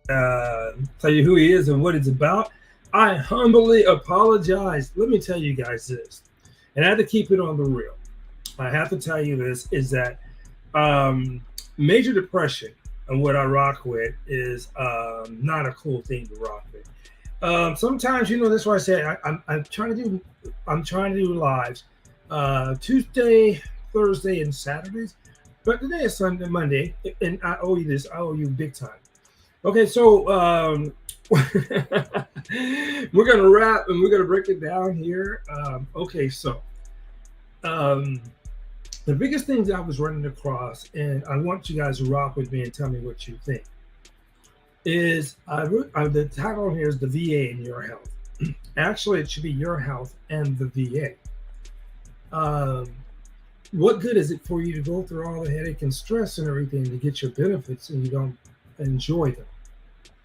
tell you who he is and what it's about. I humbly apologize. Let me tell you guys this, and I had to keep it on the real. I have to tell you this is that um, major depression and what I rock with is not a cool thing to rock with. Sometimes, that's why I say I'm trying to do lives Tuesday, Thursday, and Saturdays. But today is Sunday, Monday, and I owe you this. I owe you big time. Okay, so we're gonna wrap and we're gonna break it down here. Okay, so um, the biggest things I was running across, and I want you guys to rock with me and tell me what you think. The title here is the VA in your health. Actually, it should be your health and the VA. What good is it for you to go through all the headache and stress and everything to get your benefits and you don't enjoy them?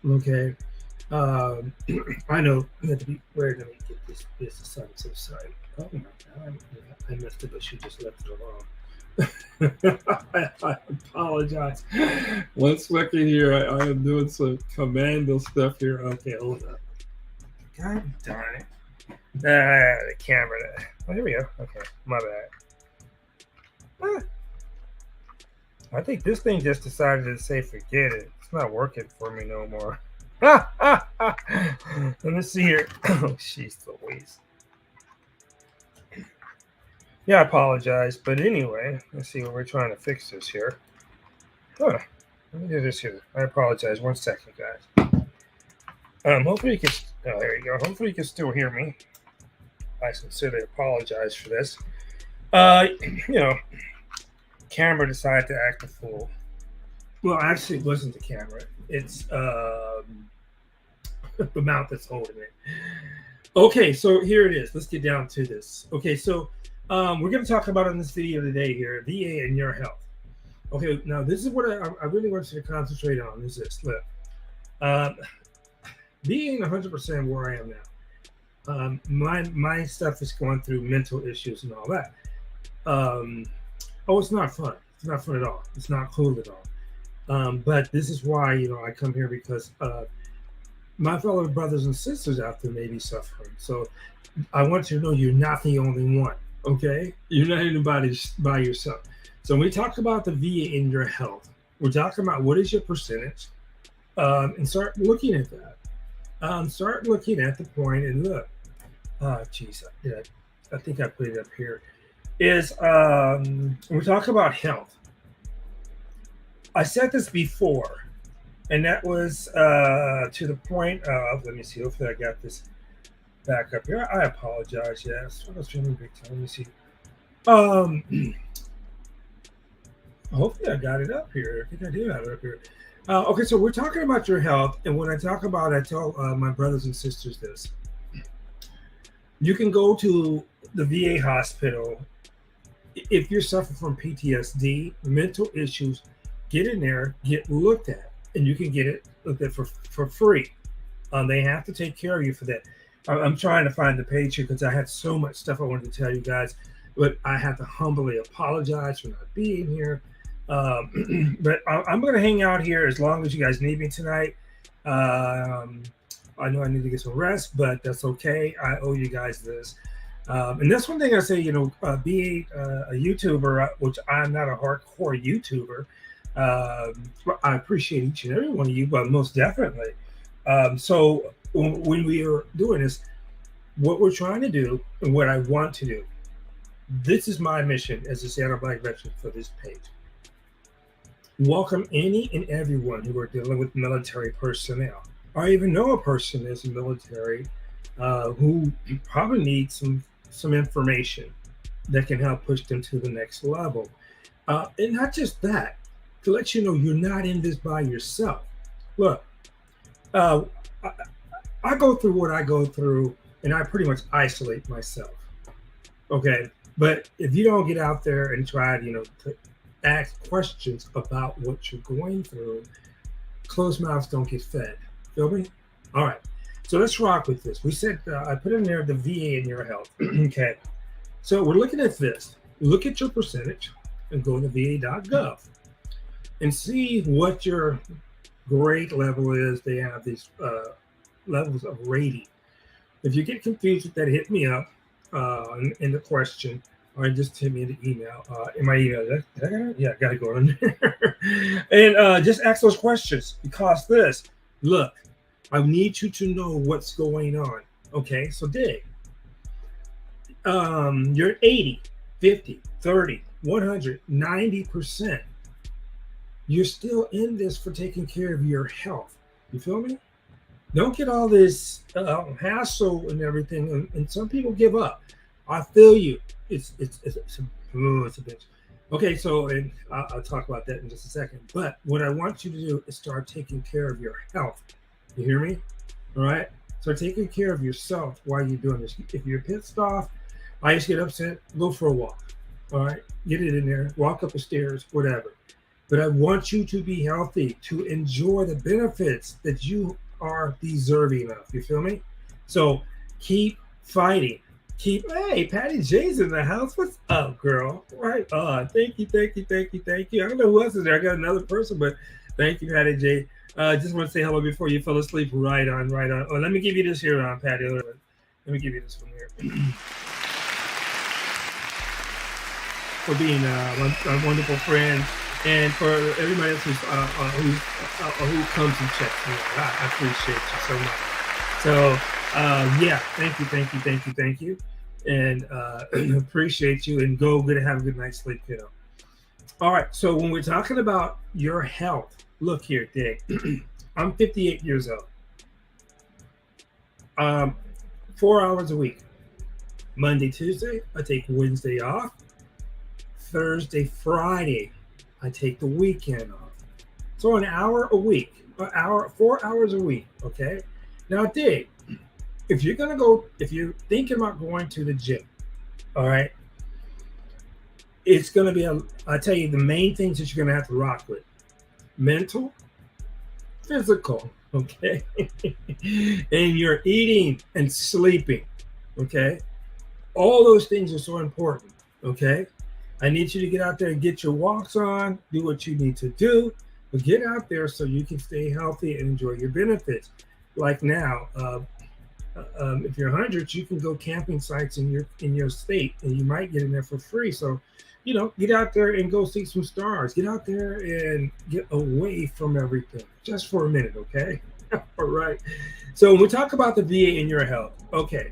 Okay. Um, I know you have to be. Where let me get this aside. I'm so sorry. Oh my God, I messed up. I should just left it alone. I apologize. One second here. I am doing some commando stuff here. Okay, hold up. God darn it. The camera. Oh, here we go. Okay, my bad. I think this thing just decided to say forget it. It's not working for me no more. Let me see here. Oh, jeez Louise. Yeah, I apologize. But anyway, let's see what we're trying to fix this here. Huh. Let me do this here. I apologize. One second, guys. Hopefully you can. Oh, there you go. Hopefully you can still hear me. I sincerely apologize for this. Uh, you know, camera decided to act a fool. Well, actually, it wasn't the camera. It's the mouth that's holding it. Okay, so here it is. Let's get down to this. Okay, so we're going to talk about in this video today here, VA and your health. Okay, now this is what I really want you to concentrate on. Is this look? Um, Being 100% where I am now. My stuff is going through mental issues and all that. Oh, it's not fun. It's not fun at all. It's not cool at all. But this is why I come here because my fellow brothers and sisters out there may be suffering. So I want you to know you're not the only one. Okay, you're not anybody by yourself. So when we talk about the VA in your health, we're talking about what is your percentage, and start looking at that. Start looking at the point and look. Geez, I think I put it up here. Is we talk about health. I said this before, and that was to the point of. Let me see. Hopefully, I got this back up here. I apologize. Yes, I was feeling big time. Let me see. Um, Hopefully, I got it up here. I think I did have it up here. Okay, so we're talking about your health, and when I talk about, I tell my brothers and sisters this: you can go to the VA hospital if you're suffering from PTSD, mental issues. Get in there, get looked at, and you can get it looked at for free. They have to take care of you for that. I'm trying to find the page here because I had so much stuff I wanted to tell you guys, but I have to humbly apologize for not being here. But I'm going to hang out here as long as you guys need me tonight. I know I need to get some rest, but that's okay. I owe you guys this. And that's one thing I say, being a YouTuber, which I'm not a hardcore YouTuber, I appreciate each and every one of you, but most definitely. So when we are doing this, what we're trying to do and what I want to do, this is my mission as a Seattle Black veteran for this page. Welcome any and everyone who are dealing with military personnel. I even know a person that's military who probably needs some information that can help push them to the next level. And not just that, to let you know you're not in this by yourself. Look, I go through what I go through, and I pretty much isolate myself. Okay, but if you don't get out there and try, to ask questions about what you're going through, closed mouths don't get fed. Feel me? All right. So let's rock with this. We said I put in there the VA in your health. Okay. So we're looking at this. Look at your percentage and go to va.gov and see what your great level is they have these levels of rating. If you get confused with that, hit me up in the question, or just hit me in the email. In my email, did I got it? Yeah, I got to go in there. And just ask those questions because look, I need you to know what's going on. Okay, so dig. You're 80, 50, 30, 100, 90%. You're still in this for taking care of your health. You feel me? Don't get all this hassle and everything. And some people give up. I feel you. It's a bitch. Okay, so and I'll talk about that in just a second. But what I want you to do is start taking care of your health. You hear me? All right. Start taking care of yourself while you're doing this. If you're pissed off, I just get upset. Go for a walk. All right. Get it in there. Walk up the stairs. Whatever. But I want you to be healthy, to enjoy the benefits that you are deserving of. You feel me? So keep fighting. Hey, Patty J's in the house. What's up, girl? Right on. Thank you. I don't know who else is there. I got another person, but thank you, Patty J. Just want to say hello before you fell asleep. Right on. Oh, let me give you this here, Patty. Let me give you this one here. For being a wonderful friend. And for everybody else who comes and checks me out, I appreciate you so much. So, yeah, thank you. And appreciate you. And go good and have a good night's sleep, kiddo. All right, so when we're talking about your health, look here, Dick. I'm 58 years old. 4 hours a week. Monday, Tuesday, I take Wednesday off. Thursday, Friday, I take the weekend off. So an hour a week, 4 hours a week. Okay. Now, dig, if you're thinking about going to the gym, all right, it's going to be, I'll tell you the main things that you're going to have to rock with: mental, physical, okay, and you're eating and sleeping, okay. All those things are so important, okay. I need you to get out there and get your walks on, do what you need to do, but get out there so you can stay healthy and enjoy your benefits. Like now, if you're 100, you can go camping sites in your state, and you might get in there for free. So, get out there and go see some stars. Get out there and get away from everything just for a minute, okay? All right. So when we talk about the VA in your health, okay.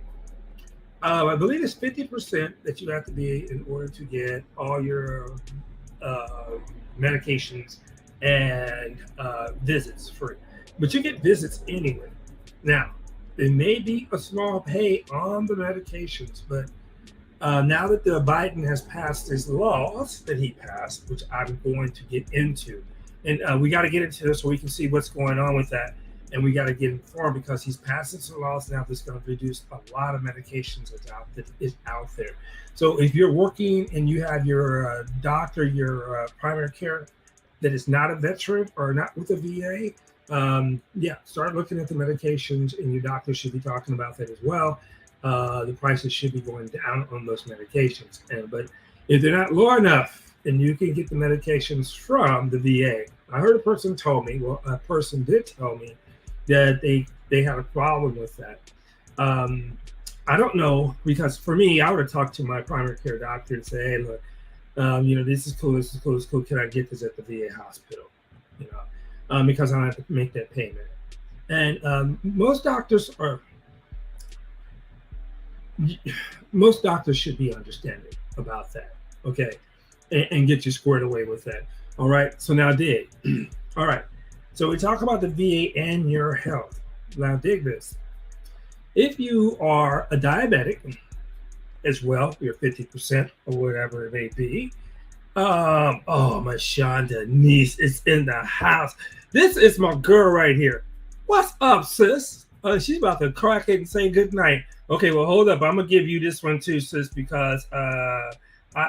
I believe it's 50% that you have to be in order to get all your medications and visits free. But you get visits anyway. Now, it may be a small pay on the medications, but now that the Biden has passed his laws that he passed, which I'm going to get into, and we got to get into this so we can see what's going on with that. And we got to get informed because he's passing some laws now that's going to reduce a lot of medications that is out there. So if you're working and you have your doctor, your primary care that is not a veteran or not with the VA, start looking at the medications, and your doctor should be talking about that as well. The prices should be going down on those medications. But if they're not low enough, then you can get the medications from the VA. I heard a person did tell me that they had a problem with that. I don't know, because for me, I would have talked to my primary care doctor and say, hey, look, this is cool. Can I get this at the VA hospital? Because I don't have to make that payment. And most doctors should be understanding about that, okay, and get you squared away with that. All right. So now dig. All right. So we talk about the VA and your health. Now dig this. If you are a diabetic as well, you're 50% or whatever it may be. My Shonda niece is in the house. This is my girl right here. What's up, sis? She's about to crack it and say good night. Okay, well, hold up. I'm going to give you this one too, sis, because I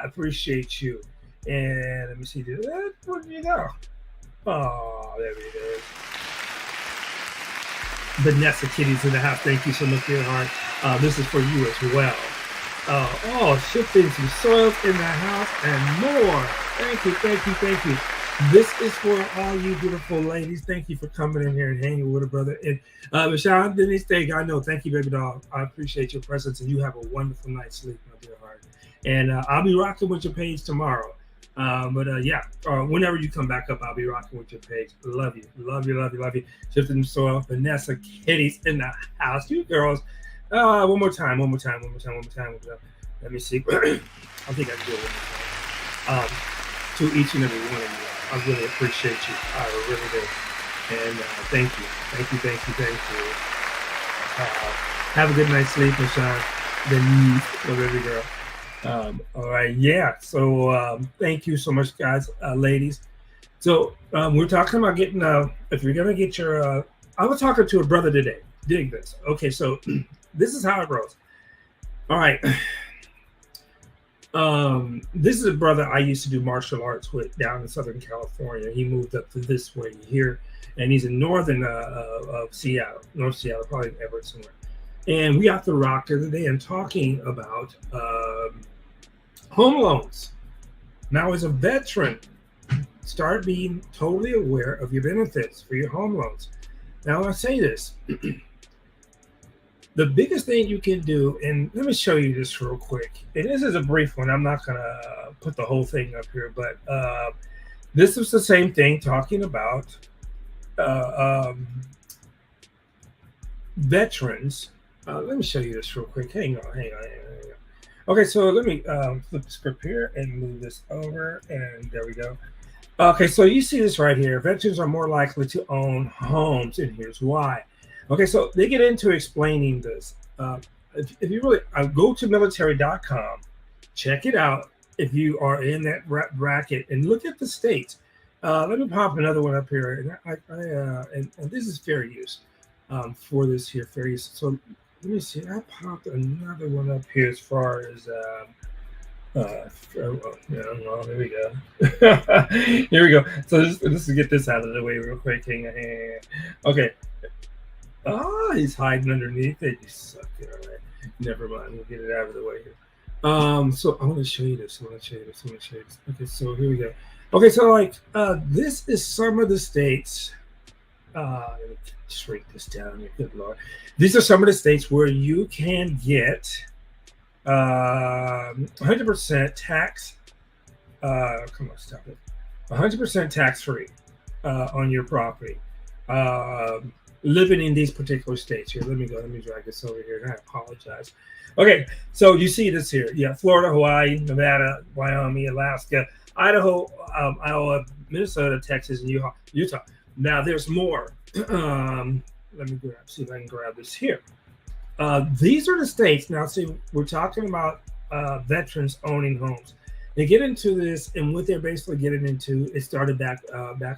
appreciate you. And let me see. Where did you go? Oh, there it is. Vanessa Kitty's in the house. Thank you so much, dear heart. This is for you as well. Shifting some soils in the house and more. Thank you. This is for all you beautiful ladies. Thank you for coming in here and hanging with a brother. And Michelle, Denise, I know. Thank you, baby doll. I appreciate your presence, and you have a wonderful night's sleep, my dear heart. And I'll be rocking with your page tomorrow. Yeah, whenever you come back up, I'll be rocking with your page. Love you, love you, love you, love you. Shifting soil, Vanessa, Kitty's in the house. You girls, one more time, one more time, one more time, one more time. Let me see. I think I can do it one more time. To each and every one of you. I really appreciate you. I really do. And thank you. Thank you, thank you, thank you. Have a good night's sleep, Michelle. Denise, my baby girl. All right, yeah. So thank you so much, guys, ladies. So we're talking about getting, if you're going to get your, I was talking to a brother today. Dig this. Okay, so this is how it goes. All right. This is a brother I used to do martial arts with down in Southern California. He moved up to this way here, and he's in northern of Seattle, North Seattle, probably Everett somewhere. And we got the rock the other day and talking about home loans. Now, as a veteran, start being totally aware of your benefits for your home loans. Now, I say this. The biggest thing you can do, and let me show you this real quick. And this is a brief one. I'm not going to put the whole thing up here, but this is the same thing talking about veterans. Let me show you this real quick. Hang on. Okay, so let me flip the script here and move this over, and there we go. Okay, so you see this right here. Veterans are more likely to own homes, and here's why. Okay, so they get into explaining this. If you really go to military.com, check it out if you are in that bracket, and look at the states. Let me pop another one up here, and this is fair use for this here, fair use. So let me see. I popped another one up here as far as there we go. Here we go. So let's get this out of the way real quick. Hang on. Okay. Oh, he's hiding underneath it. You suck it. All right. Never mind. We'll get it out of the way here. So I want to show you this. Okay, so here we go. Okay, so like this is some of the states. Let me shrink this down here. Good Lord. These are some of the states where you can get 100% tax. Come on, stop it. 100% tax free on your property. Living in these particular states here. Let me drag this over here. And I apologize. Okay, so you see this here. Yeah, Florida, Hawaii, Nevada, Wyoming, Alaska, Idaho, Iowa, Minnesota, Texas, and Utah. Now there's more. Let me see if I can grab this here. These are the states. Now, see, we're talking about veterans owning homes. They get into this, and what they're basically getting into, it started back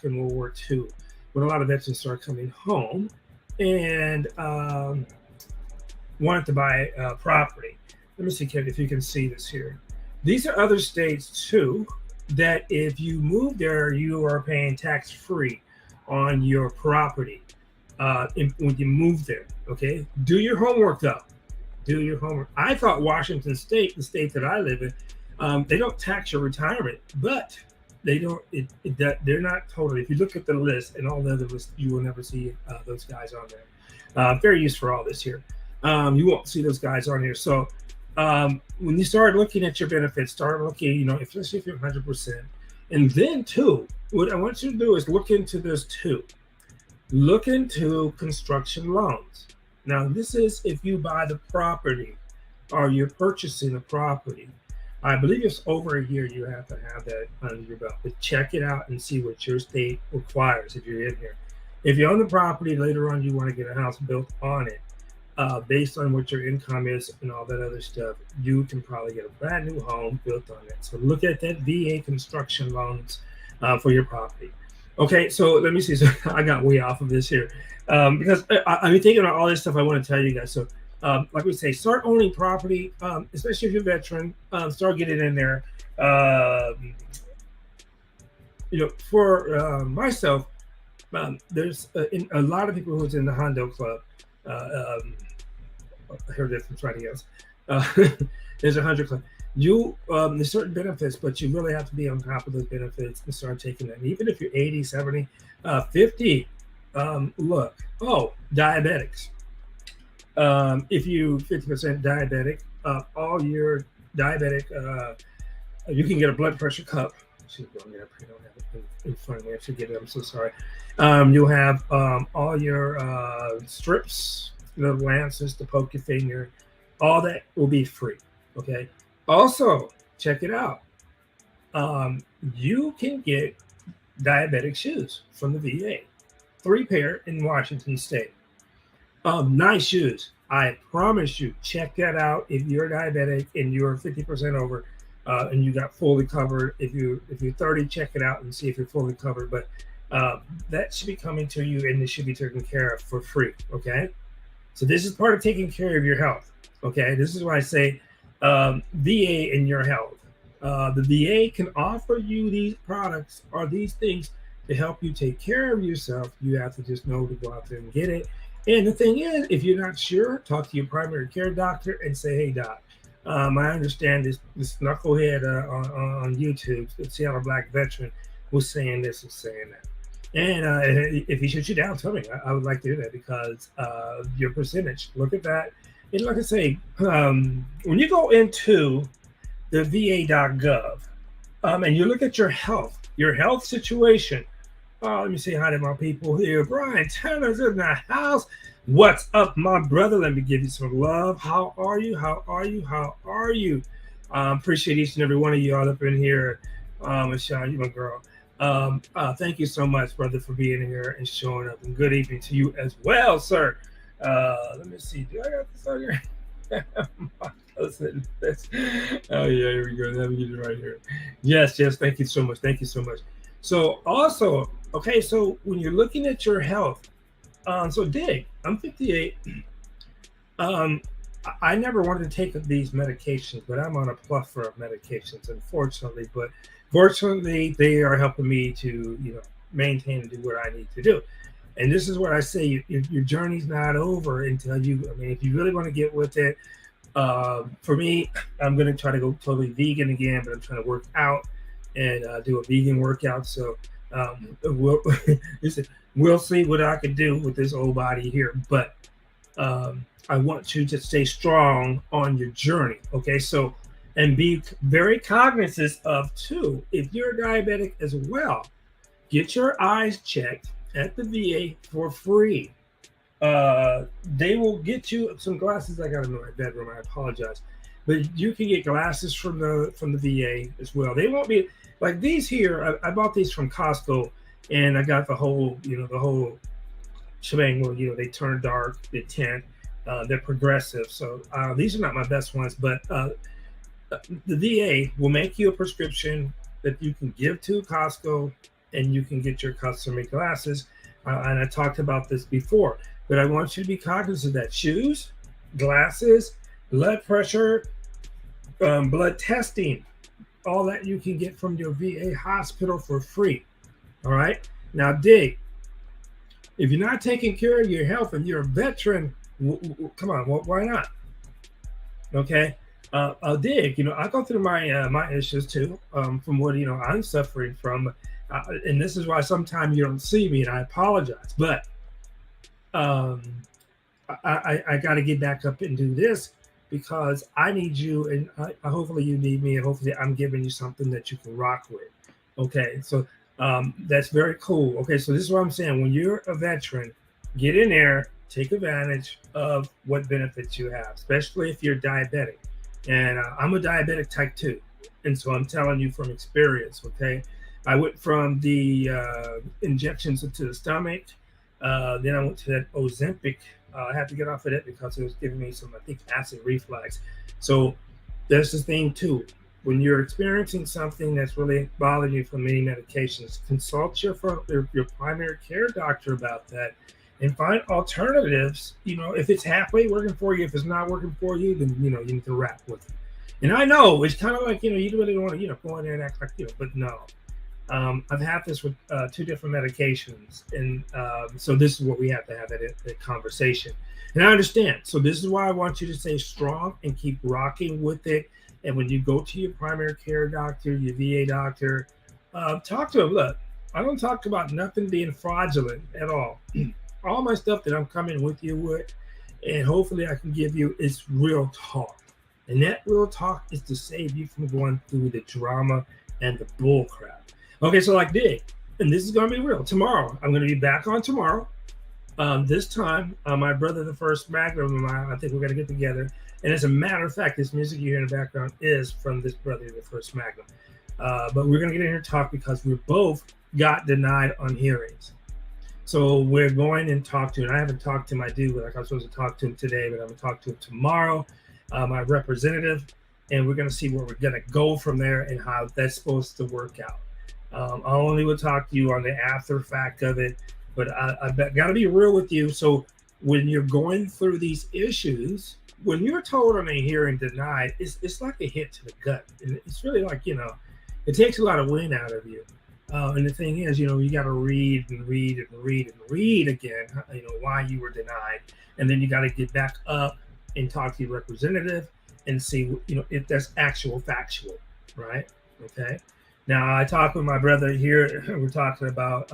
in World War II, when a lot of veterans started coming home and wanted to buy property. Let me see, Kevin, if you can see this here. These are other states, too, that if you move there, you are paying tax-free on your property when you move there, okay? Do your homework, though. Do your homework. I thought Washington State, the state that I live in, they don't tax your retirement, but they don't. They're not totally. If you look at the list and all the other lists, you will never see those guys on there. Fair use for all this here. You won't see those guys on here. So when you start looking at your benefits, start looking. Especially if you're 100%, and then too, what I want you to do is look into this too. Look into construction loans. Now, this is if you buy the property or you're purchasing the property. I believe it's over a year you have to have that under your belt. But check it out and see what your state requires if you're in here. If you own the property, later on you want to get a house built on it, based on what your income is and all that other stuff, you can probably get a brand new home built on it. So look at that VA construction loans for your property. Okay, so let me see. So I got way off of this here because I've been thinking about all this stuff I want to tell you guys. So like we say, start owning property, especially if you're a veteran. Start getting in there. For myself, there's a lot of people who's in the Hondo Club. I heard that from somebody else. There's a 100 Club. there's certain benefits, but you really have to be on top of those benefits and start taking them. Even if you're 80, 70, 50, look, diabetics. If you 50% diabetic, all your diabetic, you can get a blood pressure cup. Excuse me, I don't have it in front of me. I should get it. I'm so sorry. You'll have all your strips, the lances to poke your finger. All that will be free. Okay. Also, check it out. Um, you can get diabetic shoes from the VA, 3 pair in Washington State. Nice shoes. I promise you, check that out. If you're diabetic and you're 50% over, and you got fully covered, if you're 30, check it out and see if you're fully covered. But that should be coming to you, and it should be taken care of for free. Okay, so this is part of taking care of your health. Okay, this is why I say VA in your health. The VA can offer you these products or these things to help you take care of yourself. You have to just know to go out there and get it. And the thing is, if you're not sure, talk to your primary care doctor and say, "Hey, doc, I understand this knucklehead on YouTube, the Seattle Black veteran, was saying this and saying that." And if he shoots you down, tell me. I would like to do that because your percentage. Look at that. And like I say, when you go into the VA.gov and you look at your health situation. Let me say hi to my people here. Brian Tanner's in the house. What's up, my brother? Let me give you some love. How are you? How are you? How are you? Appreciate each and every one of you all up in here. Michelle, you my girl. Thank you so much, brother, for being here and showing up. And good evening to you as well, sir. Let me see. Do I got this on here? Oh yeah, here we go. Let me get it right here. Yes. Thank you so much. Thank you so much. So also, okay, so when you're looking at your health, so dig, I'm 58. I never wanted to take these medications, but I'm on a plethora of medications, unfortunately. But fortunately, they are helping me to, maintain and do what I need to do. And this is what I say: your journey's not over until you. I mean, if you really want to get with it, for me, I'm going to try to go totally vegan again, but I'm trying to work out and do a vegan workout. So we'll see what I can do with this old body here. But I want you to stay strong on your journey. Okay, so and be very cognizant of too, if you're diabetic as well, get your eyes checked at the VA for free. They will get you some glasses. I got them in my bedroom. I apologize, but you can get glasses from the VA as well. They won't be like these here. I bought these from Costco, and I got the whole shebang. Where they turn dark, they tint, they're progressive. So these are not my best ones, but the VA will make you a prescription that you can give to Costco, and you can get your custom-made glasses. And I talked about this before. But I want you to be cognizant of that. Shoes, glasses, blood pressure, blood testing, all that you can get from your VA hospital for free. All right? Now, dig. If you're not taking care of your health and you're a veteran, come on, why not? Okay? I'll dig. I go through my issues too, from what I'm suffering from. And this is why sometimes you don't see me, and I apologize. But I got to get back up and do this because I need you, and hopefully you need me, and hopefully I'm giving you something that you can rock with. Okay, so that's very cool. Okay, so this is what I'm saying. When you're a veteran, get in there, take advantage of what benefits you have, especially if you're diabetic. And I'm a diabetic type 2, and so I'm telling you from experience. Okay, I went from the injections into the stomach. Then I went to that Ozempic. I had to get off of that because it was giving me some, I think, acid reflux. So there's this thing too. When you're experiencing something that's really bothering you from many medications, consult your primary care doctor about that and find alternatives. If it's halfway working for you, if it's not working for you, then you need to wrap with it. And I know it's kind of like you really don't want to go in there and act like but no. I've had this with 2 different medications, and so this is what we have to have that conversation. And I understand. So this is why I want you to stay strong and keep rocking with it. And when you go to your primary care doctor, your VA doctor, talk to them. Look, I don't talk about nothing being fraudulent at all. All my stuff that I'm coming with you with, and hopefully I can give you, is real talk. And that real talk is to save you from going through the drama and the bull crap. Okay, so like Dig, and this is going to be real. Tomorrow, I'm going to be back on tomorrow. This time, my brother, the first Magnum, and I think we're going to get together. And as a matter of fact, this music you hear in the background is from this brother, the first Magnum. But we're going to get in here and talk because we both got denied on hearings. So we're going and talk to, and I haven't talked to my dude, like I was supposed to talk to him today, but I'm going to talk to him tomorrow, my representative, and we're going to see where we're going to go from there and how that's supposed to work out. I only will talk to you on the after fact of it, but I got to be real with you. So when you're going through these issues, when you're told on a hearing denied, it's like a hit to the gut. And it's really like, it takes a lot of wind out of you. And the thing is, you got to read and read and read and read again, why you were denied. And then you got to get back up and talk to your representative and see, if that's actual factual, right? Okay. Now, I talked with my brother here. We're talking about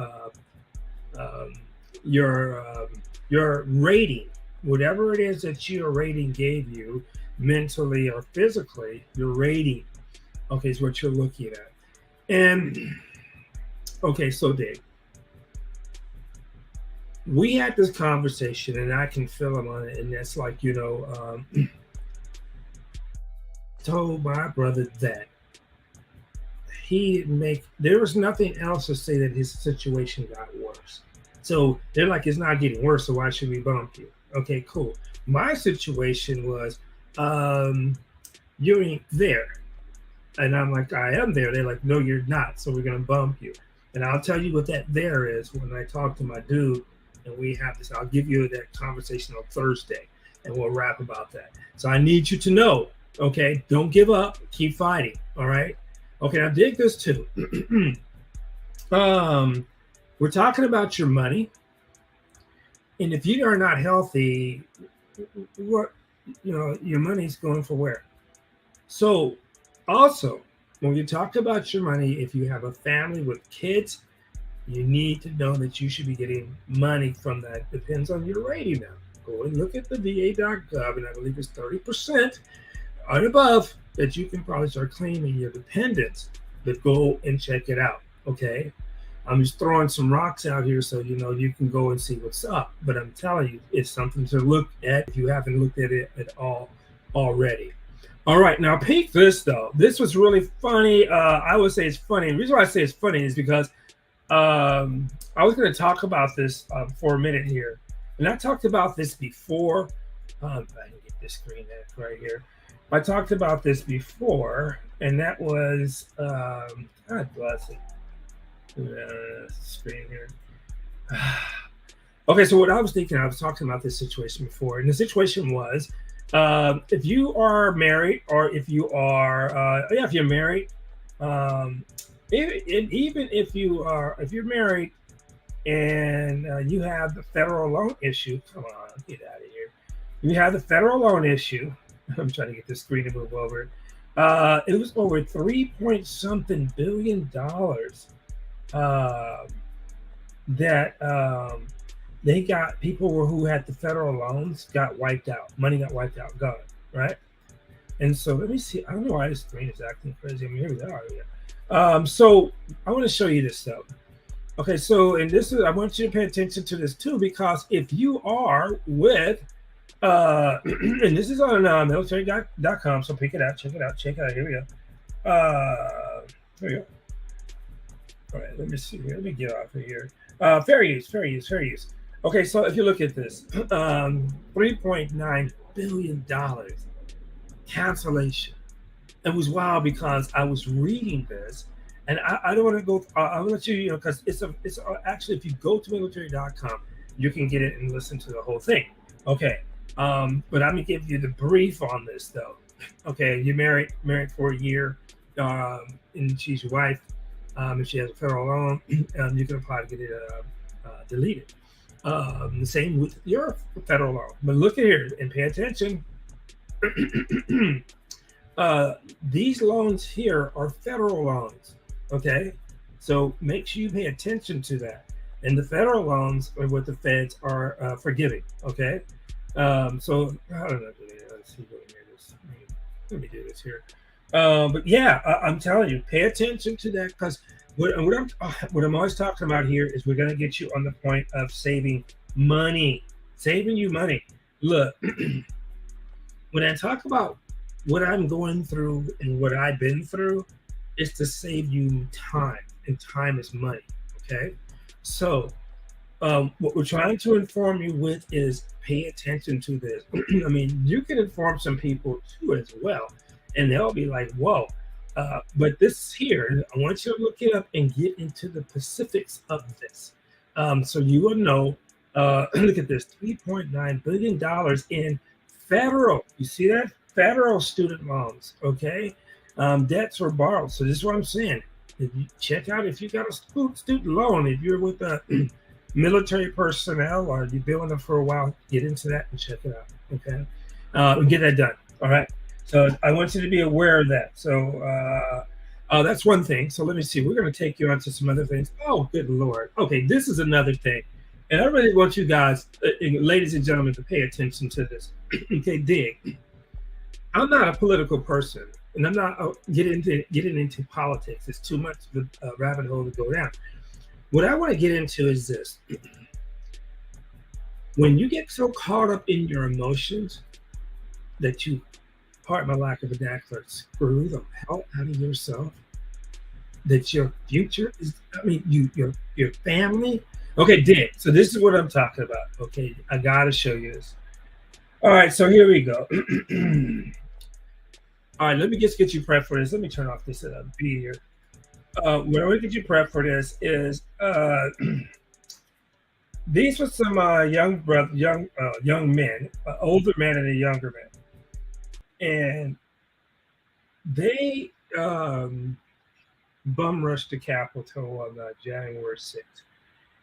your rating, whatever it is that your rating gave you, mentally or physically, your rating, okay, is what you're looking at. And, okay, so Dave, we had this conversation, and I can feel him on it, and that's like, told my brother that there was nothing else to say that his situation got worse. So they're like, it's not getting worse, so why should we bump you? Okay, cool. My situation was, you ain't there. And I'm like, I am there. They're like, no, you're not, so we're going to bump you. And I'll tell you what that there is when I talk to my dude, and we have this. I'll give you that conversation on Thursday, and we'll rap about that. So I need you to know, okay, don't give up. Keep fighting, all right? Okay, now dig this too. We're talking about your money, and if you are not healthy, what your money's going for where? So, also, when you talk about your money, if you have a family with kids, you need to know that you should be getting money from that. Depends on your rating now. Go and look at the VA.gov, and I believe it's 30% and above that you can probably start claiming your dependents, but go and check it out, okay? I'm just throwing some rocks out here so you can go and see what's up, but I'm telling you, it's something to look at if you haven't looked at it at all already. All right, now peek this, though. This was really funny. I would say it's funny. The reason why I say it's funny is because I was going to talk about this for a minute here, and I talked about this before. I can get this screen right here. I talked about this before, and that was, God bless it. Screen here. Okay, so what I was thinking, I was talking about this situation before, and the situation was, if you are married, or if you are, if you're married, even if you're married, and you have the federal loan issue, come on, get out of here. You have the federal loan issue. I'm trying to get this screen to move over. It was over $3.something billion that they got people who had the federal loans got wiped out. Money got wiped out, gone, right? And so let me see. I don't know why this screen is acting crazy. I mean, here we are. So I want to show you this stuff. Okay, so and this is I want you to pay attention to this too, because if you are with and this is on military.com, so pick it out, check it out. Here we go. Here we go. All right, let me see here. Let me get off of here. Fair use. Okay, so if you look at this, $3.9 billion cancellation. It was wild because I was reading this, and I don't want to go. I'll let you, because it's actually, if you go to military.com, you can get it and listen to the whole thing. Okay. But I'm gonna give you the brief on this, though. Okay, you're married for a year, and she's your wife. If she has a federal loan, you can apply to get it deleted. The same with your federal loan. But look at here and pay attention. These loans here are federal loans. Okay, so make sure you pay attention to that. And the federal loans are what the feds are forgiving. Okay, so I don't know. Let's see what this. Let me do this here. But yeah, I'm telling you, pay attention to that because what I'm always talking about here is we're going to get you on the point of saving money, saving you money. Look, when I talk about what I'm going through and what I've been through, is to save you time, and time is money. Okay, so what we're trying to inform you with is pay attention to this. I mean, you can inform some people too as well, and they'll be like, whoa. But this here, I want you to look it up and get into the specifics of this. So you will know, look at this, $3.9 billion in federal, you see that? Federal student loans, okay? Debts were borrowed. So this is what I'm saying. If you check out if you got a student loan, if you're with a military personnel or you've been with them for a while, get into that and check it out, okay? And get that done, all right? So I want you to be aware of that. So that's one thing. So let me see. We're going to take you on to some other things. Oh, good Lord. Okay, this is another thing. And I really want you guys, ladies and gentlemen, to pay attention to this. Okay, dig. I'm not a political person, and I'm not getting into politics. It's too much of a rabbit hole to go down. What I want to get into is this. When you get so caught up in your emotions that you, pardon my lack of vernacular, screw the hell out of yourself, that your future is, I mean, your family. Okay, dig. So this is what I'm talking about. Okay, I got to show you this. All right, so here we go. All right, let me just get you prepped for this. Let me turn off this video here. What I want to get you prepped for this is these were some young men, older men and a younger man, and they bum rushed the Capitol on January 6th.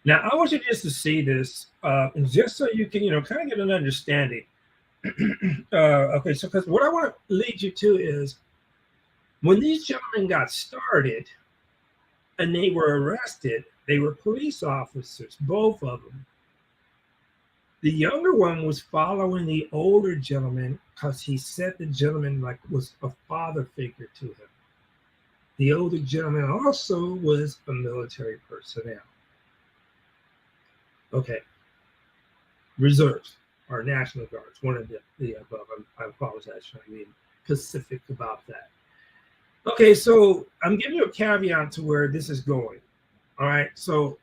Now, I want you just to see this, and just so you can, kind of get an understanding. Okay, so because what I want to lead you to is when these gentlemen got started and they were arrested, they were police officers, both of them. The younger one was following the older gentleman because he said the gentleman was a father figure to him. The older gentleman also was a military personnel. Okay, reserves or National Guards, one of the above. I apologize for being specific about that. Okay, so I'm giving you a caveat to where this is going. All right, so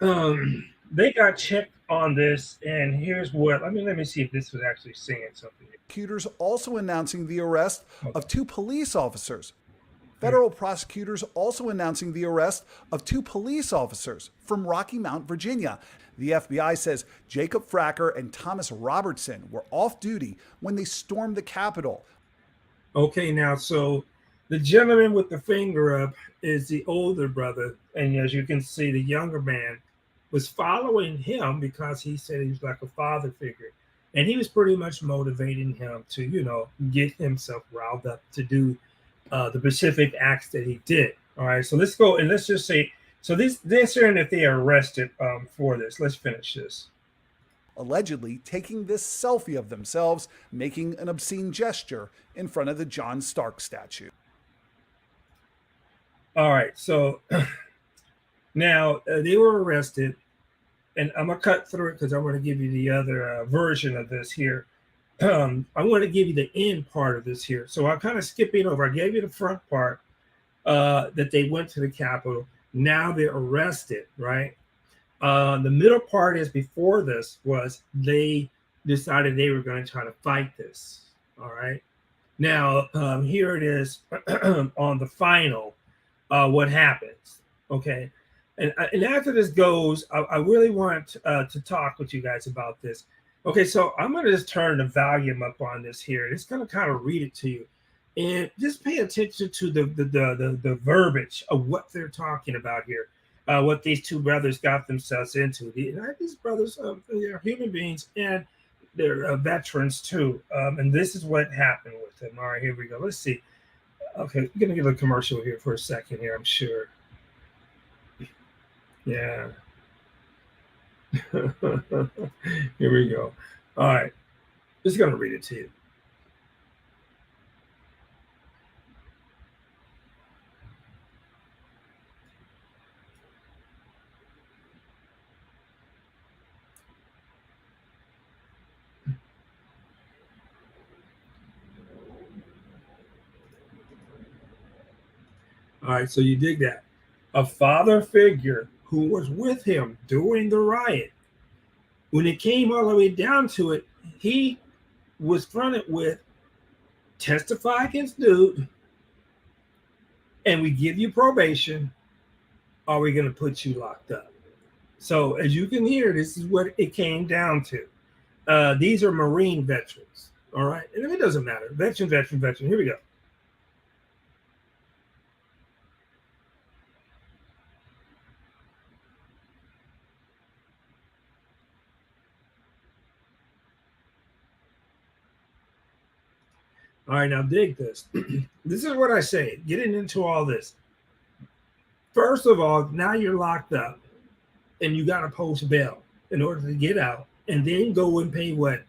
they got checked on this, and here's what. Let me see if this was actually saying something. Prosecutors also announcing the arrest of 2 police officers. Federal prosecutors also announcing the arrest of 2 police officers from Rocky Mount, Virginia. The FBI says Jacob Fracker and Thomas Robertson were off duty when they stormed the Capitol. Okay, now, so the gentleman with the finger up is the older brother. And as you can see, the younger man was following him because he said he was like a father figure. And he was pretty much motivating him to, get himself riled up to do the specific acts that he did. All right, so let's go and let's just say, so they're saying that they are arrested for this. Let's finish this. Allegedly taking this selfie of themselves, making an obscene gesture in front of the John Stark statue. All right, so now they were arrested, and I'm gonna cut through it because I want to give you the other version of this here. I want to give you the end part of this here. So I'm kind of skipping over. I gave you the front part that they went to the Capitol. Now they're arrested, right? The middle part is before this was they decided they were going to try to fight this. All right. Now, here it is on the final, what happens. Okay. And after this goes, I really want to talk with you guys about this. Okay, so I'm going to just turn the volume up on this here. It's going to kind of read it to you. And just pay attention to the verbiage of what they're talking about here, what these two brothers got themselves into. These brothers, they're human beings and they're veterans too. And this is what happened with them. All right, here we go. Let's see. Okay, we're gonna get a commercial here for a second here. I'm sure. Yeah. Here we go. All right, just gonna read it to you. All right, so you dig that. A father figure who was with him during the riot. When it came all the way down to it, he was fronted with testify against dude, and we give you probation, or we're going to put you locked up. So, as you can hear, this is what it came down to. These are Marine veterans, all right? And it doesn't matter. Veteran. Here we go. All right, now dig this. This is what I say, getting into all this. First of all, now you're locked up and you got to post bail in order to get out and then go and pay what?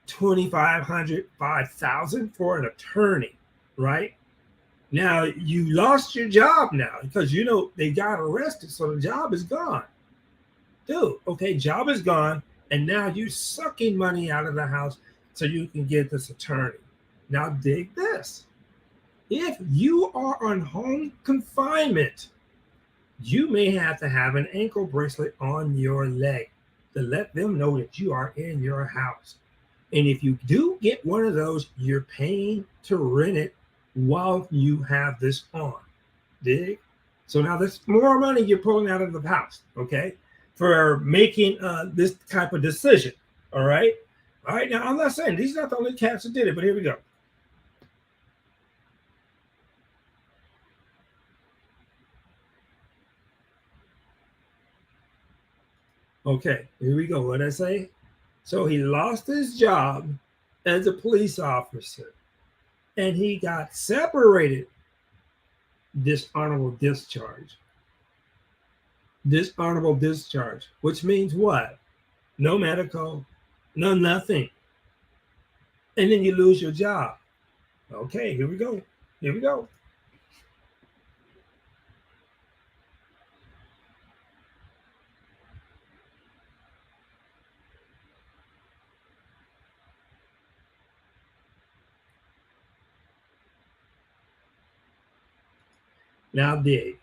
2,500, 5,000 for an attorney, right? Now you lost your job now because they got arrested, so the job is gone. Dude, okay, job is gone, and now you sucking money out of the house so you can get this attorney. Now dig this. If you are on home confinement, you may have to have an ankle bracelet on your leg to let them know that you are in your house. And if you do get one of those, you're paying to rent it while you have this on. Dig? So now there's more money you're pulling out of the house, okay, for making this type of decision. All right. All right. Now, I'm not saying these are not the only cats that did it, but here we go. Okay, here we go. What did I say? So he lost his job as a police officer and he got separated. Dishonorable discharge. Dishonorable discharge, which means what? No medical, no nothing. And then you lose your job. Okay, here we go. Here we go. Now, dig.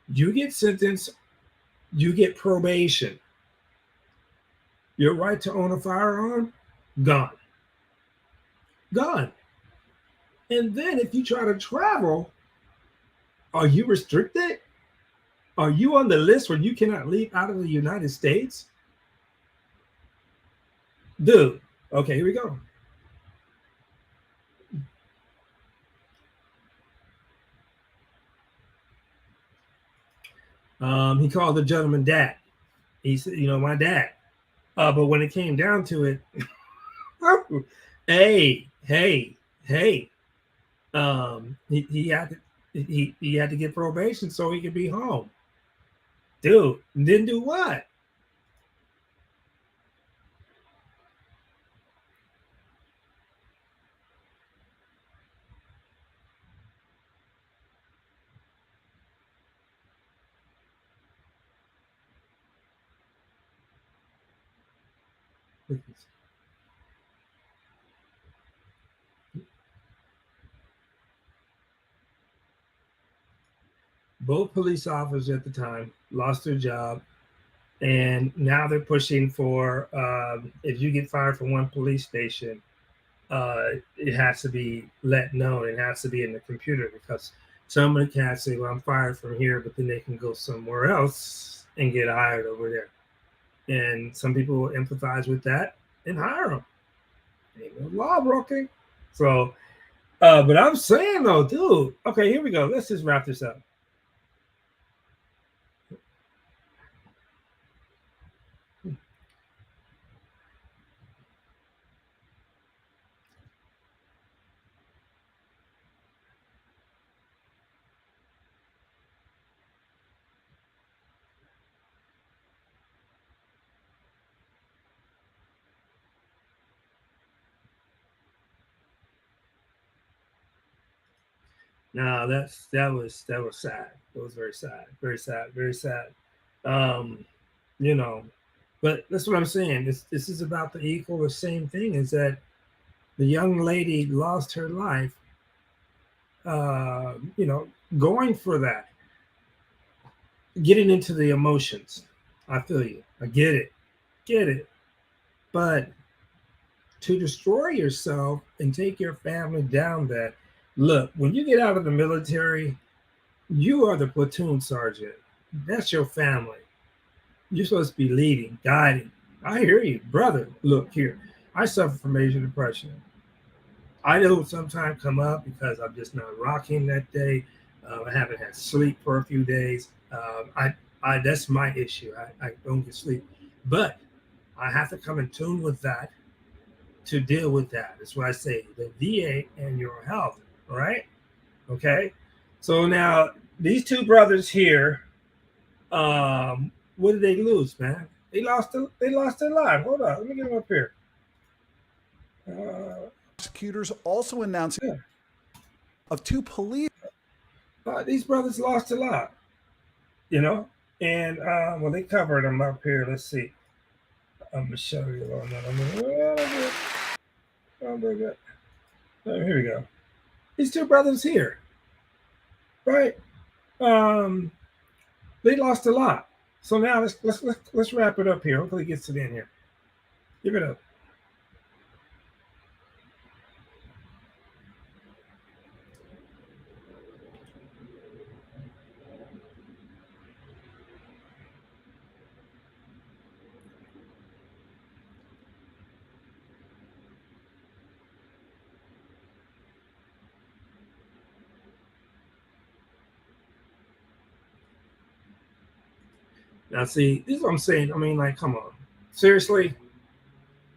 You get sentenced, you get probation. Your right to own a firearm, gone. Gone. And then if you try to travel, are you restricted? Are you on the list where you cannot leave out of the United States? Dude, okay, here we go. He called the gentleman dad. He said, my dad. But when it came down to it, hey, he had to get probation so he could be home. Dude, didn't do what? Both police officers at the time lost their job, and now they're pushing for if you get fired from one police station, it has to be let known. It has to be in the computer because some of the cats say, "Well, I'm fired from here," but then they can go somewhere else and get hired over there. And some people will empathize with that and hire them. Ain't no law broken. So But I'm saying though, dude. Okay, here we go. Let's just wrap this up. No, that was sad. It was very sad, very sad, very sad. Um, you know, but that's what I'm saying. This is about the equal, the same thing. Is that the young lady lost her life, you know, going for that, getting into the emotions. I feel you. I get it. But to destroy yourself and take your family down that, look, when you get out of the military, you are the platoon sergeant. That's your family. You're supposed to be leading, guiding. I hear you, brother. Look here. I suffer from major depression. I know sometimes come up because I'm just not rocking that day. I haven't had sleep for a few days. I that's my issue. I don't get sleep, but I have to come in tune with that to deal with that. That's why I say the VA and your health. All right. Okay. So now these two brothers here, what did they lose, man? They lost their life. Hold on, let me get them up here. Uh, Prosecutors also announcing yeah. of two police. These brothers lost a lot, you know. And well, they covered them up here. Let's see. I'm gonna show you on that. Here we go. These two brothers here, right? Um, they lost a lot. So now let's wrap it up here. Hopefully, it gets it in here. Give it up. Now, see, this is what I'm saying. I mean, like, come on, seriously.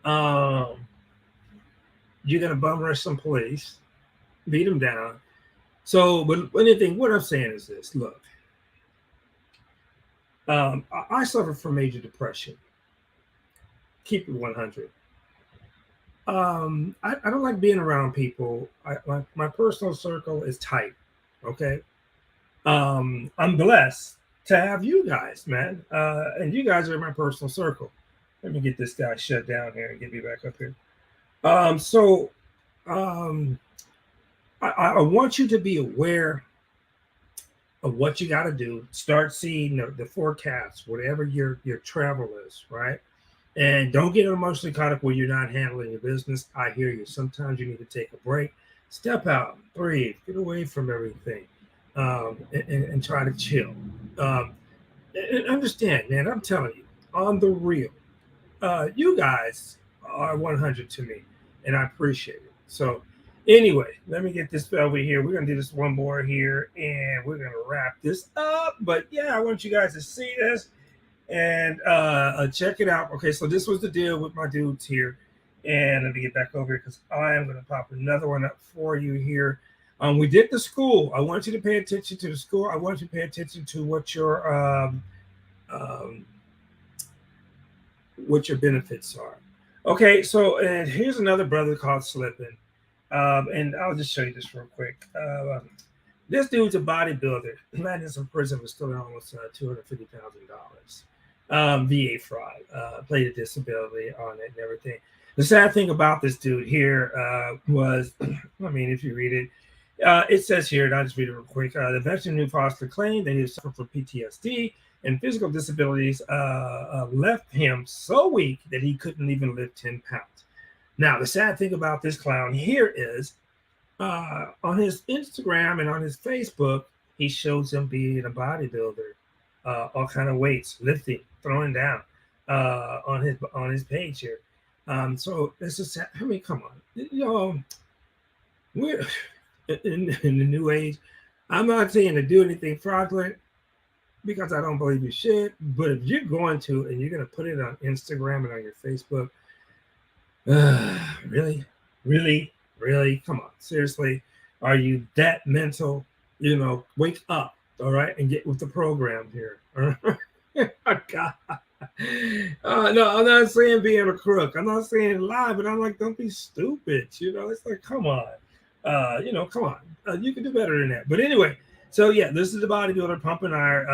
Um, you're gonna bum rush some police, beat them down. So, but anything, what I'm saying is this: look, I suffer from major depression. Keep it 100. I don't like being around people. My personal circle is tight. Okay. I'm blessed to have you guys, man. And you guys are my personal circle. Let me get this guy shut down here and get me back up here. So um, I want you to be aware of what you got to do. Start seeing the forecast, whatever your travel is, right? And don't get emotionally caught up where you're not handling your business. I hear you. Sometimes you need to take a break, step out, breathe, get away from everything, and try to chill. Um, and understand, man. I'm telling you, on the real, you guys are 100 to me, and I appreciate it. So, anyway, let me get this over here. We're gonna do this one more here, and we're gonna wrap this up. But yeah, I want you guys to see this and check it out. Okay, so this was the deal with my dudes here, and let me get back over here because I am gonna pop another one up for you here. We did the school. I want you to pay attention to the school. I want you to pay attention to um, what your benefits are. Okay, so and here's another brother called Slippin'. And I'll just show you this real quick. This dude's a bodybuilder. Man is in prison for stealing almost $250,000. VA fraud, played a disability on it and everything. The sad thing about this dude here was, I mean, if you read it, it says here, and I'll just read it real quick. The veteran who foster claimed that he was suffering from PTSD and physical disabilities left him so weak that he couldn't even lift 10 pounds. Now, the sad thing about this clown here is on his Instagram and on his Facebook, he shows him being a bodybuilder, all kind of weights, lifting, throwing down on his page here. So this is, I mean, come on, you know, we're in the new age. I'm not saying to do anything fraudulent because I don't believe you should. But if you're going to and you're going to put it on Instagram and on your Facebook, really, really, really, come on, seriously, are you that mental? Wake up, all right, and get with the program here. All right? Oh, God. No, I'm not saying being a crook. I'm not saying lie, but I'm like, don't be stupid. It's like, come on. Come on. You can do better than that. But anyway, so yeah, this is the bodybuilder pumping iron.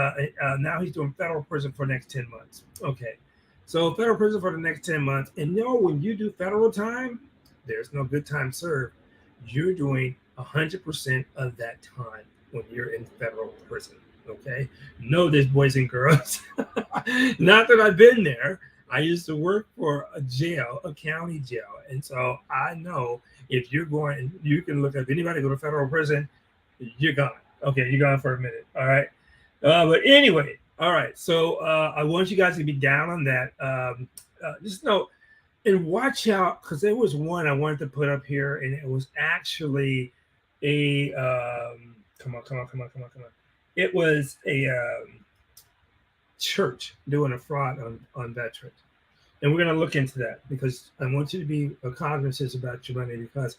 Now he's doing federal prison for the next 10 months. Okay. So federal prison for the next 10 months. And when you do federal time, there's no good time served. You're doing 100% of that time when you're in federal prison. Okay. Know this, boys and girls. Not that I've been there. I used to work for a jail, a county jail. And so I know if you're going, you can look up anybody go to federal prison, you're gone. Okay. You're gone for a minute. All right. But anyway, all right. So I want you guys to be down on that. Just know and watch out because there was one I wanted to put up here, and it was actually a come on. It was a church doing a fraud on veterans. And we're going to look into that because I want you to be cognizant about your money because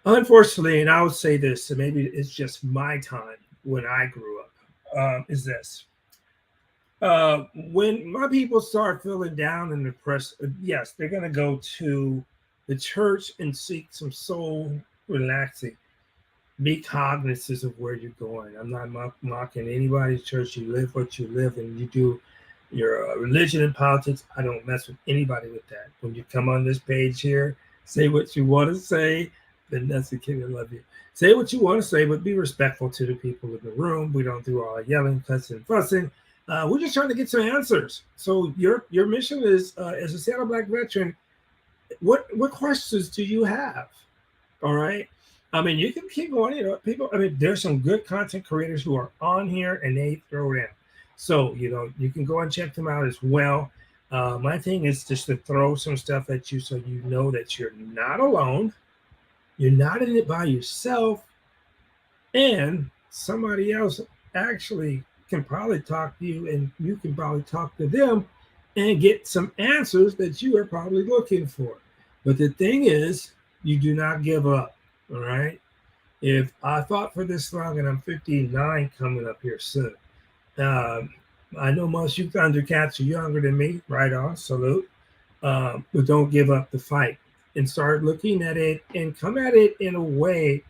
unfortunately, and I would say this, so maybe it's just my time when I grew up, is this. When my people start feeling down and depressed, yes, they're going to go to the church and seek some soul relaxing. Be cognizant of where you're going. I'm not mocking anybody's church. You live what you live and you do your religion and politics. I don't mess with anybody with that. When you come on this page here, say what you want to say. Vanessa, kid, I love you. Say what you want to say, but be respectful to the people in the room. We don't do all yelling, cussing, fussing. We're just trying to get some answers. So your mission is, as a Seattle Black veteran, what questions do you have? All right. I mean, you can keep going. People. I mean, there's some good content creators who are on here and they throw it in. So you can go and check them out as well. My thing is just to throw some stuff at you so you know that you're not alone. You're not in it by yourself, and somebody else actually can probably talk to you, and you can probably talk to them and get some answers that you are probably looking for. But the thing is, you do not give up. All right. If I fought for this long and I'm 59 coming up here soon, I know most you Thundercats are younger than me. Right on. Salute. But don't give up the fight and start looking at it and come at it in a way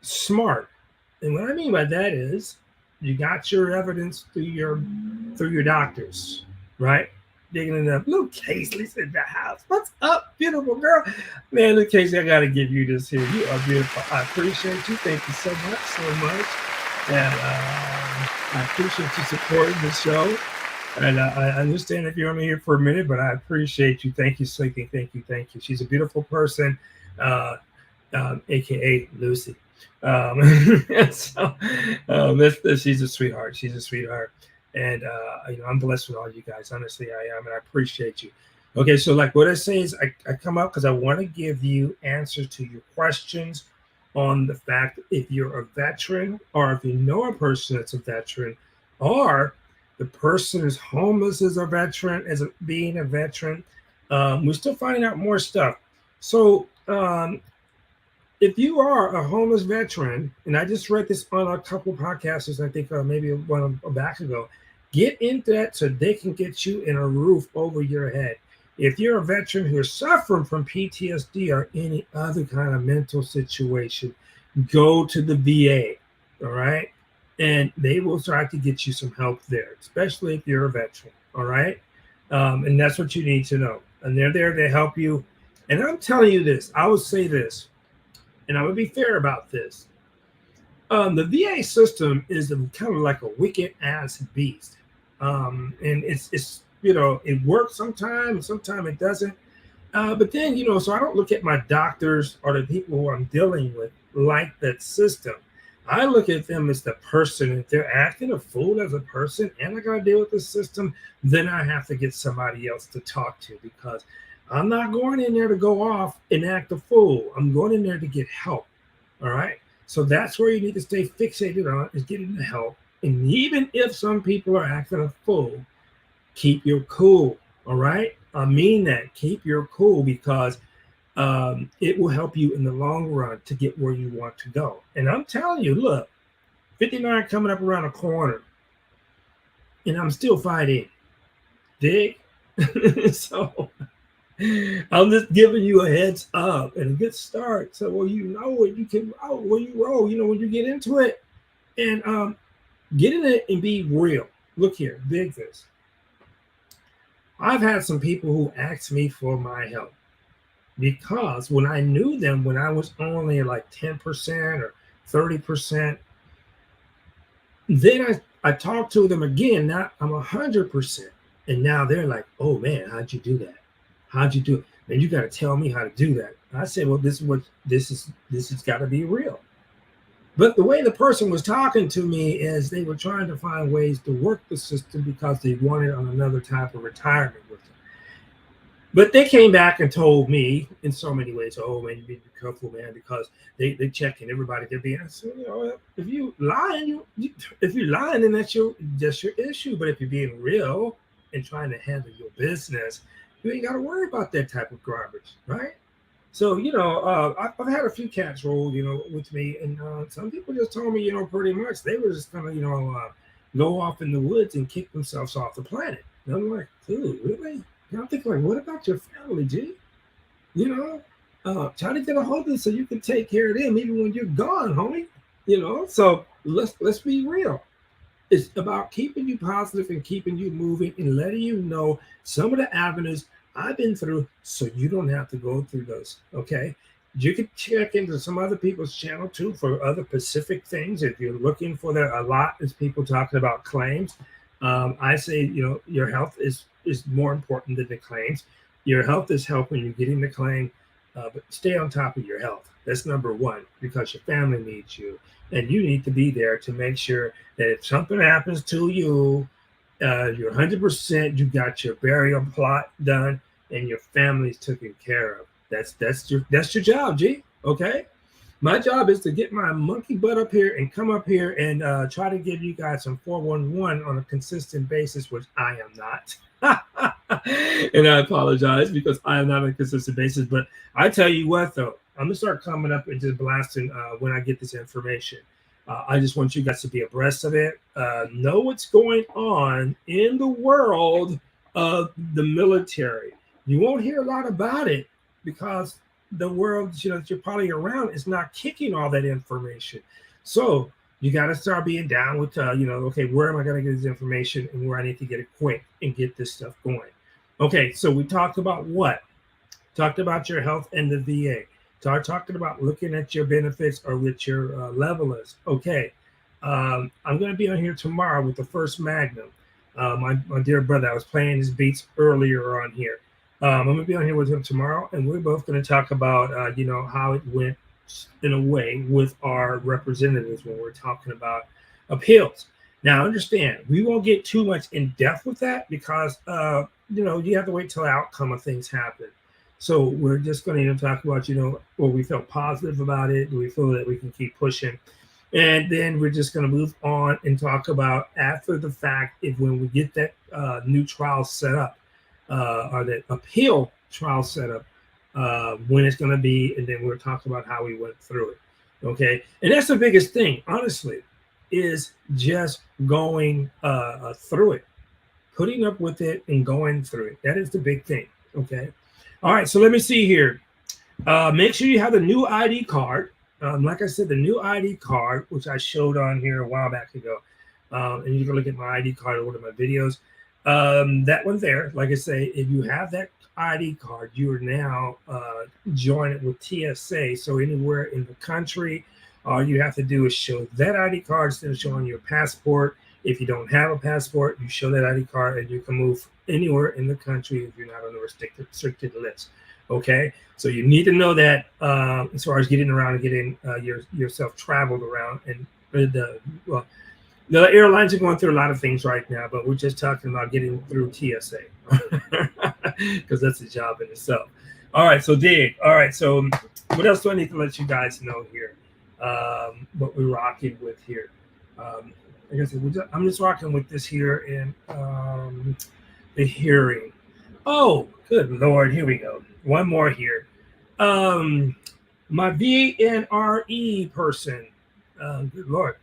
smart. And what I mean by that is you got your evidence through your doctors, right? Digging it up. Luke Casey's in the house. What's up, beautiful girl? Man, Luke Casey, I got to give you this here. You are beautiful. I appreciate you. Thank you so much. And I appreciate you supporting the show. And I understand if you're only here for a minute, but I appreciate you. Thank you, Sleeping. Thank you. She's a beautiful person, a.k.a. Lucy. She's a sweetheart. And I'm blessed with all you guys. Honestly, I am, and I appreciate you. Okay, so like what I say is I come up because I want to give you answers to your questions on the fact if you're a veteran or if you know a person that's a veteran or the person is homeless as a veteran, being a veteran. We're still finding out more stuff. So if you are a homeless veteran, and I just read this on a couple podcasts, I think maybe one back ago, get into that so they can get you in a roof over your head. If you're a veteran who is suffering from PTSD or any other kind of mental situation, go to the VA, all right? And they will try to get you some help there, especially if you're a veteran, all right? And that's what you need to know. And they're there to help you. And I'm telling you this, I would say this, and I would be fair about this. The VA system is kind of like a wicked-ass beast. And it's it works sometimes it doesn't. But then, so I don't look at my doctors or the people who I'm dealing with like that system. I look at them as the person. If they're acting a fool as a person and I got to deal with the system, then I have to get somebody else to talk to because I'm not going in there to go off and act a fool. I'm going in there to get help. All right. So that's where you need to stay fixated on is getting the help. And even if some people are acting a fool, keep your cool. All right. I mean that. Keep your cool because it will help you in the long run to get where you want to go. And I'm telling you, look, 59 coming up around the corner, and I'm still fighting. Dig? So I'm just giving you a heads up and a good start. So well, you know what you can when you roll, when you get into it and get in it and be real. Look here, dig this. I've had some people who asked me for my help because when I knew them when I was only like 10% or 30%, then I talked to them again. Now I'm 100%. And now they're like, oh man, how'd you do that? How'd you do it? And you got to tell me how to do that. I said, well, this has got to be real. But the way the person was talking to me is they were trying to find ways to work the system because they wanted on another type of retirement with them. But they came back and told me in so many ways, oh man, you need to be careful, man, because they checking everybody could be. I said, if you lying, if you're lying, then that's your issue. But if you're being real and trying to handle your business, you ain't got to worry about that type of garbage, right? So I've had a few cats roll, with me, and some people just told me, pretty much they were just gonna, go off in the woods and kick themselves off the planet. And I'm like, dude, really? And I'm thinking, like, what about your family, G? Try to get a hold of them so you can take care of them even when you're gone, homie. So let's be real. It's about keeping you positive and keeping you moving and letting you know some of the avenues I've been through so you don't have to go through those. Okay. You could check into some other people's channel too for other specific things. If you're looking for that, a lot is people talking about claims. I say, your health is more important than the claims. Your health is helping you getting the claim, but stay on top of your health. That's number one because your family needs you, and you need to be there to make sure that if something happens to you, you're 100%. You got your burial plot done, and your family's taken care of. That's your job, G. Okay. My job is to get my monkey butt up here and come up here and try to give you guys some 411 on a consistent basis, which I am not. And I apologize because I am not on a consistent basis. But I tell you what, though, I'm gonna start coming up and just blasting when I get this information. I just want you guys to be abreast of it, know what's going on in the world of the military. You won't hear a lot about it because the world that you're probably around is not kicking all that information. So you got to start being down with, okay, where am I going to get this information and where I need to get it quick and get this stuff going. Okay, so we talked about what? Talked about your health and the VA. Talking about looking at your benefits or what your level is. Okay, I'm going to be on here tomorrow with the first Magnum. My dear brother, I was playing his beats earlier on here. I'm going to be on here with him tomorrow, and we're both going to talk about, how it went in a way with our representatives when we're talking about appeals. Now, understand, we won't get too much in depth with that because, you have to wait till the outcome of things happen. So we're just going to talk about, we felt positive about it. Do we feel that we can keep pushing? And then we're just going to move on and talk about after the fact, if when we get that new trial set up, or that appeal trial set up, when it's going to be, and then we'll talk about how we went through it. Okay. And that's the biggest thing, honestly, is just going through it, putting up with it and going through it. That is the big thing. Okay. All right, so let me see here. Make sure you have the new ID card. Like I said, the new ID card, which I showed on here a while back ago. And you can look at my ID card or one of my videos. That one there, like I say, if you have that ID card, you are now joined with TSA. So anywhere in the country, all you have to do is show that ID card instead of showing your passport. If you don't have a passport, you show that ID card and you can move anywhere in the country if you're not on the restricted list. Okay, so you need to know that as far as getting around and getting yourself traveled around and The airlines are going through a lot of things right now, but we're just talking about getting through TSA because that's a job in itself. All right, so Dig. All right, so what else do I need to let you guys know here? What we're rocking with here. Um, like I said, I'm just rocking with this here in the hearing. Oh, good Lord, here we go. One more here. Um, my VNRE person. Good Lord.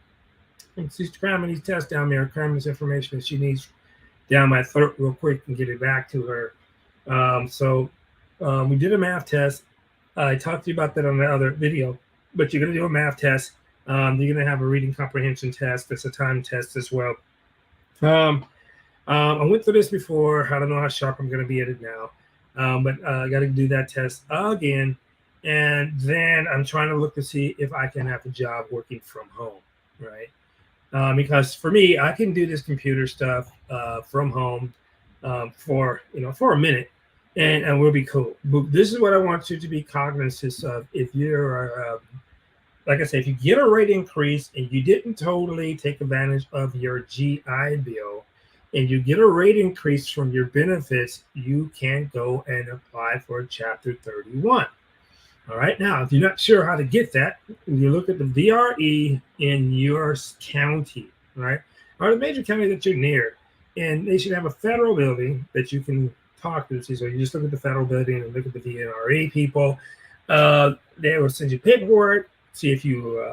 She's cramming these tests down there, cramming this information that she needs down my throat real quick and get it back to her. We did a math test. I talked to you about that on the other video, but you're going to do a math test. You're going to have a reading comprehension test. That's a time test as well. I went through this before. I don't know how sharp I'm going to be at it now, but I got to do that test again. And then I'm trying to look to see if I can have a job working from home, right? Because for me, I can do this computer stuff from home for a minute, and we'll be cool. But this is what I want you to be cognizant of. If you're like I said, if you get a rate increase and you didn't totally take advantage of your GI Bill, and you get a rate increase from your benefits, you can go and apply for Chapter 31. All right. Now, if you're not sure how to get that, you look at the VRE in your county, right? Or the major county that you're near. And they should have a federal building that you can talk to. So you just look at the federal building and look at the VRE people. They will send you paperwork, see if you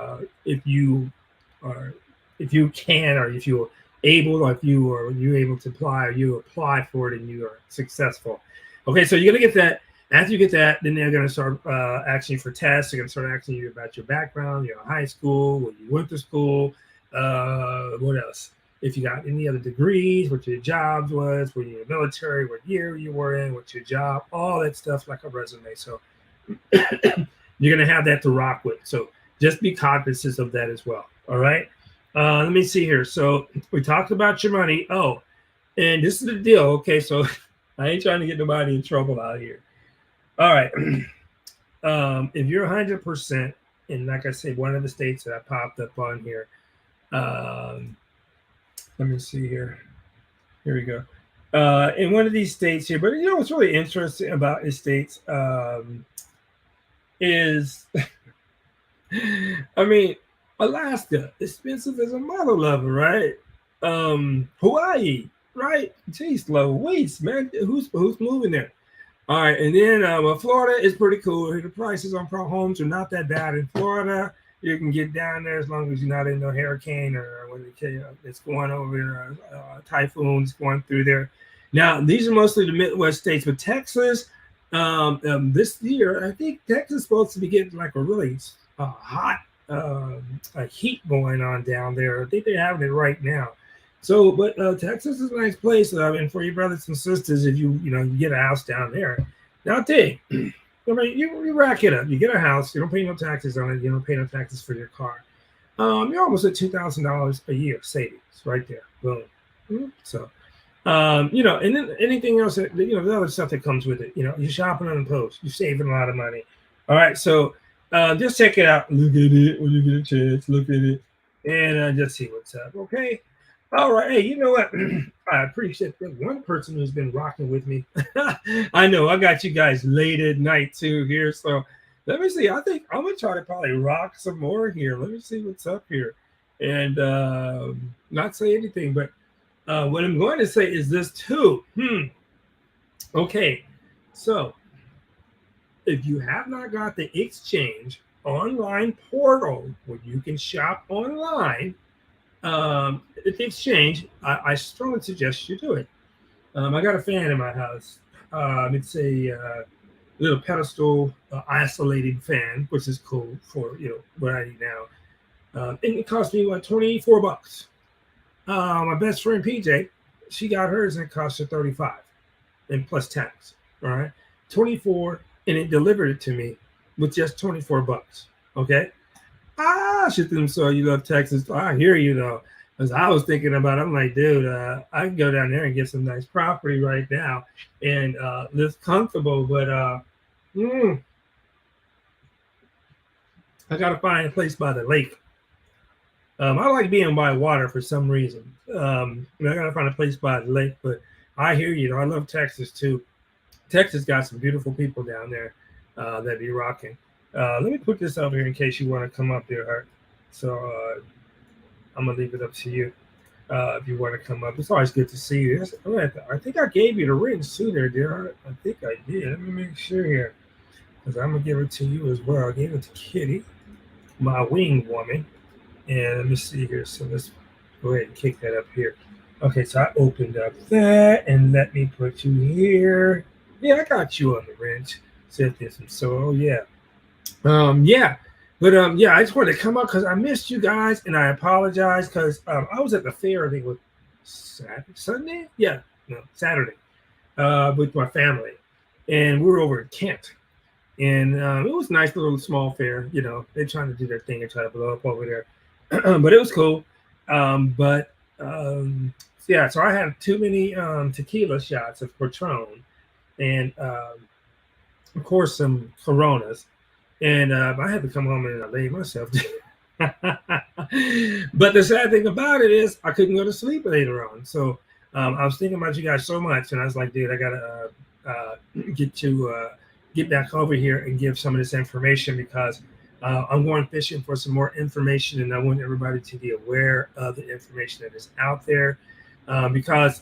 can, or if you're able, or if you're able to apply, or you apply for it and you are successful. Okay, so you're gonna get that. After you get that, then they're going to start asking you for tests. They're going to start asking you about your background, your high school, where you went to school, what else? If you got any other degrees, what your jobs was, were you in the military, what year you were in, what's your job, all that stuff like a resume. So you're going to have that to rock with. So just be cognizant of that as well. All right. Let me see here. So we talked about your money. Oh, and this is the deal. Okay. So I ain't trying to get nobody in trouble out here. All right. If you're 100%, and like I said, one of the states that I popped up on here, let me see here. Here we go. In one of these states here, but what's really interesting about these states is, I mean, Alaska, expensive as a mother lover, right? Hawaii, right? Jeez, Louise, man, who's moving there? All right, and then Florida is pretty cool. The prices on homes are not that bad in Florida. You can get down there as long as you're not in no hurricane or what it's going over, typhoons going through there. Now, these are mostly the Midwest states, but Texas, this year, I think Texas is supposed to be getting like a really hot heat going on down there. I think they're having it right now. So, but Texas is a nice place, and for your brothers and sisters, if you get a house down there. Now, I mean, you rack it up. You get a house. You don't pay no taxes on it. You don't pay no taxes for your car. You're almost at $2,000 a year savings right there. Boom. So, and then anything else that the other stuff that comes with it. You're shopping on the post. You're saving a lot of money. All right, so just check it out. Look at it when you get a chance. Look at it, and just see what's up. Okay. All right. Hey, you know what? I appreciate that one person who's been rocking with me. I know I got you guys late at night too here. So let me see. I think I'm going to try to probably rock some more here. Let me see what's up here. And not say anything, but what I'm going to say is this too. Okay. So if you have not got the Exchange online portal where you can shop online, at the Exchange, I strongly suggest you do it. I got a fan in my house. It's a little Pedestal isolated fan, which is cool for what I need now. And it cost me $24. My best friend PJ, she got hers and it cost her $35, and plus tax. All right, 24, and it delivered it to me with just $24. Okay. Shit them. So you love Texas. I hear you though, because I was thinking about it. I'm like, dude, I can go down there and get some nice property right now and live comfortable. But I gotta find a place by the lake. I like being by water for some reason. I gotta find a place by the lake, but I hear you. I love Texas too. Texas got some beautiful people down there that be rocking. Let me put this up here in case you want to come up there, Art. So I'm gonna leave it up to you if you want to come up. It's always good to see you. I think I gave you the rings too, there, dear Art. I think I did. Let me make sure here, because I'm gonna give it to you as well. I gave it to Kitty, my winged woman. And let me see here. So let's go ahead and kick that up here. Okay, so I opened up that and let me put you here. Yeah, I got you on the wrench. Said this and so yeah. Yeah. But yeah, I just wanted to come up because I missed you guys and I apologize because I was at the fair, I think it was Sunday? Yeah, no, Saturday, with my family. And we were over in Kent. And it was a nice little small fair. You know, they're trying to do their thing and try to blow up over there. But it was cool. But yeah, so I had too many tequila shots of Patron and of course some Coronas, and I had to come home and lay myself. But the sad thing about it is I couldn't go to sleep later on. So I was thinking about you guys so much, and I was like, dude, I gotta get back over here and give some of this information because I'm going fishing for some more information, and I want everybody to be aware of the information that is out there because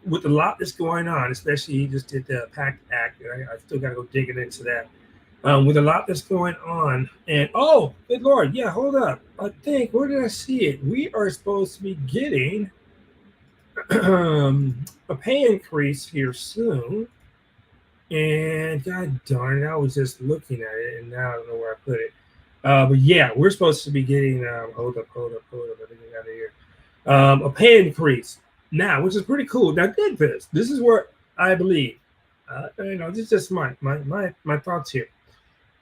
with a lot that's going on, especially he just did the PACT Act, I still got to go digging into that. With a lot that's going on, and oh, good Lord, yeah, hold up. I think, where did I see it? We are supposed to be getting a pay increase here soon. And God darn it, I was just looking at it, and now I don't know where I put it. But yeah, we're supposed to be getting hold up. I think I got it here. A pay increase now, which is pretty cool. Now, dig this. This is where I believe. This is just my thoughts here.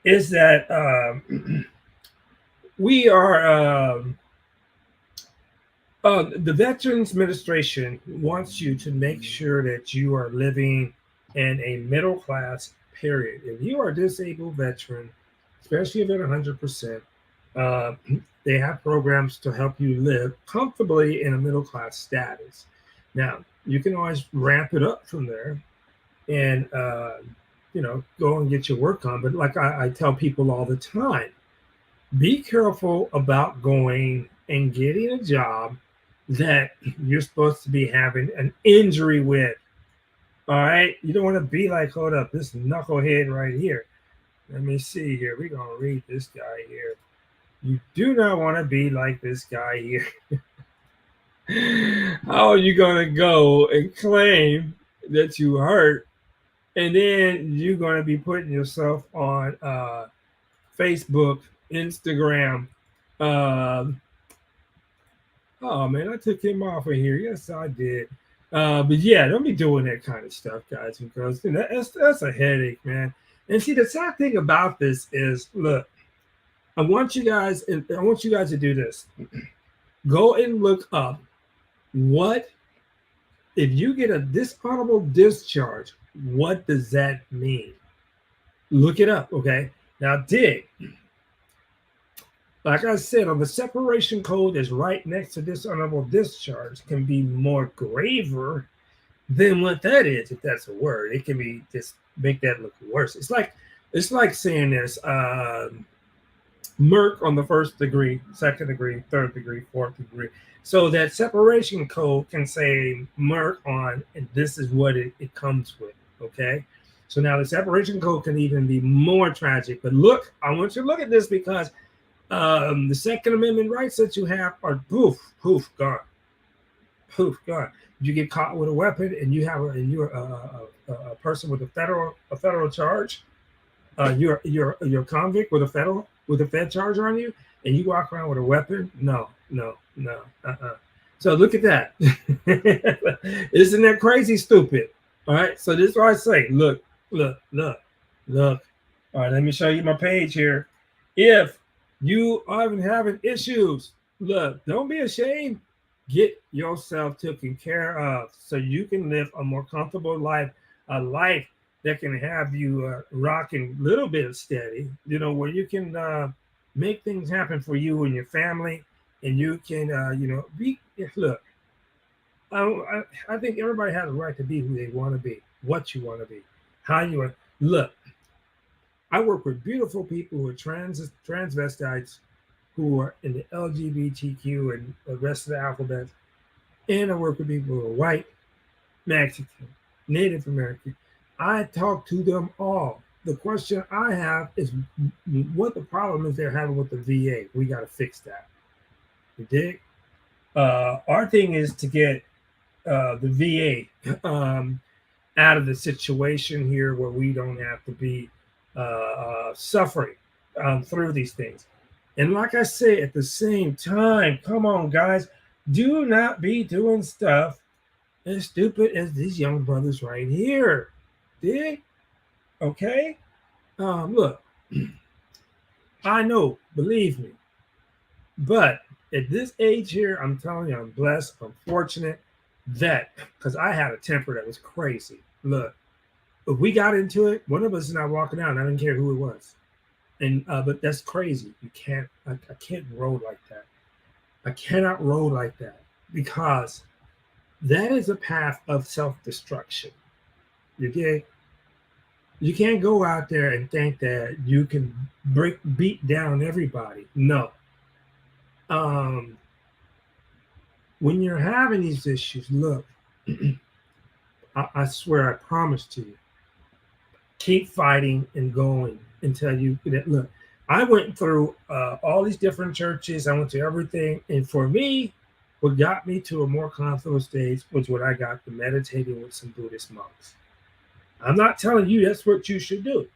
Is that we are the Veterans Administration wants you to make sure that you are living in a middle class period. If you are a disabled veteran, especially if you're 100%, they have programs to help you live comfortably in a middle class status. Now, you can always ramp it up from there and, go and get your work on. But like I tell people all the time, be careful about going and getting a job that you're supposed to be having an injury with. All right, you don't want to be like, hold up, this knucklehead right here. Let me see here. We're gonna read this guy here. You do not want to be like this guy here. How are you gonna go and claim that you hurt, and then you're gonna be putting yourself on Facebook, Instagram? Oh man, I took him off of here. Yes, I did. But yeah, don't be doing that kind of stuff, guys and girls. That's a headache, man. And see, the sad thing about this is, look, I want you guys to do this. Go and look up what if you get a dishonorable discharge. What does that mean? Look it up, okay? Now, dig. Like I said, on the separation code that's right next to dishonorable discharge can be more graver than what that is, if that's a word. It can be just make that look worse. It's like saying there's murk on the first degree, second degree, third degree, fourth degree. So that separation code can say murk on, and this is what it comes with. Okay. So now the separation code can even be more tragic. But look, I want you to look at this because the Second Amendment rights that you have are poof, gone. Poof, gone. You get caught with a weapon and you're a person with a federal charge. You're a convict with a fed charge on you, and you walk around with a weapon. No. So look at that. Isn't that crazy stupid? All right. So this is what I say. Look. All right. Let me show you my page here. If you are having issues, look, don't be ashamed. Get yourself taken care of so you can live a more comfortable life, a life that can have you rocking a little bit steady, where you can make things happen for you and your family and you can, be. Look, I think everybody has a right to be who they want to be, what you want to be, how you want. Look, I work with beautiful people who are transvestites, who are in the LGBTQ and the rest of the alphabet, and I work with people who are white, Mexican, Native American. I talk to them all. The question I have is what the problem is they're having with the VA. We got to fix that. You dig? Our thing is to get the VA out of the situation here where we don't have to be suffering through these things. And like I say, at the same time, come on, guys, do not be doing stuff as stupid as these young brothers right here. Dig? Okay? Look, I know, believe me, but at this age here, I'm telling you, I'm blessed, I'm fortunate that because I had a temper that was crazy. Look, if we got into it, one of us is not walking out. And I didn't care who it was, and but that's crazy. You can't. I can't roll like that. I cannot roll like that because that is a path of self-destruction. You get. You can't go out there and think that you can beat down everybody. No. Um, when you're having these issues, look, I swear, I promise to you, keep fighting and going until you look. I went through all these different churches. I went to everything, and for me, what got me to a more comfortable stage was when I got to meditating with some Buddhist monks. I'm not telling you that's what you should do.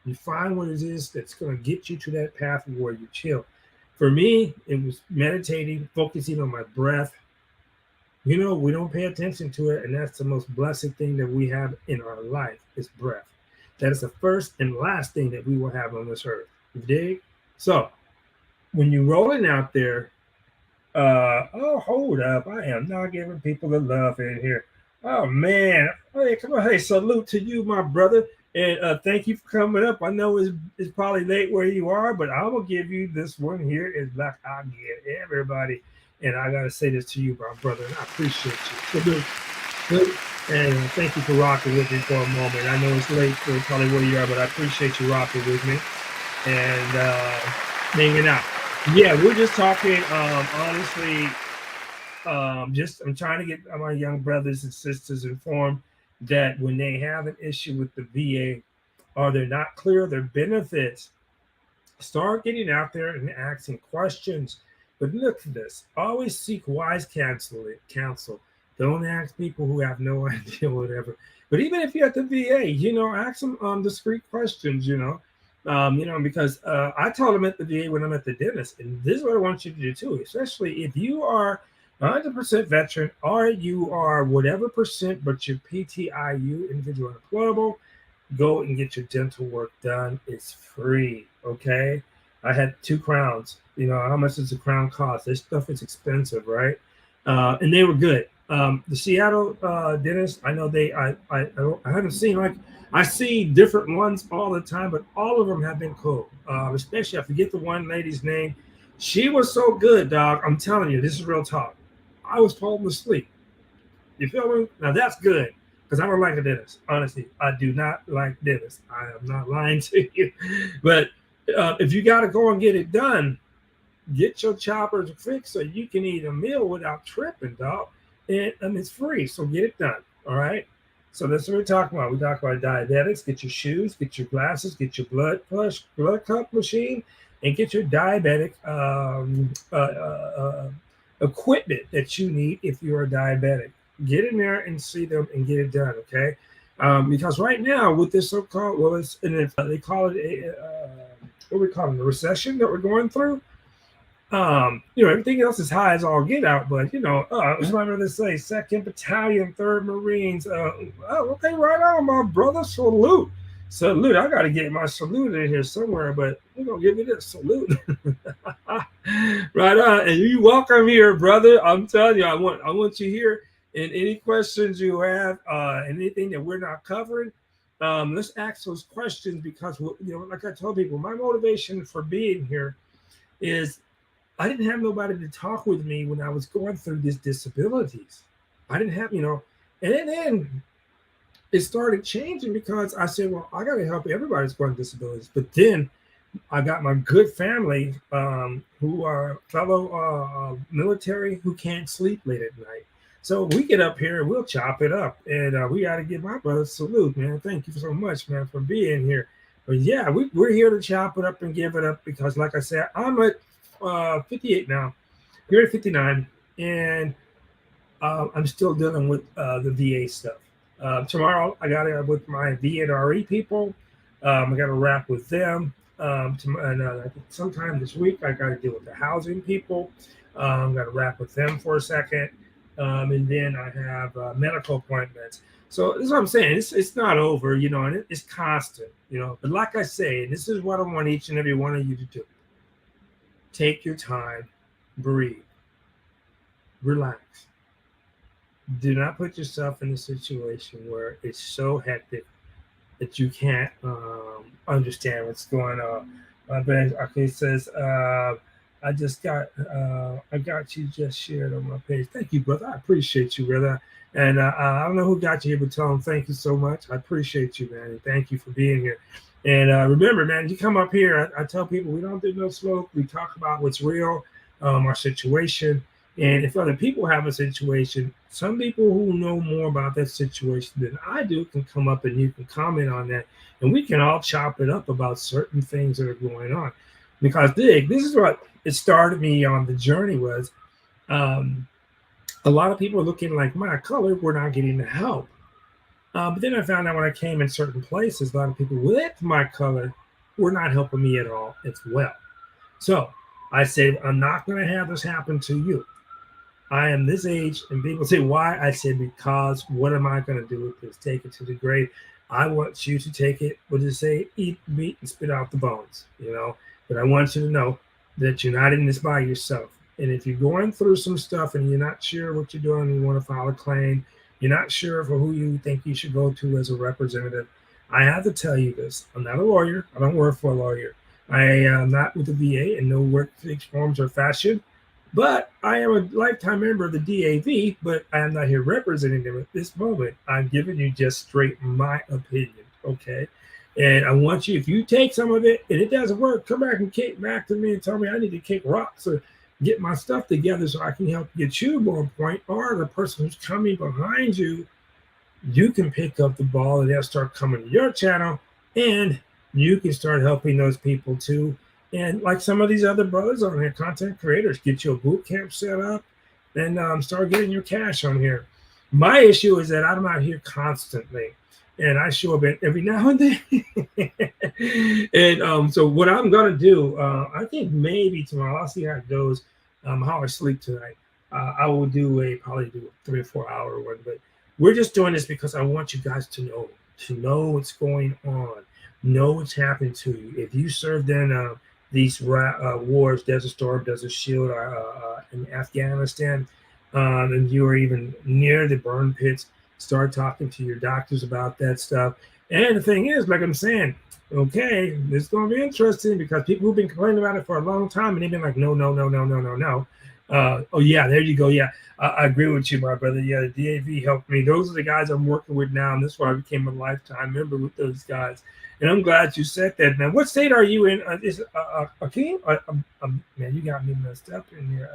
You find what it is that's going to get you to that path where you chill. For me, it was meditating, focusing on my breath. We don't pay attention to it, and that's the most blessed thing that we have in our life is breath. That is the first and last thing that we will have on this earth. You dig? So when you're rolling out there, oh, hold up. I am not giving people the love in here. Oh, man. Hey, come on. Hey, salute to you, my brother. And thank you for coming up. I know it's probably late where you are, but I'm going to give you this one here. It's like I get everybody. And I got to say this to you, my brother. I appreciate you. Salute. Salute. And thank you for rocking with me for a moment. I know it's late for probably where you are, but I appreciate you rocking with me and hanging out. Yeah, we're just talking. Honestly, just I'm trying to get my young brothers and sisters informed that when they have an issue with the VA or they're not clear of their benefits, start getting out there and asking questions. But look for this: always seek wise counsel. Don't ask people who have no idea whatever. But even if you're at the VA, ask them discreet questions. Because I told them at the VA when I'm at the dentist, and this is what I want you to do too, especially if you are 100% veteran or you are whatever percent, but you're PTIU, individual unemployable, go and get your dental work done. It's free, okay? I had 2 crowns. How much does a crown cost? This stuff is expensive, right? And they were good. The Seattle dentist, I know I haven't seen I see different ones all the time, but all of them have been cool. Especially I forget the one lady's name. She was so good, dog. I'm telling you, this is real talk. I was falling asleep. You feel me? Now that's good because I don't like a dentist. Honestly, I do not like dentists. I am not lying to you. But if you got to go and get it done, get your choppers fixed so you can eat a meal without tripping, dog. And it's free, so get it done. All right. So that's what we're talking about. We talk about diabetics. Get your shoes, get your glasses, get your blood cup machine, and get your diabetic equipment that you need if you're a diabetic. Get in there and see them and get it done. Okay. Because right now with this so-called, they call it what we call it, a recession that we're going through. Everything else is high as all get out, but what's my brother say? 2nd Battalion, 3rd Marines. Okay, right on, my brother. Salute. Salute. I gotta get my salute in here somewhere, but we're gonna give me this salute. Right on. And you welcome here, brother. I'm telling you, I want you here. And any questions you have, anything that we're not covering, let's ask those questions because like I told people, my motivation for being here is I didn't have nobody to talk with me when I was going through these disabilities. I didn't have, and then it started changing because I said, well, I got to help everybody that's going through disabilities. But then I got my good family who are fellow military who can't sleep late at night. So we get up here and we'll chop it up. And we got to give my brother a salute, man. Thank you so much, man, for being here. But yeah, we're here to chop it up and give it up because, like I said, I'm at 58 now. You're at 59. And I'm still dealing with the VA stuff. Tomorrow, I got to with my VNRE people. I got to wrap with them. And sometime this week, I got to deal with the housing people. Got to wrap with them for a second, and then I have medical appointments. So this is what I'm saying. It's not over, and it's constant, But like I say, and this is what I want each and every one of you to do: take your time, breathe, relax. Do not put yourself in a situation where it's so hectic that you can't understand what's going on. But okay, it says I got you just shared on my page. Thank you, brother. I appreciate you, brother. And I don't know who got you here, but tell them thank you so much. I appreciate you, man, and thank you for being here. And remember, man, you come up here. I tell people we don't do no smoke. We talk about what's real, our situation. And if other people have a situation, some people who know more about that situation than I do can come up and you can comment on that. And we can all chop it up about certain things that are going on. Because, Dig, this is what it started me on the journey was um, a lot of people are looking like my color, we're not getting the help. But then I found out when I came in certain places, a lot of people with my color were not helping me at all as well. So I said, I'm not going to have this happen to you. I am this age, and people say, why? I said, because what am I going to do with this? Take it to the grave. I want you to take it, what does it say? Eat meat and spit out the bones, But I want you to know that you're not in this by yourself. And if you're going through some stuff and you're not sure what you're doing, and you want to file a claim, you're not sure for who you think you should go to as a representative, I have to tell you this. I'm not a lawyer. I don't work for a lawyer. I am not with the VA in no work forms or fashion. But I am a lifetime member of the DAV, but I am not here representing them at this moment. I'm giving you just straight my opinion, okay? And I want you, if you take some of it and it doesn't work, come back and kick back to me and tell me I need to kick rocks or get my stuff together so I can help get you more on point. Or the person who's coming behind you, you can pick up the ball and they'll start coming to your channel and you can start helping those people too. And like some of these other brothers on here, content creators, get you a boot camp set up and start getting your cash on here. My issue is that I'm not here constantly. And I show up every now and then. And so what I'm going to do, I think maybe tomorrow, I'll see how it goes, how I sleep tonight. I will probably do a 3 or 4 hour one. But we're just doing this because I want you guys to know what's going on, know what's happening to you. If you served in these wars, Desert Storm, Desert Shield, in Afghanistan, and you were even near the burn pits, start talking to your doctors about that stuff. And the thing is, like I'm saying, okay, this is going to be interesting because people who've been complaining about it for a long time, and they've been like, no, no, no, no, no, no, no. Oh, yeah, there you go. Yeah, I agree with you, my brother. Yeah, the DAV helped me. Those are the guys I'm working with now, and that's why I became a lifetime member with those guys. And I'm glad you said that, man. What state are you in? Is Akeem? Man, you got me messed up in here.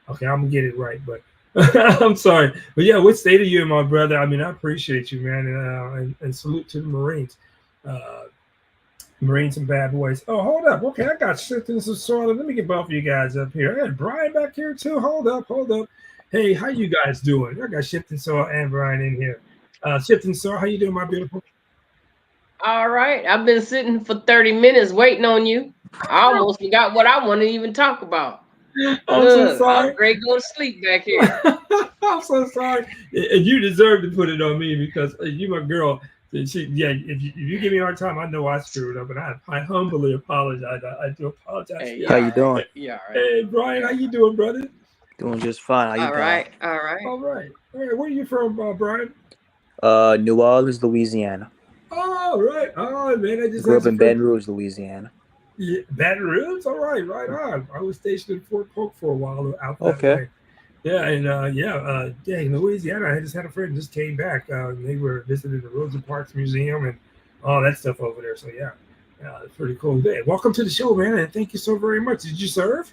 Okay, I'm going to get it right, but I'm sorry. But yeah, what state are you in, my brother? I mean, I appreciate you, man, and salute to the Marines. Marines and bad boys. Oh, hold up. Okay, I got Shifting some soil. Let me get both of you guys up here. I had Brian back here too. Hold up. Hey, how you guys doing? I got Shifting Soil and Brian in here. Shifting Soil, how you doing, my beautiful? All right. I've been sitting for 30 minutes waiting on you. I almost forgot what I want to even talk about. I'm so sorry. I'm great go to sleep back here. I'm so sorry. And you deserve to put it on me because you my girl. If you give me a hard time, I know I screwed up, and I humbly apologize. I do apologize. Hey, how you doing? Yeah, right. Hey, Brian, how you doing, brother? Doing just fine. How you doing? All right. Where are you from, Brian? New Orleans, Louisiana. All right. Oh, man, I just grew up in Baton Rouge, Louisiana. Yeah, Baton Rouge. All right, right on. I was stationed in Fort Polk for a while out that Okay. way. Yeah, and in Louisiana, I just had a friend just came back. They were visiting the Rosa Parks Museum and all that stuff over there. So yeah, it's pretty cool. Hey, welcome to the show, man, and thank you so very much. Did you serve?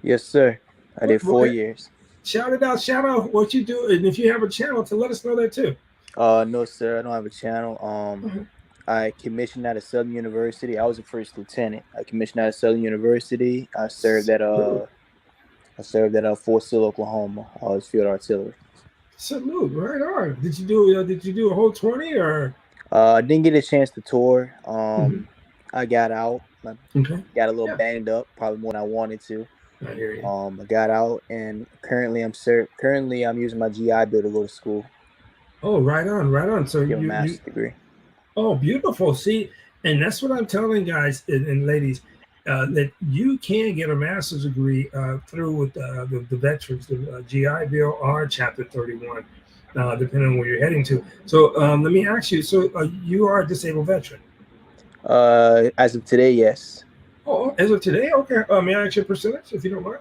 Yes, sir. I did 4 years. Shout it out, shout out what you do, and if you have a channel, to let us know that too. No, sir. I don't have a channel. Mhm. I commissioned out of Southern University. I was a first lieutenant. I commissioned out of Southern University. I served at Fort Sill, Oklahoma. I was field artillery. Salute, right on. Did you do a whole 20 or? I didn't get a chance to tour. Mhm. I got out. I Okay. got a little Yeah, banged up, probably more than I wanted to. I hear you. I got out, and currently I'm using my GI Bill to go to school, Oh, right on, right on. So get my you master's degree. oh, beautiful. See, and that's what I'm telling guys and ladies, that you can get a master's degree through with the veterans, the GI Bill or Chapter 31, depending on where you're heading to. So let me ask you. So you are a disabled veteran. As of today, yes. Oh, as of today, okay. May I ask your percentage, if you don't mind?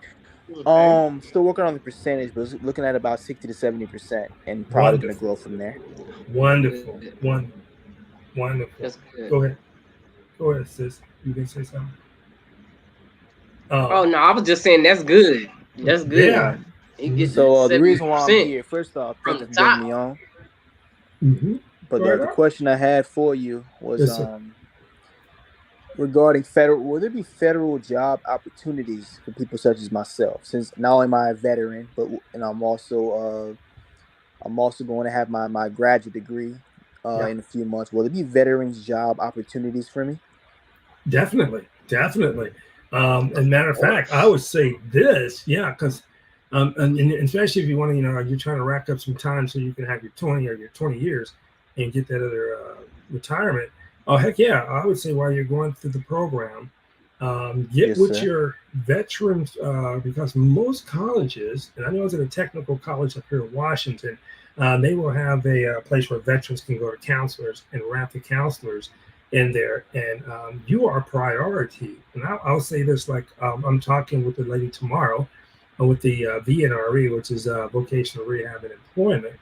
Okay. Still working on the percentage, but looking at about 60 to 70%, and probably gonna Wonderful, grow from there. wonderful, Good. wonderful. That's good. Go ahead, go ahead, sis. You can say something. Oh Um, no, I was just saying that's good. That's good. yeah. Right. You get Mm-hmm. to So the reason why I'm 70% here, first off, thank from you the for bringing top. me on. Mm-hmm. But Right the on. question I had for you was Yes, sir. regarding federal. Will there be federal job opportunities for people such as myself? Since not only am I a veteran, but and I'm also going to have my graduate degree Yeah. in a few months. Will there be veterans job opportunities for me? Definitely, definitely. And Of matter of fact, I course. would say this, yeah, because and especially if you want to, you're trying to rack up some time so you can have your 20 or your 20 years and get that other retirement. Oh heck yeah, I would say while you're going through the program, get Yes, with sir. your veterans because most colleges, and I know it's at a technical college up here in Washington, they will have a place where veterans can go to counselors and wrap the counselors in there, and you are a priority. And I'll say this, like I'm talking with the lady tomorrow with the VNRE, which is Vocational Rehab and Employment,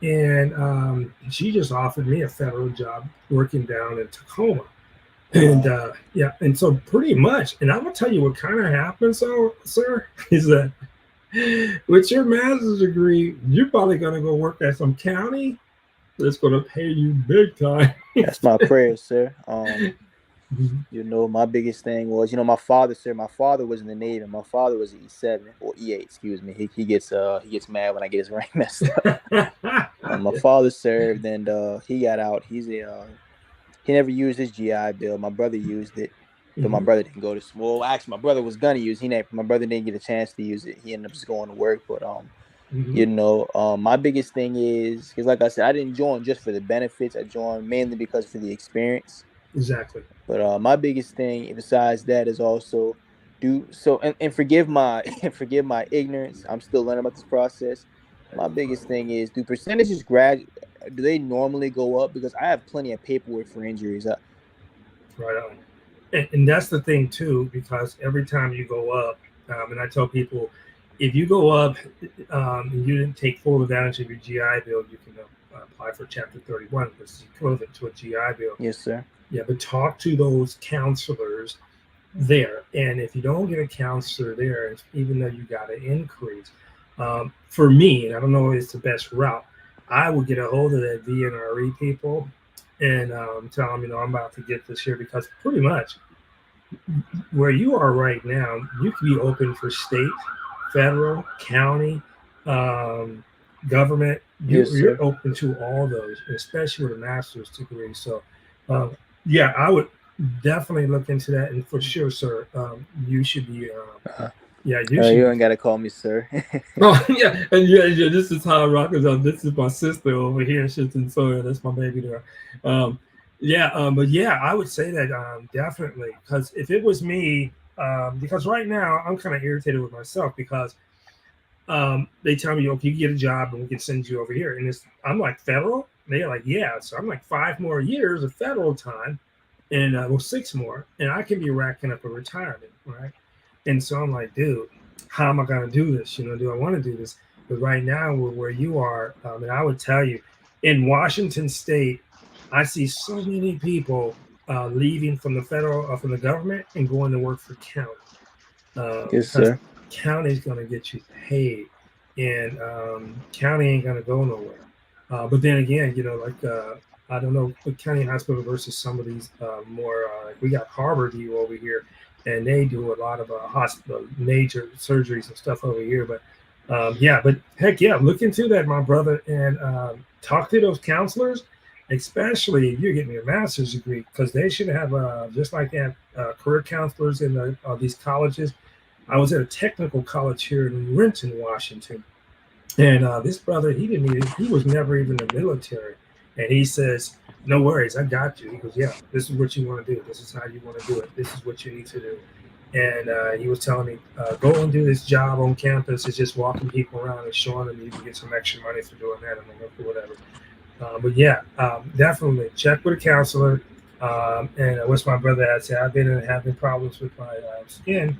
and she just offered me a federal job working down in Tacoma. And Wow. yeah, and so pretty much, and I'm gonna tell you what kind of happens, so sir, is that with your master's degree, you're probably gonna go work at some county that's gonna pay you big time. That's my prayer, sir. Mhm. My biggest thing was, my father, sir. My father was in the Navy. My father was an E7 or E8, excuse me. He gets mad when I get his rank messed up. My Yeah. father served, and he got out. He never used his GI Bill. My brother used it, but my Mhm. brother didn't go to school. Well, actually, my brother was gonna use. My brother didn't get a chance to use it. He ended up just going to work. But Mhm. my biggest thing is because, like I said, I didn't join just for the benefits. I joined mainly because for the experience. Exactly. But my biggest thing, besides that, is also do so and forgive my and forgive my ignorance. I'm still learning about this process. My biggest thing is, do percentages do they normally go up? Because I have plenty of paperwork for injuries. Right on. And that's the thing too, because every time you go up, and I tell people, if you go up and you didn't take full advantage of your GI Bill, you can apply for Chapter 31, which is equivalent to a GI Bill. Yes, sir. Yeah, but talk to those counselors there. And if you don't get a counselor there, even though you got an increase, for me, and I don't know if it's the best route, I would get a hold of that VNRE people and tell them, I'm about to get this here because pretty much where you are right now, you can be open for state, federal, county, um, government. Yes, You're sir. open to all those, especially with a master's degree. So, um, yeah, I would definitely look into that, and for sure, sir, you should be. Uh, Yeah, you should you be. ain't gotta call me sir. Oh yeah, and yeah. This is how I rock is. This is my sister over here. She's in Sawyer. That's my baby there. Um, yeah, but yeah, I would say that definitely because if it was me, because right now I'm kind of irritated with myself because they tell me, okay, you get a job and we can send you over here, and I'm like federal. They're like, yeah, so I'm like 5 more years of federal time, and well, 6 more, and I can be racking up a retirement, right? And so I'm like, dude, how am I going to do this? Do I want to do this? But right now, where you are, and I would tell you, in Washington State, I see so many people leaving from the from the government and going to work for county, Yes, because sir. county is going to get you paid, and county ain't going to go nowhere. But then again, like I don't know, the county hospital versus some of these more like we got Harvard U over here, and they do a lot of hospital major surgeries and stuff over here. But yeah, but heck yeah, look into that, my brother, and talk to those counselors, especially if you're getting your master's degree, because they should have just like that career counselors in these colleges. I was at a technical college here in Renton, Washington, and this brother, he was never even in the military, and he says, "No worries, I got you." He goes, "Yeah, this is what you want to do. This is how you want to do it. This is what you need to do." And he was telling me, "Go and do this job on campus. It's just walking people around and showing them you can get some extra money for doing that." I'm like, "Okay, whatever." But yeah, definitely check with a counselor. And what's my brother had said, I've been having problems with my skin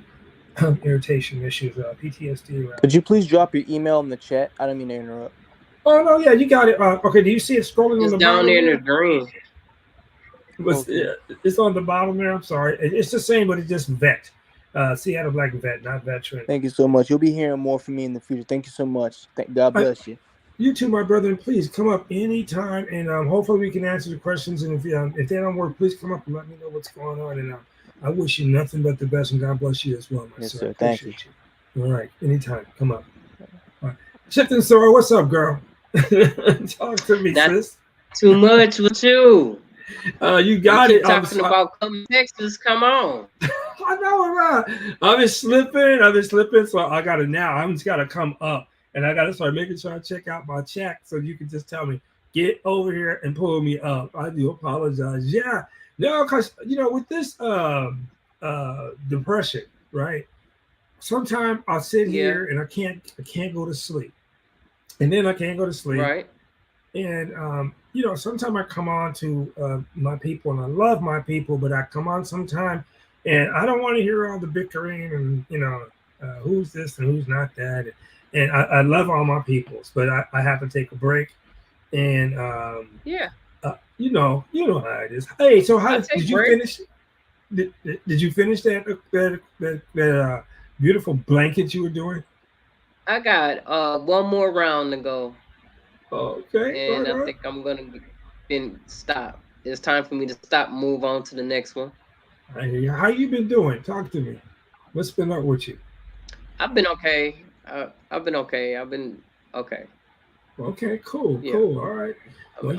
irritation issues, PTSD. Could you please drop your email in the chat? I don't mean to interrupt. Oh no, yeah, you got it. Okay, do you see it scrolling on It's the down bottom there in the there? green. Okay. It's on the bottom there. I'm sorry, it's the same, but it's just vet. Seattle Black vet, not veteran. Thank you so much. You'll be hearing more from me in the future. Thank you so much. God bless you. You too, my brother, and please come up anytime, and hopefully we can answer the questions. And if they don't work, please come up and let me know what's going on. And I wish you nothing but the best, and God bless you as well, my Yes, son. sir. I Thank you. appreciate you. All right, anytime, come up. All right. Shifting Sora, what's up, girl? Talk to me, Not sis. too much with you. You got You it. keep talking about coming to Texas. Come on. I know, I've been slipping. So I got to now. I'm just got to come up, and I got to start making sure I check out my chat. So you can just tell me, get over here and pull me up. I do apologize. Yeah, no, because with this depression, right? Sometimes I'll sit here and I can't go to sleep, and then I can't go to sleep, Right. and sometimes I come on to my people, and I love my people, but I come on sometime, and I don't want to hear all the bickering and who's this and who's not that, and I love all my peoples, but I have to take a break, and you know how it is. Hey, so how did you finish? Did you finish that beautiful blanket you were doing? I got one more round to go. Okay. And I think I'm gonna then stop. It's time for me to stop and move on to the next one. I hear you. How you been doing? Talk to me. What's been up with you? I've been okay. I've been okay. I've been okay. Okay, cool. All right. Well,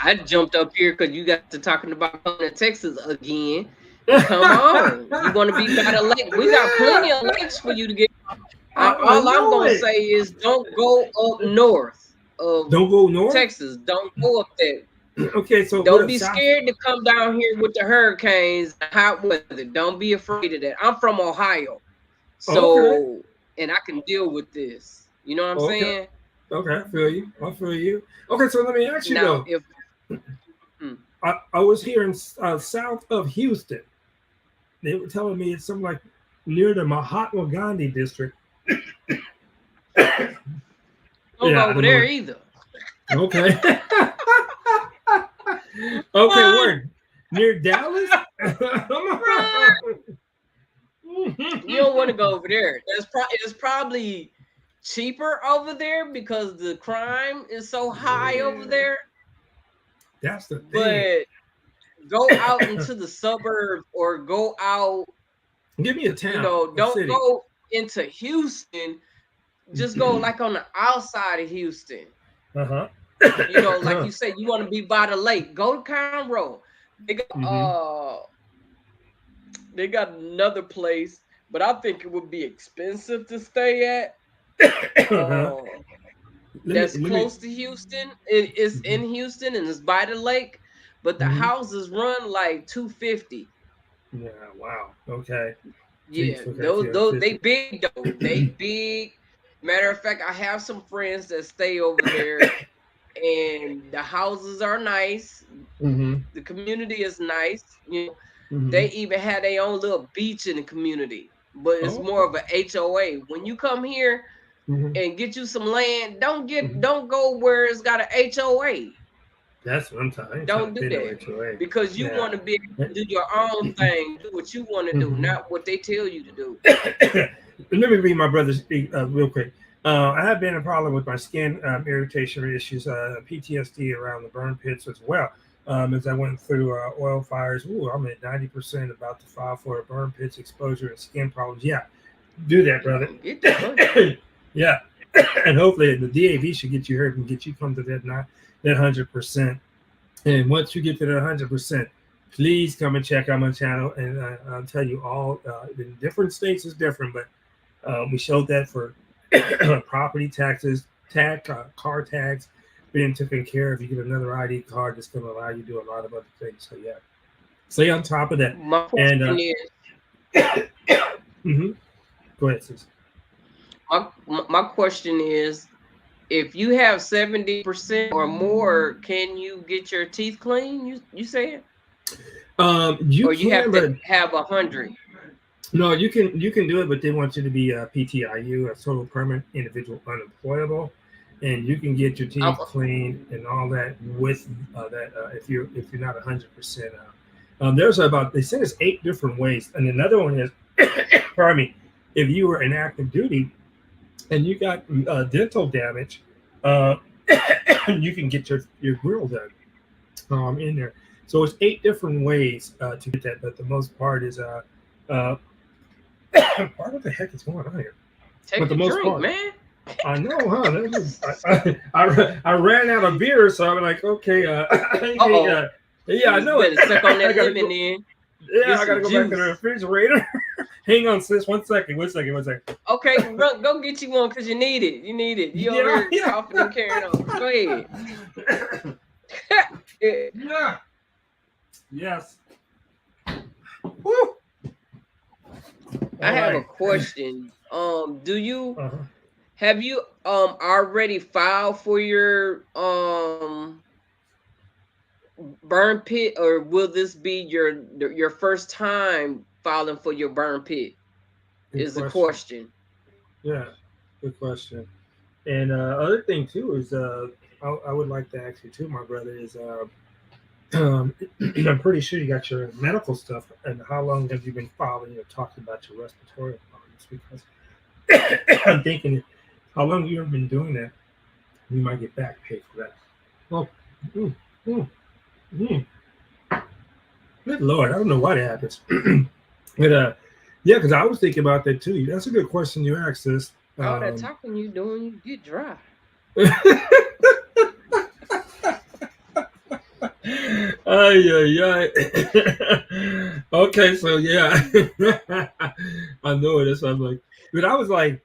I jumped up here because you got to talking about coming to Texas again. Come on. You want to be by the lake? We got plenty of lakes for you to get. All I'm gonna say is don't go up north of Texas. Don't go up there. Okay, so don't be scared to come down here with the hurricanes and hot weather. Don't be afraid of that. I'm from Ohio, so and I can deal with this. You know what I'm saying? Okay, I feel you. Okay, so let me ask you now, though. I was here in south of Houston. They were telling me it's something like near the Mahatma Gandhi district. Don't go over there either. Okay. Okay, word. Near Dallas? You don't want to go over there. It's probably cheaper over there because the crime is so high over there. That's the thing. But go out into the suburbs or go out. Give me a town. Don't go into Houston. Just go like on the outside of Houston. Uh-huh. Like you say, you want to be by the lake. Go to Conroe. They got another place, but I think it would be expensive to stay at. That's close to Houston. It is in Houston and it's by the lake, but the houses run like $250. Yeah, wow. Okay. Yeah, those they big though. They big. Matter of fact, I have some friends that stay over there, and the houses are nice. The community is nice. You know, they even had their own little beach in the community, but it's more of a HOA. When you come here and get you some land, don't go where it's got a HOA. That's what I'm talking. Don't do that because you want to be able to do your own thing, do what you want to do, not what they tell you to do. Let me read my brother's real quick. I have been a problem with my skin irritation issues, PTSD around the burn pits as well. As I went through oil fires, I'm at 90%, about to file for a burn pits exposure and skin problems. Yeah, do that, brother. Yeah, and hopefully the DAV should get you hurt and get you come to that 100%. And once you get to that 100%, please come and check out my channel, and I'll tell you all. In different states is different, but we showed that for property taxes, car tags being taken care of. You get another ID card that's going to allow you to do a lot of other things. So yeah, stay on top of that. My question is, go ahead, sis. My question is, if you have 70% or more, can you get your teeth clean? You said? You have to have 100. No, you can do it, but they want you to be a PTIU, a total permanent individual unemployable, and you can get your teeth cleaned and all that with that if you're not 100%. There's they said it's 8 different ways, and another one is, pardon me, if you were in active duty and you got dental damage, you can get your grill done in there. So it's 8 different ways to get that, but the most part is what the heck is going on here? Take a drink, man. I know, huh? I ran out of beer, so I'm like, okay. Yeah, I know it. Suck on that lemon in. Yeah, I gotta go back to the refrigerator. Hang on, sis. One second. Okay, go get you one because you need it. You over here coughing and carrying on. Go ahead. Yeah. Yes. Woo. I have a question. Do you have you already filed for your burn pit, or will this be your first time filing for your burn pit? The question. Yeah, good question. And other thing too is I would like to ask you too, my brother, is I'm pretty sure you got your medical stuff. And how long have you been filing or talking about your respiratory problems? Because I'm thinking, how long have you been doing that? You might get back paid for that. Well, good Lord, I don't know why that happens. But yeah, because I was thinking about that too. That's a good question you asked, sis. All that talking you doing, you get dry. Okay, so yeah, I know it is. I'm like, but I was like,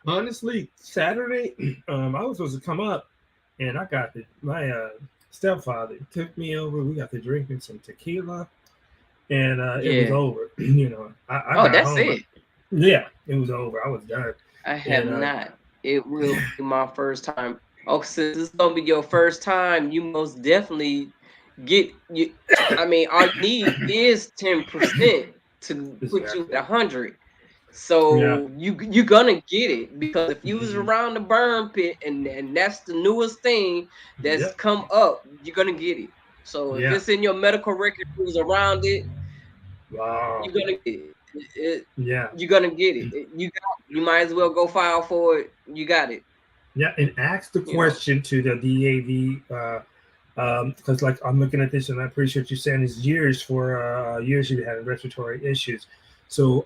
honestly, Saturday, I was supposed to come up, and I got my stepfather took me over. We got to drinking some tequila, and it was over. You know, I got that's home. it. Yeah, it was over. I was done. I have not. It will be my first time. Oh, since it's gonna be your first time, you most definitely get you. I mean, all you need is 10% to put you at 100. So you're gonna get it, because if you was around the burn pit and that's the newest thing that's come up, you're gonna get it. So if it's in your medical record, you was around it, you're gonna get it. You're gonna get it. You might as well go file for it. You got it. Yeah, and ask the question to the DAV, because like I'm looking at this and I appreciate you saying it's years you've had respiratory issues. So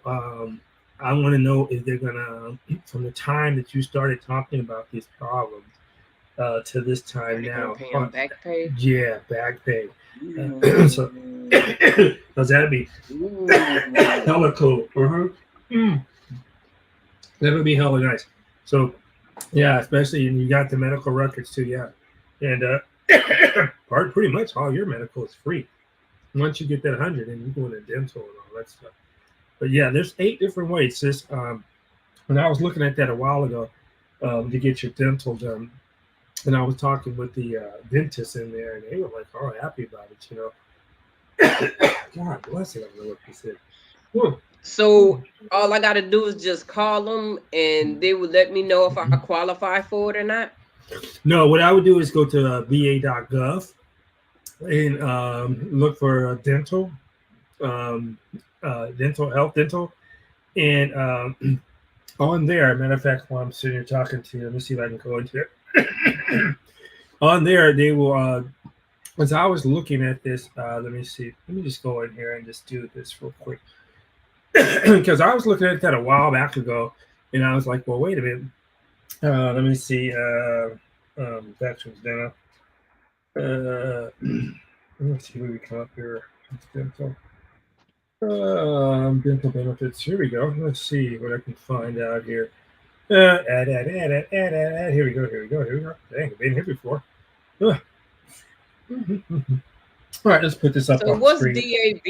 I want to know if they're gonna, from the time that you started talking about these problems to this time now, back pay. Yeah, back pay. So does that be hella cool? That would be hella nice. So yeah, especially when you got the medical records too. Yeah, and pretty much all your medical is free once you get that 100, and you go into dental and all that stuff. But yeah, there's 8 different ways, sis. And I was looking at that a while ago to get your dental done, and I was talking with the dentist in there, and they were like all happy about it, you know. God bless it. I don't know what he said. So all I got to do is just call them, and they would let me know if I qualify for it or not. No, what I would do is go to va.gov and look for dental, dental, and on there. Matter of fact, while I'm sitting here talking to you, let me see if I can go into it. On there, they will. As I was looking at this, let me see. Let me just go in here and just do this real quick. Because I was looking at that a while back ago, and I was like, well, wait a minute. Let me see. Veterans Dental. Let's see where we come up here. Dental. Dental benefits. Here we go. Let's see what I can find out here. Add. Here we go. Dang, I've been here before. All right, let's put this up So on the what's screen.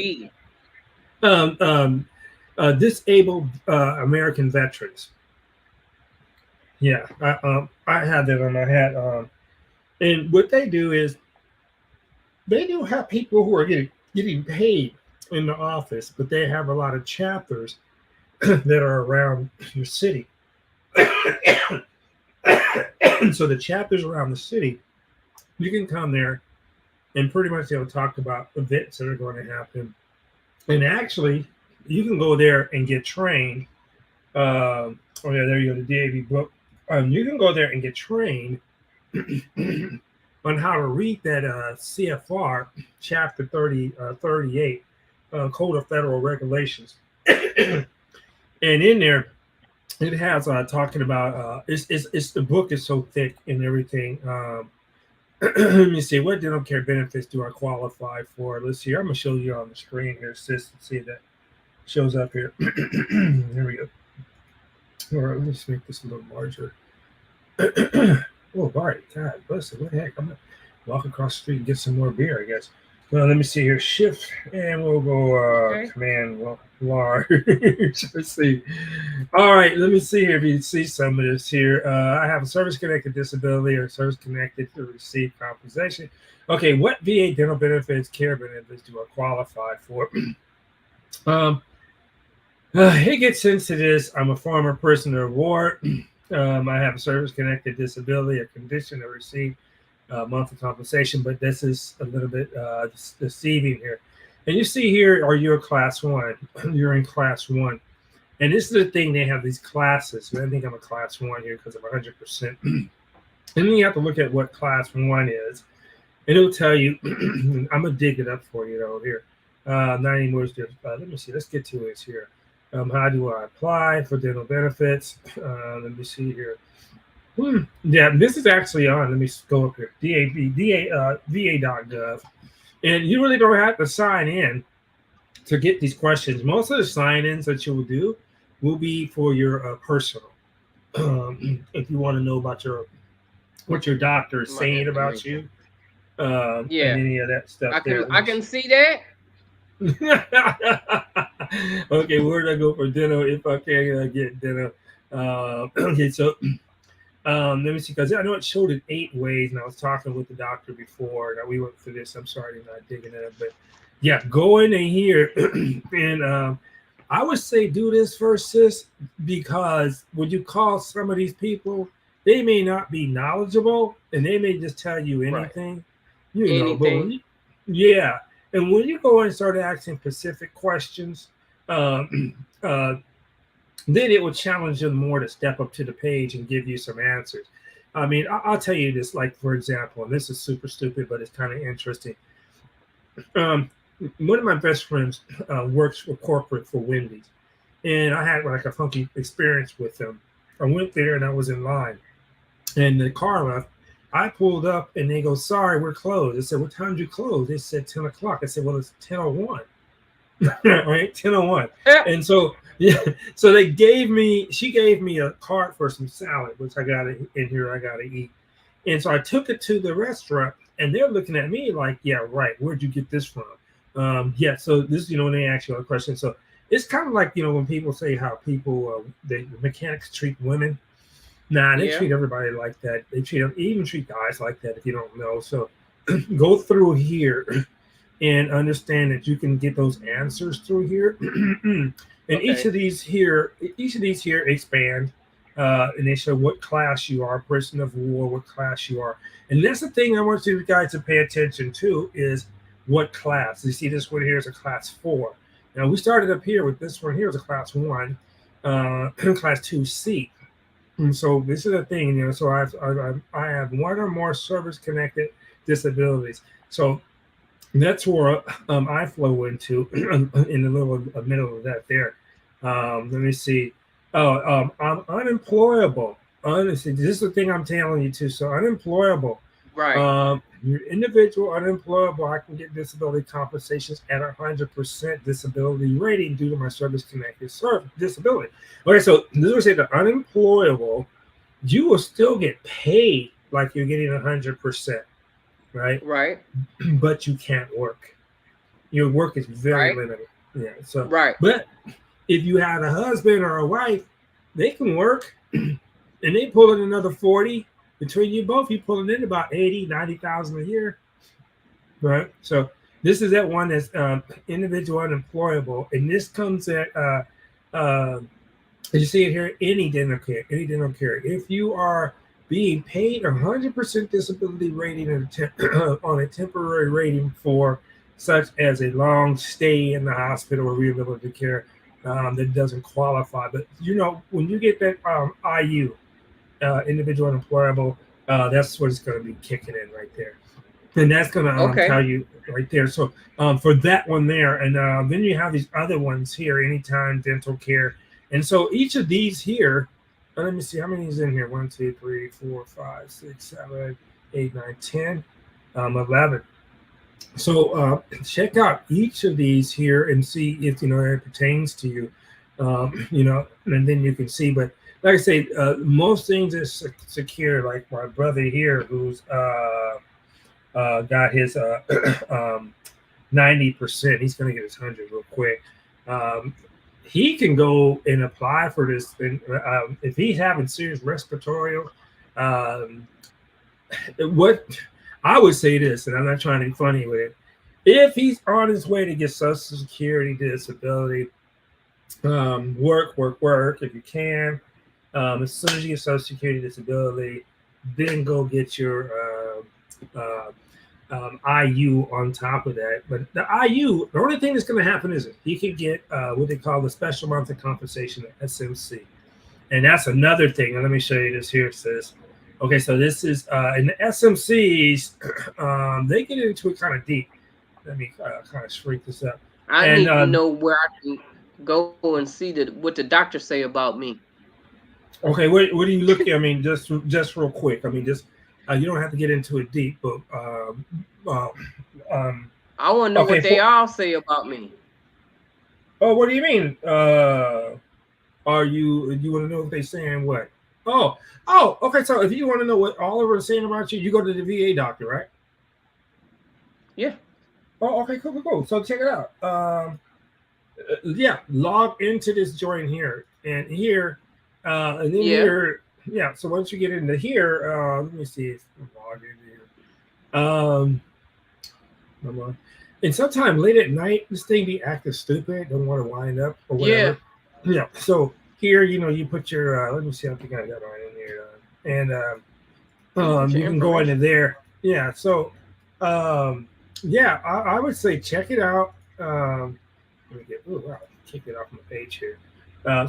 DAB? Disabled American veterans. Yeah, I had that on my hat. And what they do is they do have people who are getting paid in the office, but they have a lot of chapters that are around your city. So the chapters around the city, you can come there and pretty much they'll talk about events that are going to happen. And actually, you can go there and get trained. Oh yeah, there you go, the DAV book. You can go there and get trained on how to read that CFR chapter 38 Code of Federal Regulations. And in there, it has talking about it's the book is so thick and everything. Let me see, what dental care benefits do I qualify for? Let's see. I'm gonna show you on the screen here, sis. See if that shows up here. Here we go. All right, let me just make this a little larger. Oh, all right. God bless it. What the heck? I'm gonna walk across the street and get some more beer, I guess. Well, let me see here. Shift, and we'll go command large. Let's see. All right, let me see here if you see some of this here. I have a service-connected disability or service-connected to receive compensation. Okay, what VA dental benefits, care benefits do I qualify for? It gets into this. I'm a former prisoner of war. I have a service-connected disability, a condition to receive monthly compensation, but this is a little bit deceiving here. And you see here, are you a class 1? You're in class 1. And this is the thing, they have these classes. I think I'm a class 1 here because I'm 100%. And then you have to look at what class 1 is. And it'll tell you, I'm going to dig it up for you though here. Not anymore. Let me see. Let's get to it here. How do I apply for dental benefits? Let me see here. Yeah, this is actually on. Let me go up here. VA.gov. And you really don't have to sign in to get these questions. Most of the sign-ins that you will do will be for your personal. If you want to know about what your doctor is saying about you, and any of that stuff. I can see that. Okay, where did I go for dental if I can't get dental? Okay, so let me see, because I know it showed it 8 ways, and I was talking with the doctor before that we went through this. I'm sorry I'm not digging it up, but yeah, go in here and I would say do this first, sis, because when you call some of these people, they may not be knowledgeable and they may just tell you anything, right. You know, but when you, and when you go and start asking specific questions, then it will challenge them more to step up to the page and give you some answers. I mean, I'll tell you this, like, for example, and this is super stupid, but it's kind of interesting. One of my best friends works for corporate for Wendy's, and I had like a funky experience with them. I went there and I was in line, and the car left. I pulled up and they go, "Sorry, we're closed." I said, "What time did you close?" They said 10 o'clock. I said, "Well, it's 10:01." Right? 10:01. And so, yeah, so she gave me a cart for some salad, which I got in here, I got to eat. And so I took it to the restaurant and they're looking at me like, "Yeah, right. Where'd you get this from?" Yeah. So this, when they ask you a question. So it's kind of like, when people say how people, the mechanics treat women. Nah, they treat everybody like that. They even treat guys like that if you don't know. So go through here and understand that you can get those answers through here. And each of these here expand, and they show what class you are, person of war, what class you are. And that's the thing I want you guys to pay attention to is what class. You see this one here is a class 4. Now we started up here with this one here is a class 1, class 2C. And so this is the thing, you know. So I have one or more service-connected disabilities. So that's where I flow into in the little middle of that there. Let me see. Oh, I'm unemployable. Honestly, this is the thing I'm telling you too. So unemployable. Right. You're individual, unemployable. I can get disability compensations at 100% disability rating due to my service-connected disability. Okay, so this is what I say: the unemployable, you will still get paid like you're getting 100%, right? Right. But you can't work. Your work is very limited. Yeah. So, but if you had a husband or a wife, they can work, and they pull in another 40. Between you both, you pulling in about 80, 90,000 a year, right? So this is that one that's individual unemployable, and this comes at you see it here, any dental care. If you are being paid 100% disability rating on a temporary rating for such as a long stay in the hospital or rehabilitative care, that doesn't qualify. But you know, when you get that IU, individual unemployable, that's what it's going to be kicking in right there, and that's going to tell you right there. So for that one there, and then you have these other ones here, anytime dental care, and so each of these here, let me see how many is in here. 1, 2, 3, 4, 5, 6, 7, 8, 9, 10, 11. So check out each of these here and see if you know it pertains to you, you know, and then you can see. But like I say, most things is secure. Like my brother here, who's got his 90%, he's going to get his 100 real quick. He can go and apply for this. And if he's having serious respiratory, what I would say this, and I'm not trying to be funny with it. If he's on his way to get Social Security disability, work if you can. As soon as you get Social Security disability, then go get your IU on top of that. But the IU, the only thing that's going to happen is he can get what they call the special monthly compensation at SMC. And that's another thing. And let me show you this here. It says, okay, so this is in the SMCs, they get into it kind of deep. Let me kind of shrink this up. I need to know where I can go and see what the doctors say about me. Okay, what do you look at? I mean, just real quick. I mean, just you don't have to get into it deep, but I want to know what they all say about me. Oh, what do you mean? You want to know if they're saying what? Oh, okay. So if you want to know what Oliver is saying about you, you go to the VA doctor, right? Yeah. Oh, okay, cool. So check it out. Yeah, log into this joint here, and here. And then here, so once you get into here, let me see if I'm logged in here. And sometime late at night, this thing be acting stupid, don't want to wind up or whatever. Yeah. So here, you know, you put your, let me see, I think I got mine in here. And you can go into there. Yeah. So, I would say check it out. Let me get, kick it off my page here.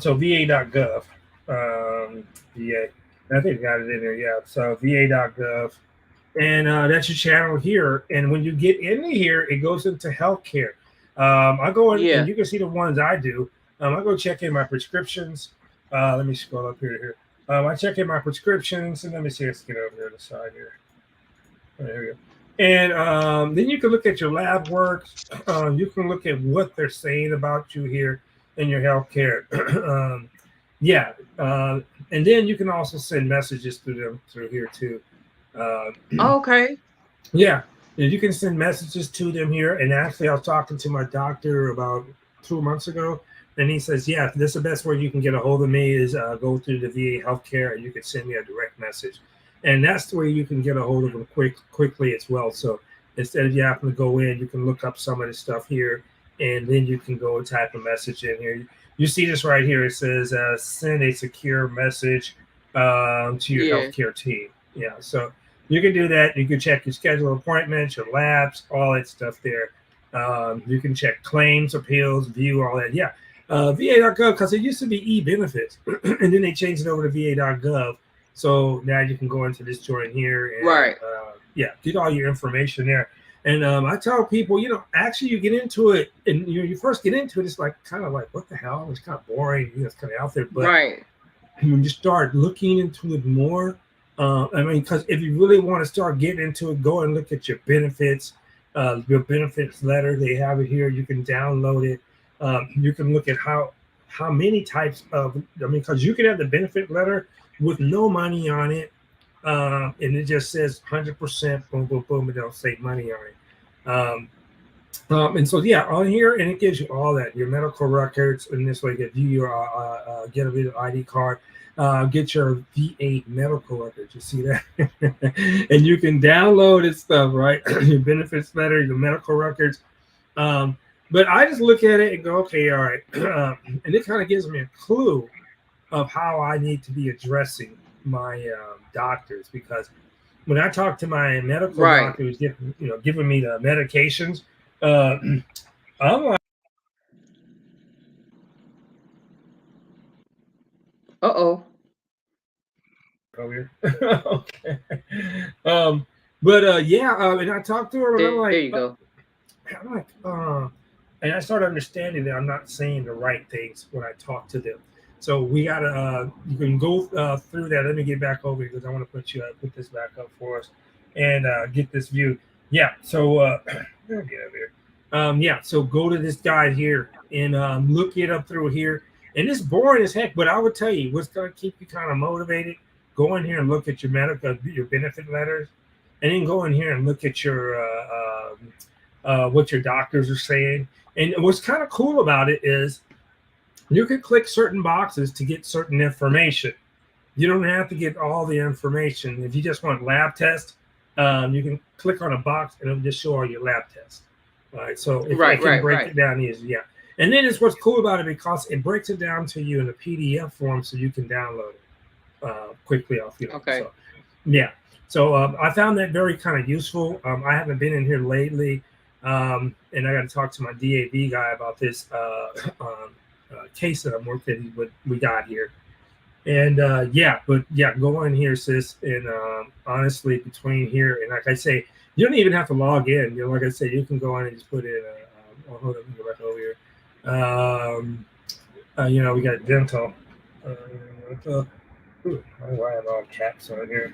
So va.gov. VA. I think I got it in there. Yeah. So va.gov. And that's your channel here. And when you get into here, it goes into healthcare. I go in and you can see the ones I do. I go check in my prescriptions. Let me scroll up here. I check in my prescriptions, and let me see. Let's get over here to the side here. There we go. And then you can look at your lab work. You can look at what they're saying about you here in your healthcare. And then you can also send messages through here too. Okay. Yeah, you can send messages to them here. And actually, I was talking to my doctor about 2 months ago, and he says, "Yeah, this is the best way you can get a hold of me is go through the VA healthcare, and you can send me a direct message." And that's the way you can get a hold of them quickly as well. So instead of you having to go in, you can look up some of this stuff here, and then you can go and type a message in here. You see this right here. It says send a secure message to your healthcare team. Yeah, so you can do that. You can check your scheduled appointments, your labs, all that stuff there. You can check claims, appeals, view all that. Yeah, VA.gov, because it used to be e-benefits, and then they changed it over to VA.gov. So now you can go into this joint here and yeah, get all your information there. And I tell people, actually you get into it, and you first get into it, it's like kind of like, what the hell? It's kind of boring. It's kind of out there. But when you start looking into it more, I mean, because if you really want to start getting into it, go and look at your benefits letter. They have it here. You can download it. You can look at how many types of, because you can have the benefit letter with no money on it. And it just says 100%, boom, boom, boom, and they'll say money on it. And so, yeah, on here, and it gives you all that, your medical records, and this way you get view your, get a video ID card, get your VA medical records, you see that? And you can download it stuff, right? Your benefits letter, your medical records. But I just look at it and go, okay, all right. And it kind of gives me a clue of how I need to be addressing my doctors, because when I talk to my medical doctor who's giving me the medications, I'm like, over here. Okay. And I talked to her, and I'm like, there you go. I'm like, and I started understanding that I'm not saying the right things when I talk to them. So we gotta, you can go through that. Let me get back over here because I want to put this back up for us and get this view. Yeah. So get over here. Yeah. So go to this guide here and look it up through here. And it's boring as heck, but I would tell you what's gonna keep you kind of motivated. Go in here and look at your your benefit letters, and then go in here and look at your what your doctors are saying. And what's kind of cool about it is you can click certain boxes to get certain information. You don't have to get all the information. If you just want lab tests, you can click on a box and it'll just show all your lab tests. All right. So if I can break it down easy, yeah. And then it's what's cool about it because it breaks it down to you in a PDF form so you can download it quickly off. Okay. So, yeah. So I found that very kind of useful. I haven't been in here lately, and I got to talk to my DAV guy about this case that I'm working with. We got here, and go in here, sis. And honestly, between here and like I say, you don't even have to log in. Like I say, you can go in and just put in. Hold on, let me go back over here. We got dental. Why have all caps on here?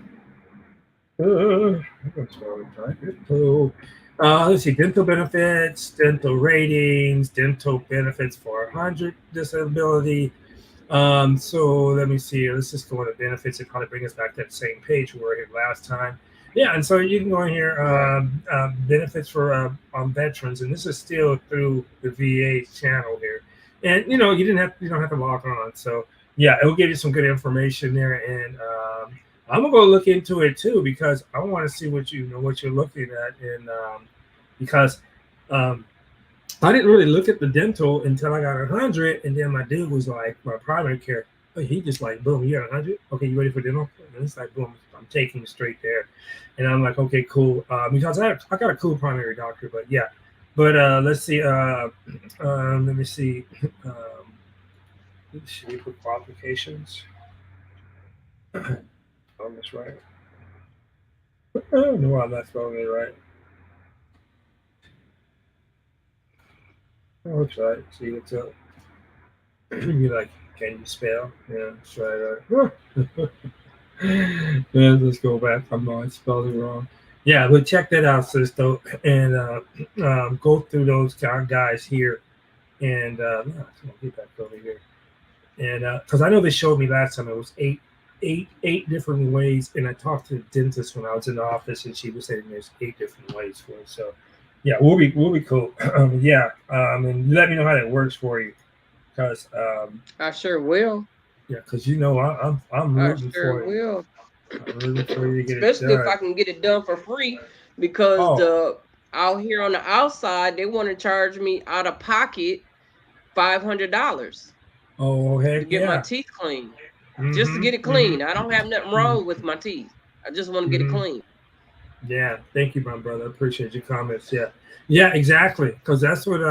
Let's see, dental benefits, dental ratings, dental benefits for 100 disability. So let me see. Let's just go into benefits and probably bring us back to that same page we were here last time. Yeah, and so you can go in here, benefits for veterans, and this is still through the VA channel here. And you don't have to log on. So yeah, it'll give you some good information there, and I'm gonna go look into it too because I want to see what you're looking at, and because I didn't really look at the dental until I got 100, and then my dude was like, my primary care, he just like, boom, you got 100? Okay, you ready for dental? And it's like, boom, I'm taking it straight there, and I'm like, okay, cool, because I got a cool primary doctor, but yeah, but let's see, let me see, let's see for qualifications. On this right. Oh no, I'm not spelling it right. Oh, that's right. See what's up. You're like, can you spell? Yeah, that's right. Yeah, let's go back. I spelled it wrong. Yeah, but check that out, sis, though, and go through those guys here, and get back over here, and because I know they showed me last time it was eight different ways, and I talked to the dentist when I was in the office, and she was saying there's 8 different ways for it. So, yeah, we'll be cool. And let me know how that works for you, because I sure will. Yeah, because I'm rooting for you. Will. I'm rooting for you to get especially it done. if I can get it done for free, because out here on the outside, they want to charge me out of pocket $500 Oh, to heck get my yeah. teeth clean, just to Mm-hmm. get it Mm-hmm. clean. I don't have nothing Mm-hmm. wrong with my teeth. I just want to get it Mm-hmm. clean. Yeah, thank you, my brother. I appreciate your comments. Yeah, yeah, exactly. Because that's what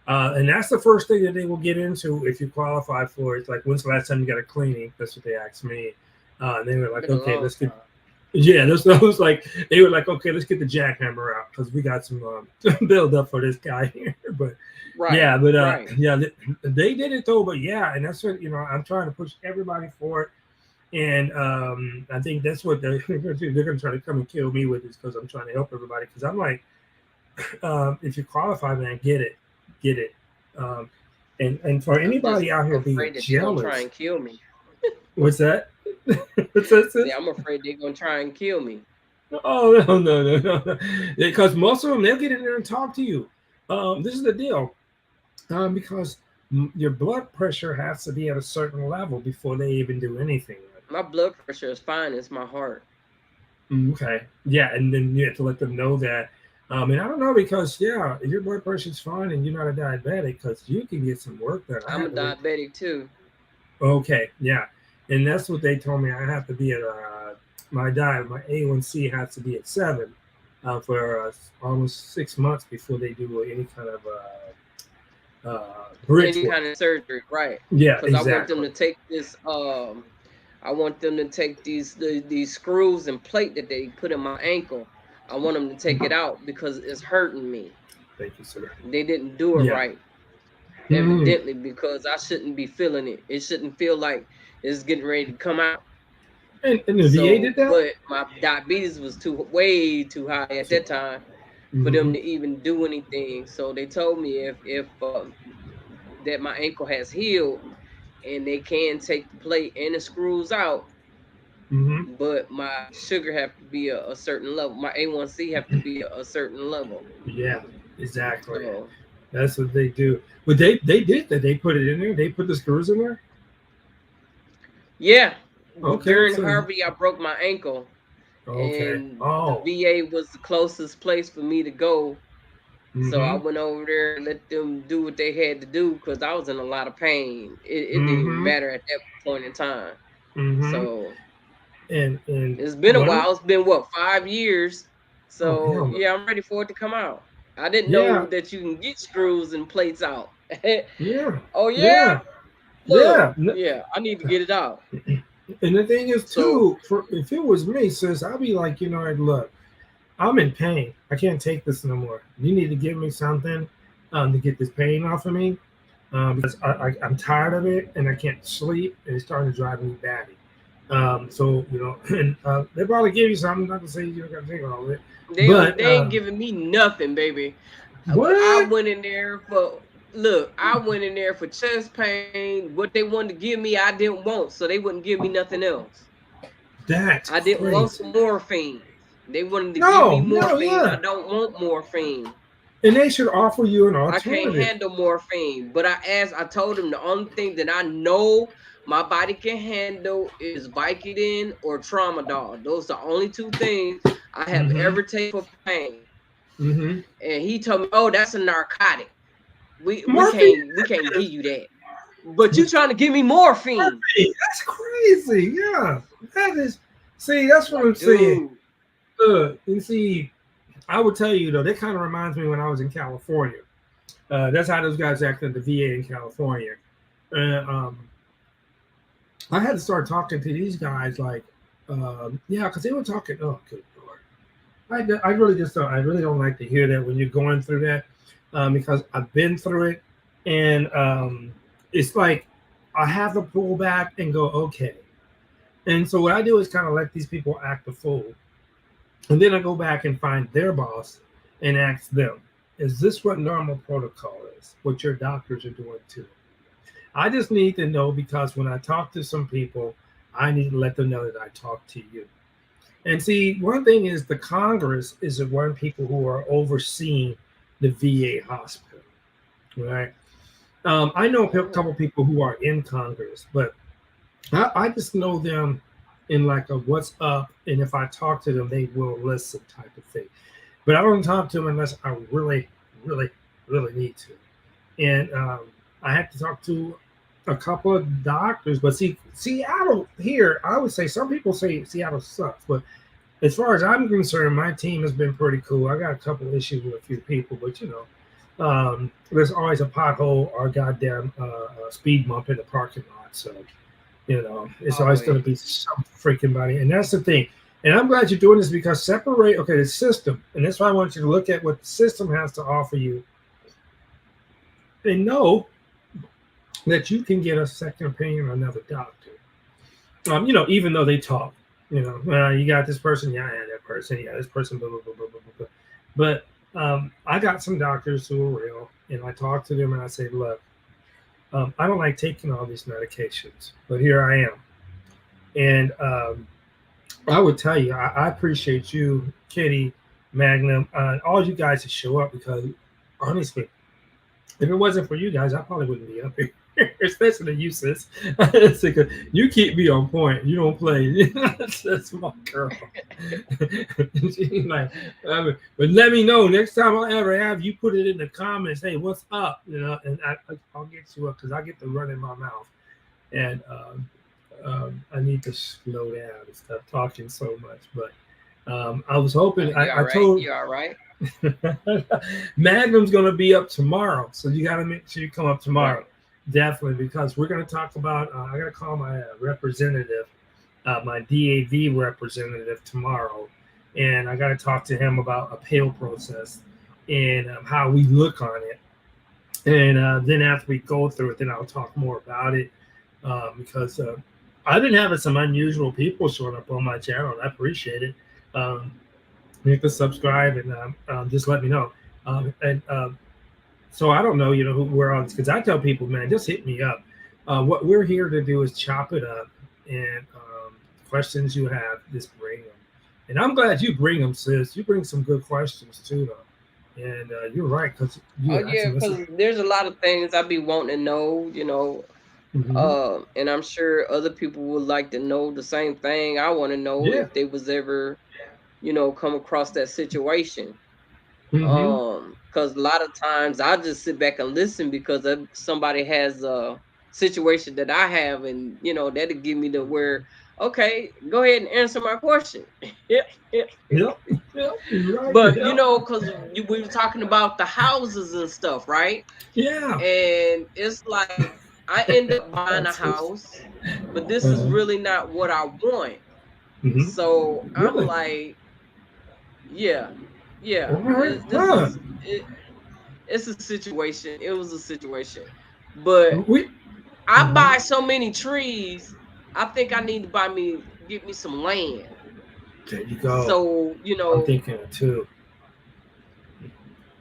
and that's the first thing that they will get into if you qualify for it. It's like, when's the last time you got a cleaning? That's what they asked me. And they were like, Been a okay, long let's get. time. Yeah, that's what I was like. They were like, okay, let's get the jackhammer out because we got some build up for this guy here. But Right, yeah, but right. yeah, they did it though. But yeah, and that's what I'm trying to push everybody for it. And I think that's what they're going to try to come and kill me with is because I'm trying to help everybody. Because I'm like, if you qualify, man, get it, get it. Um, and for I'm just anybody out here being afraid that they're gonna try jealous, and kill me. what's that? What's that? See, Sis? I'm afraid they're gonna try and kill me. Oh no! Because most of them they'll get in there and talk to you. This is the deal. Because your blood pressure has to be at a certain level before they even do anything. My blood pressure is fine. It's my heart. Okay. Yeah, and then you have to let them know that. And I don't know because yeah, if your blood pressure's fine and you're not a diabetic, because you can get some work done. I I'm a have to wait. diabetic too. Okay, yeah, and that's what they told me. I have to be at my diet. My A1C has to be at 7 for almost 6 months before they do any kind of bridge Any work. kind of surgery, right? Yeah, Because I want them exactly. to take this. I want them to take these screws and plate that they put in my ankle. I want them to take it out because it's hurting me. Thank you, sir. They didn't do it Yeah. right, Mhm. evidently, because I shouldn't be feeling it. It shouldn't feel like it's getting ready to come out. And the VA So, did that. but my diabetes was way too high at that time for them Mm-hmm. to even do anything. So they told me if that my ankle has healed and they can take the plate and the screws out, Mm-hmm. but my sugar have to be a certain level. My A1C have to be a certain level. Yeah, exactly. So That's what they do. But they did that. They put it in there. They put the screws in there. yeah, Okay, during so Harvey, I broke my ankle, okay. and the Oh. VA was the closest place for me to go. So I Mm-hmm. went over there and let them do what they had to do because I was in a lot of pain. It didn't even Mm-hmm. matter at that point in time. Mm-hmm. So And it's been a one. while. It's been what, 5 years? Oh So hell no. yeah, I'm ready for it to come out. I didn't know Yeah. that you can get screws and plates out. Yeah. Oh yeah, Yeah. look, Yeah. yeah, I need to get it out. And the thing is So too, for if it was me, sis, I'd be like, look, I'm in pain. I can't take this no more. You need to give me something to get this pain off of me because I'm tired of it and I can't sleep and it's starting to drive me batty. So and they probably give you something. Not to say you're gonna take all of it, but they ain't giving me nothing, baby. I what? went in there for look. I went in there for chest pain. What they wanted to give me, I didn't want, so they wouldn't give me nothing else. That's I didn't want some crazy. morphine. They wanted to give me No, no, morphine. I yeah. don't want morphine. And they should offer you an I can't alternative. handle morphine. But I told them the only thing that I know my body can handle is Vicodin or Tramadol. Those are the only two things I have Mm-hmm. ever taken for pain. Mm-hmm. And he told me, "Oh, that's a narcotic. We Morphine. can't give you that. But you trying to give me morphine?" That's crazy. Yeah, that is. See, that's what I'm Like, saying. dude. And see, I would tell you though, that kind of reminds me when I was in California. That's how those guys act at the VA in California. I had to start talking to these guys like, yeah, because they were talking. Oh, good lord! I really just don't. I really don't like to hear that when you're going through that because I've been through it, and it's like I have to pull back and go, okay. And so what I do is kind of let these people act the fool. And then I go back and find their boss and ask them, is this what normal protocol is? What your doctors are doing too? I just need to know because when I talk to some people, I need to let them know that I talk to you. And see, one thing is the Congress is the one people who are overseeing the VA hospital, right? I know a couple people who are in Congress, but I just know them in like a what's up, and if I talk to them, they will listen type of thing. but I don't talk to them unless I really, really, really need to. And I had to talk to a couple of doctors, but see, Seattle here, I would say some people say Seattle sucks, but as far as I'm concerned, my team has been pretty cool. I got a couple of issues with a few people, but there's always a pothole or a goddamn speed bump in the parking lot. So, it's always going to be some freaking body. And that's the thing. And I'm glad you're doing this because the system. And that's why I want you to look at what the system has to offer you. They know that you can get a second opinion on another doctor. Even though they talk. You got this person, that person, this person, blah, blah, blah, blah, blah, blah. But I got some doctors who are real, and I talk to them and I say, look, I don't like taking all these medications, but here I am. And I would tell you, I appreciate you, Kitty, Magnum, all you guys to show up because, honestly, if it wasn't for you guys, I probably wouldn't be up here. Especially you, sis. You keep me on point. You don't play. That's my girl. But let me know next time I ever have you put it in the comments. Hey, what's up? And I'll get you up because I get the run in my mouth, and I need to slow down and stop talking so much. But I was hoping. I told you all right. Magnum's gonna be up tomorrow, so you got to make sure you come up tomorrow. Right. Definitely, because we're going to talk about, I got to call my representative, my DAV representative tomorrow, and I got to talk to him about appeal process and how we look on it. And then after we go through it, then I'll talk more about it because I've been having some unusual people showing up on my channel, and I appreciate it. Hit the subscribe and just let me know. So I don't know, who we're on, because I tell people, man, just hit me up. What we're here to do is chop it up, and questions you have, just bring them. And I'm glad you bring them, sis. You bring some good questions too, though. And you're right, because there's a lot of things I be wanting to know, Mm-hmm. And I'm sure other people would like to know the same thing. I want to know if they was ever, come across that situation. Mm-hmm. Because a lot of times I just sit back and listen because somebody has a situation that I have, and that'll give me the where, okay, go ahead and answer my question. Yep. Right. But because we were talking about the houses and stuff, right? Yeah. And it's like I end up buying a house, but this is really not what I want. Mm-hmm. So really? I'm like, yeah. Right. It's a situation. It was a situation. But I buy so many trees, I think I need to get me some land. There you go. So, I'm thinking it too.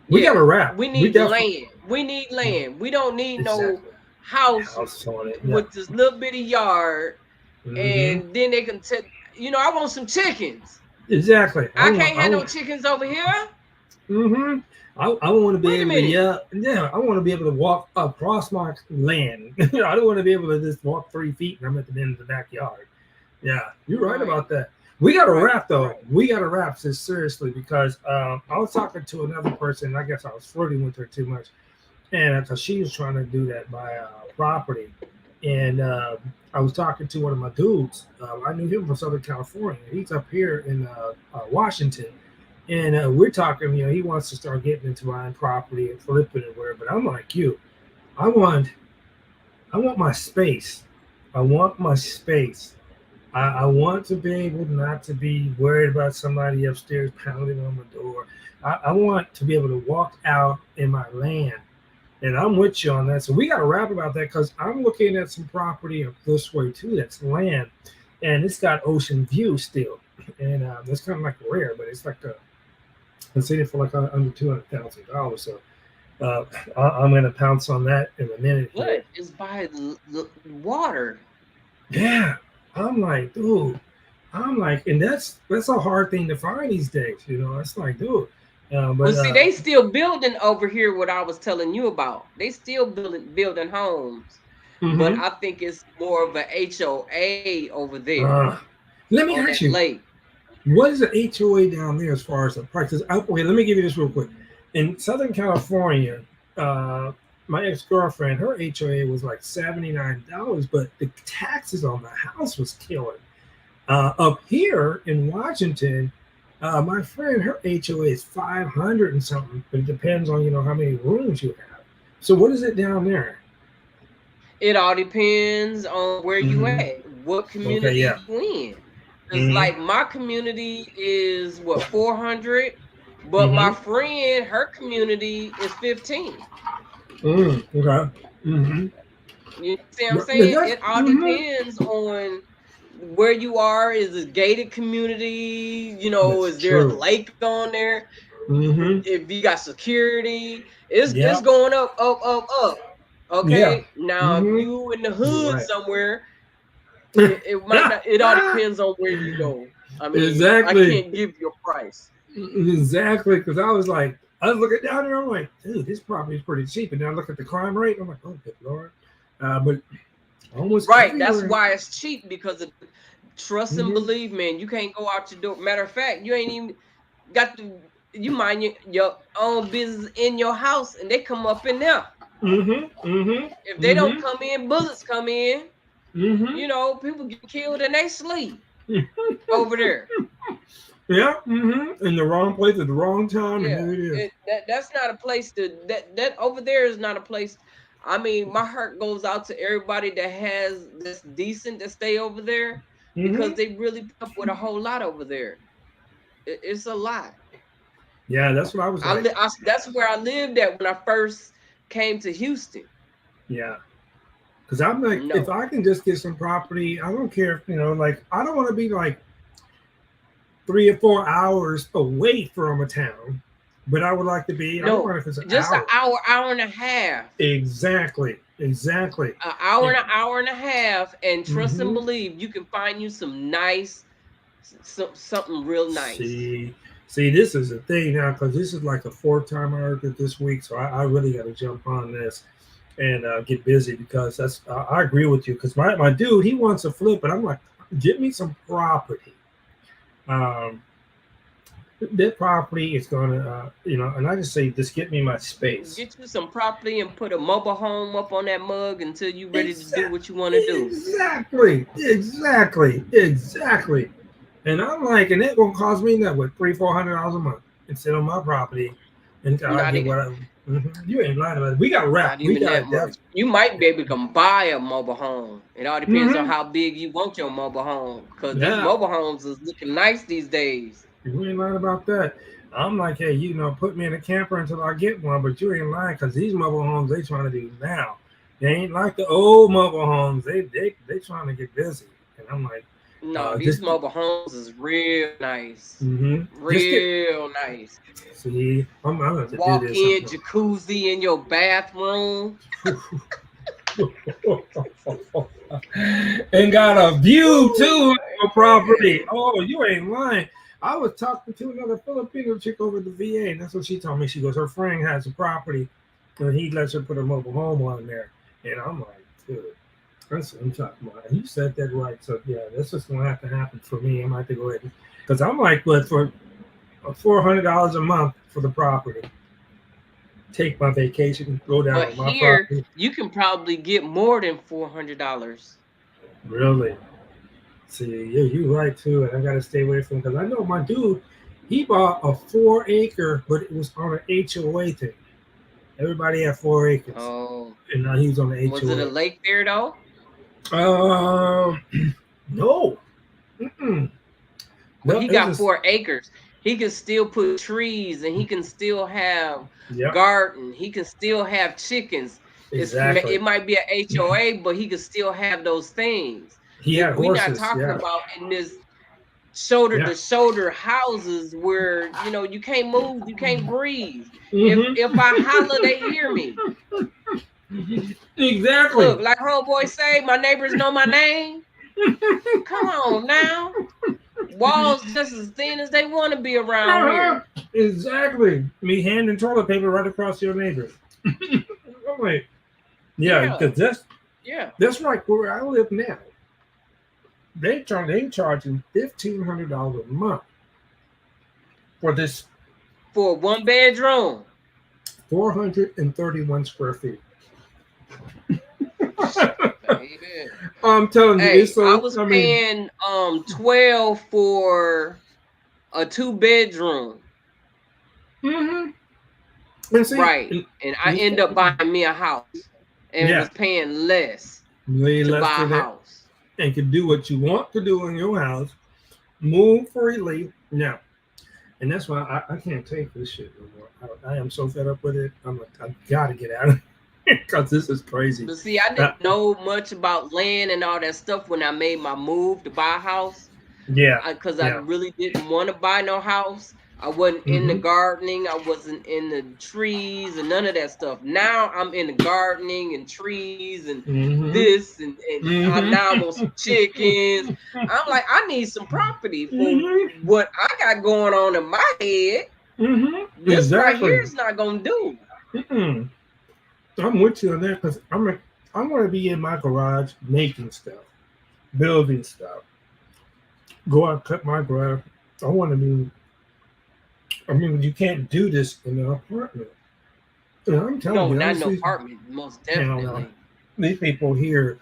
We got to wrap. We need land. We need land. We don't need no house on it. with this little bitty yard. Mm-hmm. And then they can I want some chickens. Exactly. I can't have no chickens over here. Mm-hmm. I want to be able to, I want to be able to walk across my land. I don't want to be able to just walk 3 feet and I'm at the end of the backyard. Yeah, you're right about that. We got to wrap though. Right. We got to wrap this seriously because I was talking to another person. I guess I was flirting with her too much, and because she was trying to do that by property, and I was talking to one of my dudes. I knew him from Southern California. He's up here in Washington. And we're talking, he wants to start getting into buying property and flipping it where, but I'm like you. I want my space. I want my space. I want to be able not to be worried about somebody upstairs pounding on the door. I want to be able to walk out in my land. And I'm with you on that. So we got to rap about that because I'm looking at some property up this way too. That's land. And it's got ocean view still. And it's kind of like rare, but it's like I'm seeing it for like under $200,000. So I'm going to pounce on that in a minute. What is by the water? Yeah. I'm like, dude. And that's a hard thing to find these days. It's like, dude. But see, they still building over here what I was telling you about. They still building homes. Mm-hmm. But I think it's more of a HOA over there. Let me ask you. Lake. What is the HOA down there as far as the price? Okay, let me give you this real quick. In Southern California, my ex-girlfriend, her HOA was like $79, but the taxes on the house was killing. Up here in Washington, my friend, her HOA is 500 and something, but it depends on how many rooms you have. So what is it down there? It all depends on where you at, what community you in. Because like my community is what 400, but my friend, her community is 15. Okay. You see what I'm saying? It all depends on where you are. Is it gated community? Is there a lake on there? If you got security, it's going up. Okay. Now if you in the hood somewhere, it might not. It all depends on where you go. I mean, exactly. I can't give you a price. Exactly, because I was looking down there. I'm like, dude, this property is pretty cheap. And then I look at the crime rate. I'm like, oh, good Lord. But almost right. Everywhere. That's why it's cheap, because of trust and believe, man. You can't go out your door. Matter of fact, you ain't even got to. You mind your own business in your house, and they come up in there. If they don't come in, bullets come in. People get killed and they sleep over there. Yeah, in the wrong place at the wrong time. Yeah, and here it is. That's not a place that over there is not a place. I mean, my heart goes out to everybody that's decent to stay over there, because they really put up with a whole lot over there. It's a lot. Yeah, that's what I was like. That's where I lived at when I first came to Houston. Yeah. Because I'm like, if I can just get some property, I don't care if, I don't want to be like 3 or 4 hours away from a town, but I would like to be, I don't know if it's an hour. An hour and a half. Exactly. An hour and a half, and trust and believe, you can find you some nice, something real nice. See, this is the thing now, because this is like a 4th time I heard it this week, so I really got to jump on this and get busy, because I agree with you, because my dude, he wants to flip, but I'm like, get me some property. That property is going to, and I just say, just get me my space. Get you some property and put a mobile home up on that mug until you're ready to do what you want to do. Exactly. And I'm like, and that gonna cost me that what $300-400 a month and sit on my property, and I get what I. You ain't lying about it. We got wrapped. You might be able to come buy a mobile home. It all depends on how big you want your mobile home, because these mobile homes is looking nice these days. You ain't lying about that. I'm like, hey, put me in a camper until I get one, but you ain't lying, because these mobile homes they trying to do now. They ain't like the old mobile homes. They trying to get busy, and I'm like. No, these mobile homes is real nice. Real nice. See, I'm gonna walk do this in jacuzzi in your bathroom. And got a view too of your property. Oh, you ain't lying. I was talking to another Filipino chick over at the VA, and that's what she told me. She goes, her friend has a property, and he lets her put a mobile home on there. And I'm like, dude. That's what I'm talking about. You said that right. So yeah, that's just gonna have to happen for me. I might have to go ahead, because I'm like, but for $400 a month for the property, take my vacation, go down but on my here, property. You can probably get more than $400. Really? See, you're right too, and I gotta stay away from, because I know my dude, he bought a 4-acre, but it was on an HOA thing. Everybody had 4 acres. Oh, and now he's on the HOA. Was it a lake there though? No. But he got 4 acres. He can still put trees, and he can still have garden. He can still have chickens. Exactly. It might be an HOA, but he can still have those things. We're not talking about in this shoulder to shoulder houses where you can't move, you can't breathe. If I holler, they hear me. Exactly. Look, like homeboy say, my neighbors know my name. Come on now. Walls just as thin as they want to be around here. Exactly. Me handing toilet paper right across your neighbors. Oh, wait. Yeah, because that's like where I live now. They charging $1,500 a month for this For a 1-bedroom. 431 square feet. Baby. I'm telling you, it's Hey, I so. was I mean, paying 12 for a 2-bedroom. and see, Right. And I this end up buying me a house and yeah, was paying less way to less buy a than that, house. and can do what you want to do in your house, move freely. Now, and that's why I can't take this shit no more. I am so fed up with it. I gotta get out of it because this is crazy. But see, I didn't know much about land and all that stuff when I made my move to buy a house. Yeah, Because I really didn't want to buy no house. I wasn't in the gardening. I wasn't in the trees and none of that stuff. Now I'm in the gardening and trees and this and I'm now I want some chickens. I'm like, I need some property for what I got going on in my head. This right here is not gonna do. I'm with you on that because I want to be in my garage making stuff, building stuff. Go out, cut my grass. I want to be. I mean, you can't do this in an apartment. And I'm telling you, not an apartment, most definitely. These people here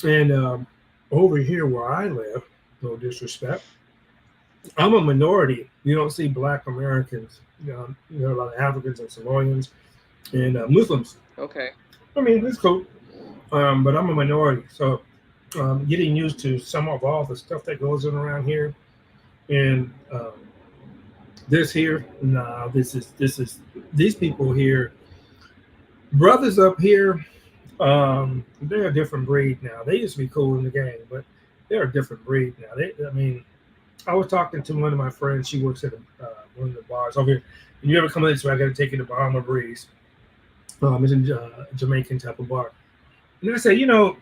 and over here where I live, no disrespect, I'm a minority. You don't see Black Americans. You know, a lot of Africans and Samoans and Muslims. Okay. I mean, it's cool. But I'm a minority, so getting used to some of all the stuff that goes on around here, and this here, nah, this is these people here, brothers up here, they're a different breed now. They used to be cool in the game, but they're a different breed now. I mean, I was talking to one of my friends. She works at one of the bars over here. If you ever come in this way, I got to take you to Bahama Breeze. It's a Jamaican type of bar. And I said, you know,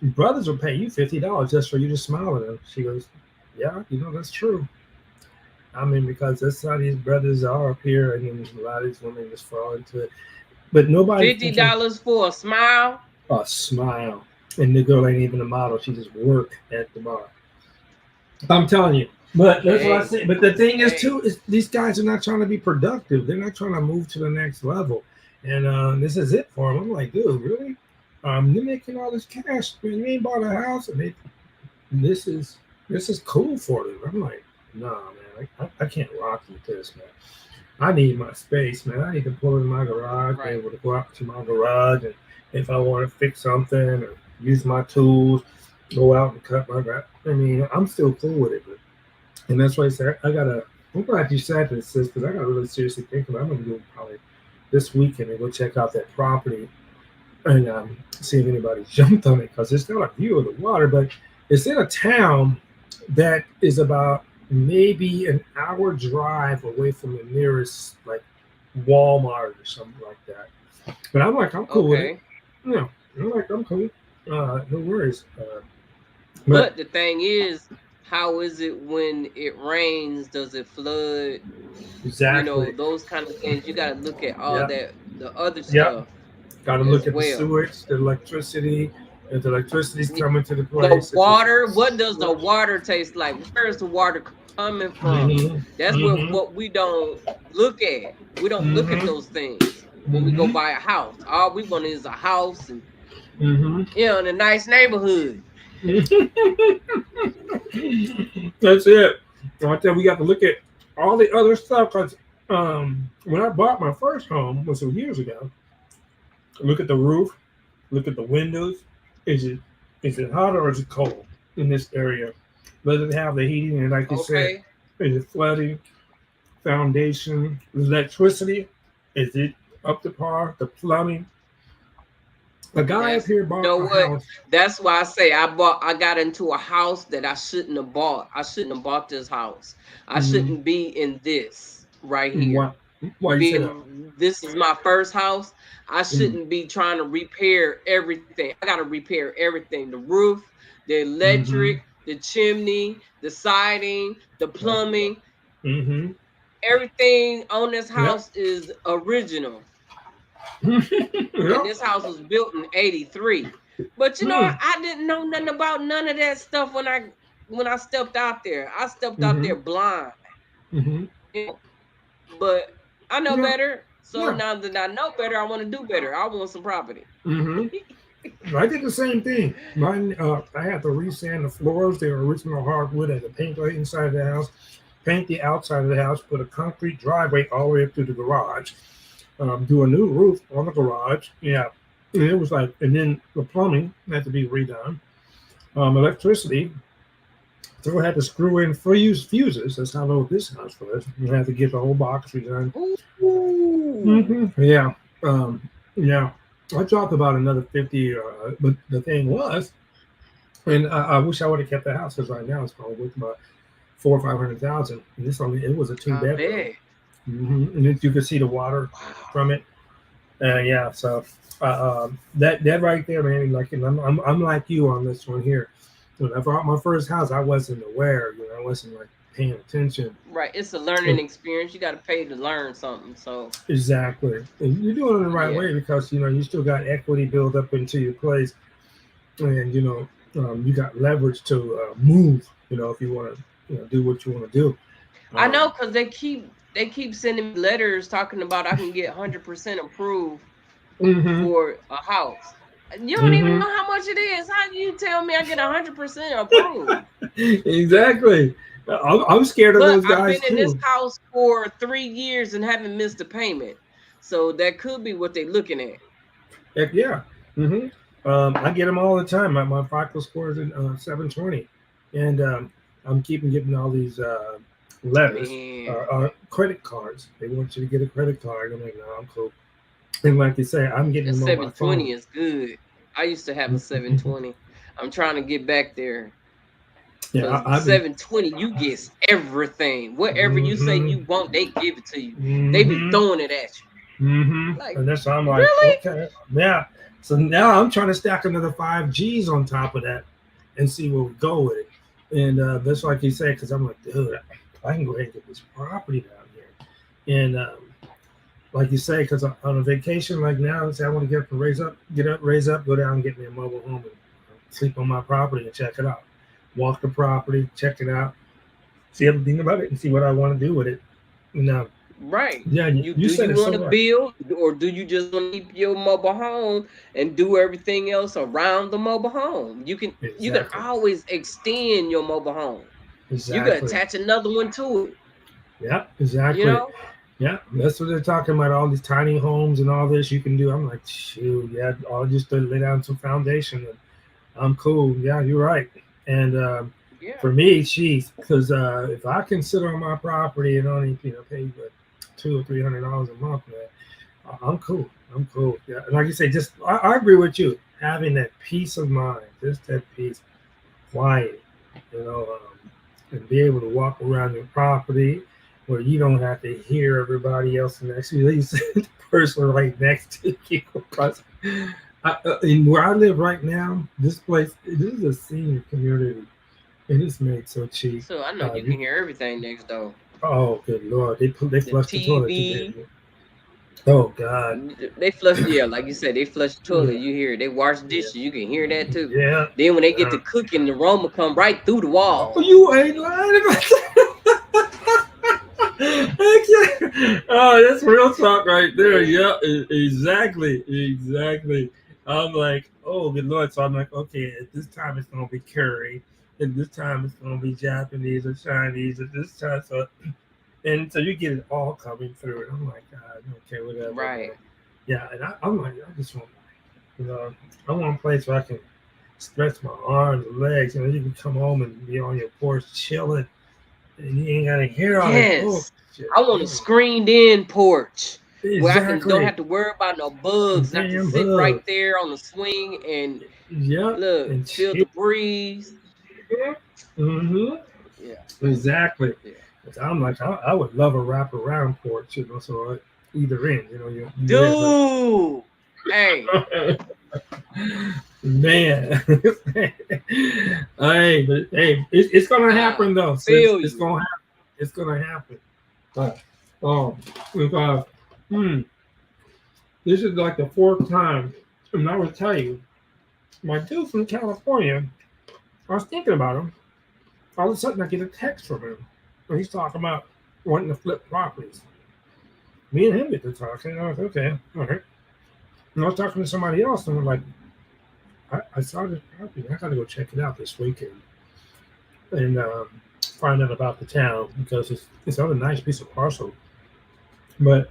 brothers will pay you $50 just for you to smile at them. She goes, yeah, you know, that's true. I mean, because that's how these brothers are up here, and then a lot of these women just fall into it. But nobody $50 for a smile? A smile. And the girl ain't even a model. She just work at the bar. I'm telling you. But that's what I say. But the thing is, too, is these guys are not trying to be productive. They're not trying to move to the next level. And this is it for them. I'm like, dude, really? They're making all this cash. Man, you ain't bought a house, and this is cool for them. I'm like, nah, man, I can't rock with this, man. I need my space, man. I need to pull in my garage, be able to go out to my garage, and if I want to fix something or use my tools, go out and cut my grass. I mean, I'm still cool with it, and that's why I said I'm glad you said this, sis, because I got to really seriously think about it. I'm going to go probably this weekend and go check out that property and see if anybody jumped on it, because it's got a view of the water, but it's in a town that is about maybe an hour drive away from the nearest like Walmart or something like that. But I'm like, I'm cool with it. Yeah, I'm cool. No worries. But the thing is, how is it when it rains? Does it flood? Exactly. You know, those kind of things. You got to look at all that, the other stuff. Got to look at the sewage, the electricity. If the electricity's coming to the place. The water, what does the water taste like? Where is the water coming from? That's what we don't look at. We don't look at those things when we go buy a house. All we want is a house and you know, in a nice neighborhood. That's it. I tell you, we got to look at all the other stuff, because when I bought my first home, was some years ago, look at the roof, look at the windows. Is it hot or is it cold in this area? Does it have the heating? And like you said, is it flooding? Foundation, electricity, is it up to par? The plumbing. A guy up here bought a house. That's why I say I got into a house that I shouldn't have bought. I shouldn't have bought this house. I shouldn't be in this right here. Why you say that? This is my first house. I shouldn't be trying to repair everything. I got to repair everything: the roof, the electric, the chimney, the siding, the plumbing. Everything on this house is original. And this house was built in '83. But you know, I didn't know nothing about none of that stuff when I stepped out there. I stepped out there blind. But I know Yeah. better. So Yeah. now that I know better, I want to do better. I want some property. I did the same thing. Mine, I had to resand the floors. They were original hardwood. I had to paint right inside of the house, paint the outside of the house, put a concrete driveway all the way up to the garage, do a new roof on the garage. Yeah. And it was like, and then the plumbing had to be redone. Electricity, so I had to screw in fuses. That's how old this house was. You had to get the whole box redone. Yeah. Yeah. I dropped about another 50, but the thing was, and I wish I would have kept the house because right now it's probably worth about 400,000 or 500,000. And this only it was a 2-bedroom. And then you could see the water from it. Yeah, so that right there, man. Like, and I'm like you on this one here. When I bought my first house, I wasn't aware. I wasn't like paying attention. Right, it's a learning experience. You got to pay to learn something. So exactly, and you're doing it the right way because you still got equity built up into your place, and you got leverage to move. If you want to do what you want to do. I know because they keep sending me letters talking about I can get 100% approved for a house. You don't even know how much it is. How do you tell me I get 100% approved? Exactly. I'm scared of those guys I've been in too. this house for 3 years and haven't missed a payment, so that could be what they're looking at. Heck yeah. I get them all the time. My FICO score is 720, and I'm getting all these letters, credit cards. They want you to get a credit card. I'm like, no, I'm cool. And like you say, I'm getting them on my phone. 720 is good. I used to have a 720. I'm trying to get back there. Yeah, 720, you get everything. Whatever you say you want, they give it to you. They be throwing it at you. Like, and that's why I'm like, really? Okay, yeah. So now I'm trying to stack another 5 G's on top of that and see where we go with it. And that's like you say, because I'm like, dude, I can go ahead and get this property down here. And like you say, because on a vacation like now, say I want to get up, raise up, go down and get me a mobile home and sleep on my property and check it out. Walk the property, check it out, see everything about it, and see what I want to do with it. Right. Yeah. Do you want to build, or do you just want to keep your mobile home and do everything else around the mobile home? You can always extend your mobile home. Exactly. You can attach another one to it. Yeah, exactly. Yeah, that's what they're talking about. All these tiny homes and all this you can do. I'm like, shoot, yeah, I'll just lay down some foundation and I'm cool. Yeah, you're right. And for me, because if I can sit on my property and only pay $200 or $300 a month, man, I'm cool. Yeah, and like you say, just I agree with you. Having that peace of mind, just that peace, quiet, and be able to walk around your property where you don't have to hear everybody else next to you. At least the person right next to you. Because in where I live right now, this is a senior community, and it's made so cheap. So I know you can hear everything next door. Oh, good Lord! They flush the toilet. Oh God! They flush, like you said, they flush the toilet. You hear it. They wash dishes. You can hear that too. Yeah. Then when they get to cooking, the aroma come right through the wall. Oh, you ain't lying about that. Oh, that's real talk right there. Yeah, exactly. I'm like, oh, good Lord. So I'm like, okay, at this time it's going to be curry. At this time it's going to be Japanese or Chinese. At this time, so you get it all coming through. And I'm like, God, okay, whatever. Right. Yeah, and I'm like, I just want, I want a place where I can stretch my arms and legs. You can come home and be on your porch chilling. And you ain't gotta hear all that. Oh, I want a screened-in porch where I don't have to worry about no bugs. I can sit right there on the swing and look, feel the breeze. Yeah, exactly. Yeah. I'm like, I would love a wraparound porch, so either end, dude. Hey. Man, hey, it's gonna happen though. It's gonna happen. This is like the 4th time, and I will tell you, my dude from California, I was thinking about him. All of a sudden, I get a text from him, and he's talking about wanting to flip properties. Me and him get to talking. I was okay, all right. And I was talking to somebody else, and I'm like, I saw this property. I got to go check it out this weekend and find out about the town because it's on a nice piece of parcel. But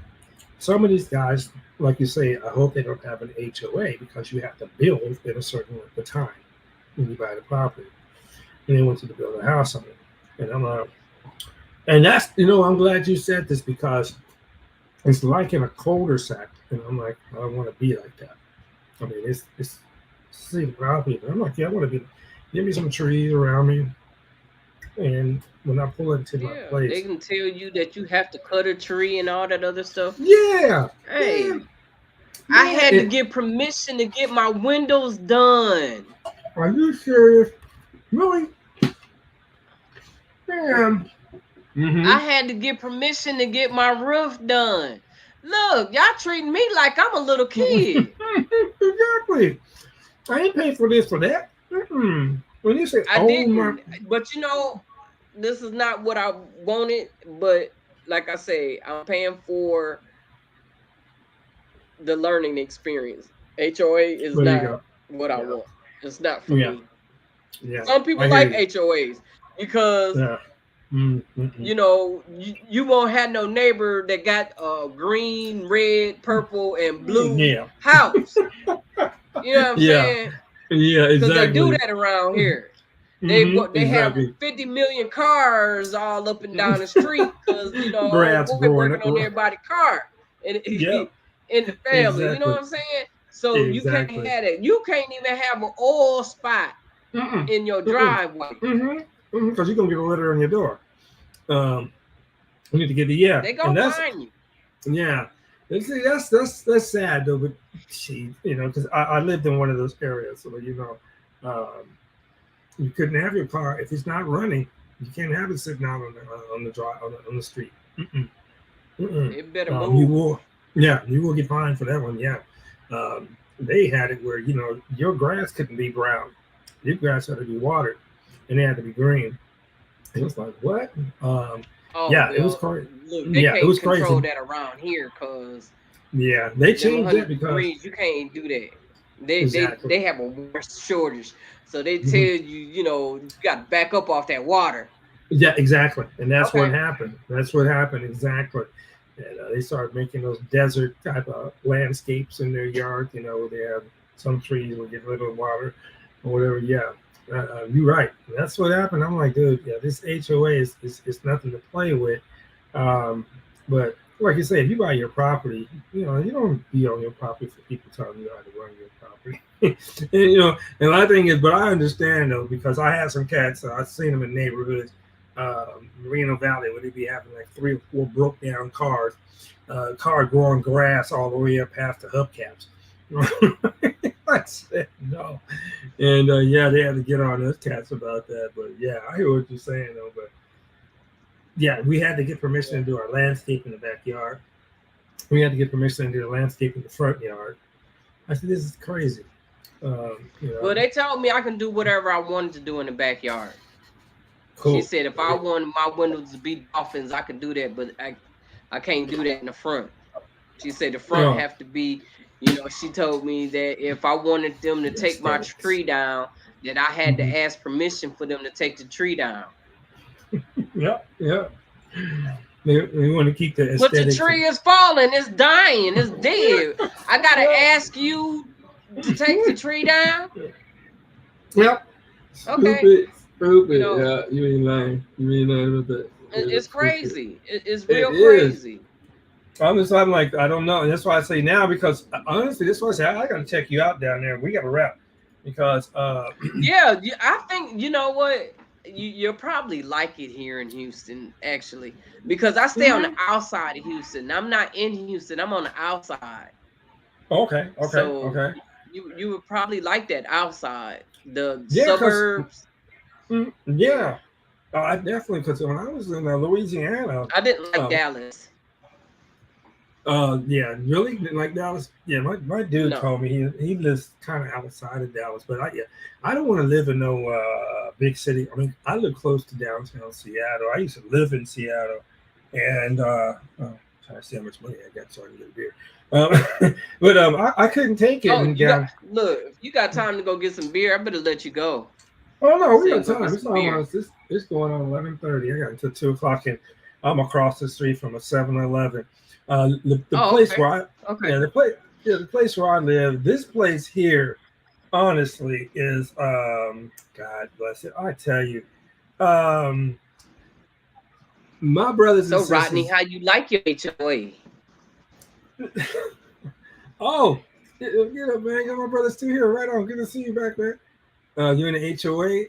some of these guys, like you say, I hope they don't have an HOA because you have to build in a certain length of time when you buy the property. And they wanted to build a house on it. And I'm like, and that's, I'm glad you said this because it's like in a cul-de-sac. And I'm like, I don't want to be like that. I mean, it's see the property. I'm like, yeah, I want to be, give me some trees around me. And when I pull into my place, they can tell you that you have to cut a tree and all that other stuff. Yeah. Hey, yeah. I had to get permission to get my windows done. Are you serious? Really? Damn. I had to get permission to get my roof done. Look, y'all treating me like I'm a little kid. Exactly. I ain't paying for this, for that. When you say, I didn't, but this is not what I wanted. But like I say, I'm paying for the learning experience. HOA is not what I want. It's not for me. Yeah. Some people like HOAs because you won't have no neighbor that got a green, red, purple, and blue house. You know what I'm saying? Yeah, exactly. Because they do that around here. They have 50 million cars all up and down the street because boy working on everybody's car and in the family. You know what I'm saying? So you can't have that. You can't even have an oil spot in your driveway. Because you're gonna get a letter on your door. You need to get the They gonna find you. Yeah. See, that's sad though, but because I lived in one of those areas, so you couldn't have your car if it's not running. You can't have it sitting out on the street. It better move. You will get fined for that one. Yeah, they had it where your grass couldn't be brown, your grass had to be watered, and it had to be green. It was like what? It was crazy. Look, they can't control that around here because they changed that because you can't do that. They have a water shortage, so they tell you got to back up off that water. Yeah, exactly, and that's what happened. That's what happened exactly. And they started making those desert type of landscapes in their yard. They have some trees will get a little water or whatever. Yeah. You're right. That's what happened. I'm like, dude, this HOA is nothing to play with. But like you say, if you buy your property, you don't be on your property for people telling you how to run your property. And my thing is, but I understand though, because I have some cats. I've seen them in neighborhoods, Moreno Valley, where they be having like 3 or 4 broke down cars, growing grass all the way up past the hubcaps. I said no, and they had to get on us cats about that. But I hear what you're saying though. But we had to get permission to do our landscape in the backyard. We had to get permission to do the landscape in the front yard. I said, this is crazy. Well, they told me I can do whatever I wanted to do in the backyard. Cool. She said if I wanted my windows to be dolphins, I could do that, but I can't do that in the front. She said the front have to be. She told me that if I wanted them to take my tree down, that I had to ask permission for them to take the tree down. Yeah. They want to keep the aesthetics. But the tree is falling. It's dying. It's dead. I got to ask you to take the tree down? Yep. Okay. Stupid. Yeah, you ain't lying. With that. It's crazy. It's real crazy. I'm like, I don't know. And that's why I say now, because honestly, this was I got to check you out down there. We got to wrap because I think you know what you'll probably like it here in Houston actually, because I stay on the outside of Houston. I'm not in Houston. I'm on the outside. Okay. So you would probably like that outside the suburbs. I definitely, because when I was in Louisiana, I didn't like Dallas. Really didn't like Dallas. Yeah, my dude told me he lives kind of outside of Dallas, but I don't want to live in no big city. I mean, I live close to downtown Seattle. I used to live in Seattle, and trying to see how much money I got so I can get a beer. But I couldn't take it. Oh, And you got look. If you got time to go get some beer, I better let you go. oh no, we So got go get time. It's some beer. almost it's going on 11:30. I got until 2 o'clock, and I'm across the street from a 7-Eleven. The Oh, place okay. where I Okay. the place where I live. This place here, honestly, is God bless it. I tell you, um, my brothers and So Rodney, sisters. how you like your HOA? Oh, get up, man. Got my brother still here. Right on. Good to see you back, man. You're in the HOA.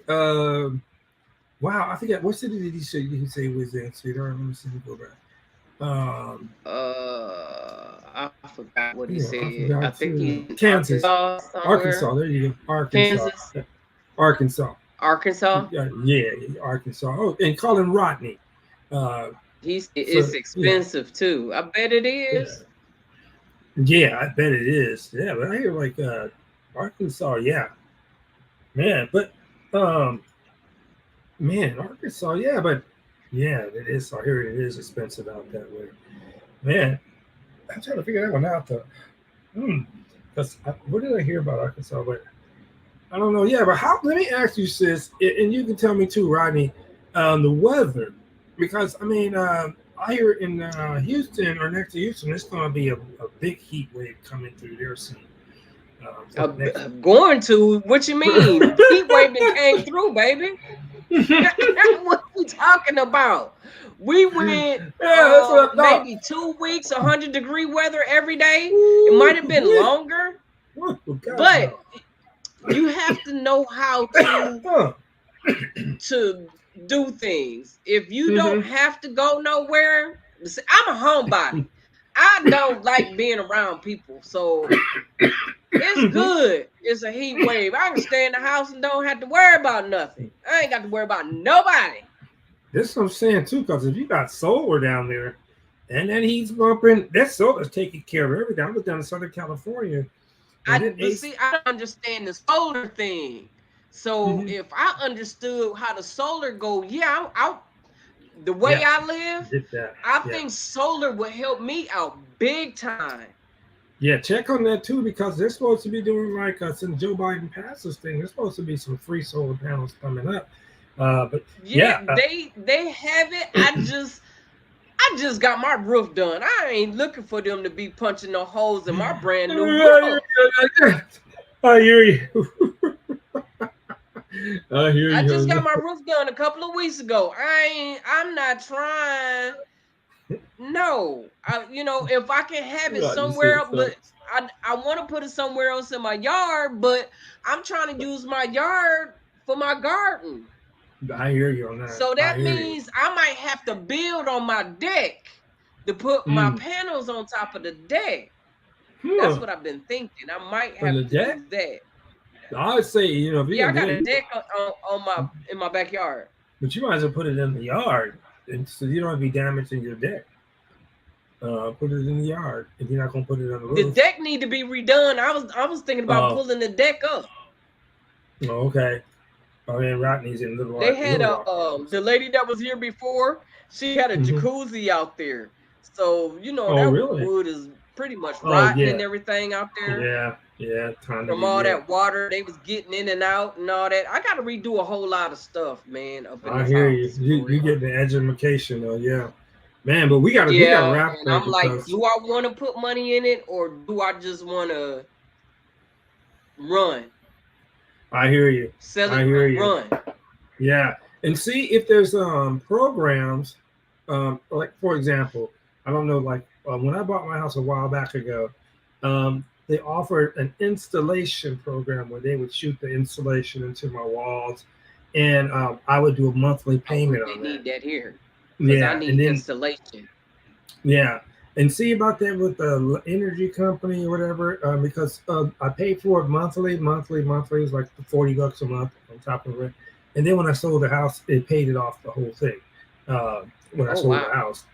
Wow, I forget what city did he say he was in, sweetheart? Let me see. Go back. I forgot what he Yeah, I said. I forgot think too. he's in Kansas, Arkansas Arkansas. somewhere. There you go. Arkansas, Kansas, Arkansas. Arkansas. Yeah, Arkansas. Oh, and call him Rodney. It's So yeah, expensive too. I bet it yeah, is. yeah. I bet it is. Yeah, but I hear like Arkansas. Yeah, man. But um, man, Arkansas. Yeah, but yeah, it is. I hear it is expensive out that way. Man, I'm trying to figure that one out though. Because what did I hear about Arkansas? But I don't know. Yeah, but how? Let me ask you, sis, and you can tell me too, Rodney, the weather, because I mean, I hear in Houston or next to Houston, it's going to be a big heat wave coming through there soon. Going to what you mean? Heat wave that came through, baby. What we talking about? We went Yeah, that's what I thought. maybe 2 weeks, 100-degree weather every day. It might have been longer, Oh, God, but no. you have to know how to do things. If you don't have to go nowhere, I'm a homebody. I don't like being around people, so it's good. It's a heat wave. I can stay in the house and don't have to worry about nothing. I ain't got to worry about nobody. That's what I'm saying too, because if you got solar down there and then heat's bumping, that solar's taking care of everything. I was down in Southern California. I don't understand the solar thing. So if I understood how the solar go, yeah, the way I live, I think solar would help me out big time. Yeah, check on that too, because they're supposed to be doing like since Joe Biden passed this thing, there's supposed to be some free solar panels coming up. But yeah, they have it. I just got my roof done. I ain't looking for them to be punching no holes in my brand new roof. I hear you. I hear you. I just got my roof done a couple of weeks ago. I'm not trying. No, if I can have it somewhere else, but I want to put it somewhere else in my yard, but I'm trying to use my yard for my garden. I hear you on that. So that means I might have to build on my deck to put my panels on top of the deck. That's what I've been thinking. I might have to do that. I would say, if you I got a deck in my backyard. But you might as well put it in the yard, and so you don't have to be damaging your deck. Put it in the yard if you're not gonna put it on the roof. The deck need to be redone. I was thinking about pulling the deck up. Oh, okay. Oh, and Rodney's in Little Rock. They had the lady that was here before. She had a jacuzzi out there, so wood is pretty much rotten and everything out there. Yeah. From all that water they was getting in and out and all that. I got to redo a whole lot of stuff, man. Up in I hear you. You get the education though, yeah. Man, but we gotta wrap and I'm like, do I want to put money in it or do I just want to run? I hear you. Sell it and run. Yeah. And see if there's programs, like for example, I don't know, like when I bought my house a while back ago, they offered an installation program where they would shoot the insulation into my walls, and I would do a monthly payment on that. They need that here. Yeah, I need installation. Yeah, and see about that with the energy company or whatever, because I paid for it monthly. Monthly is like $40 a month on top of it. And then when I sold the house, it paid it off the whole thing. When I sold the house,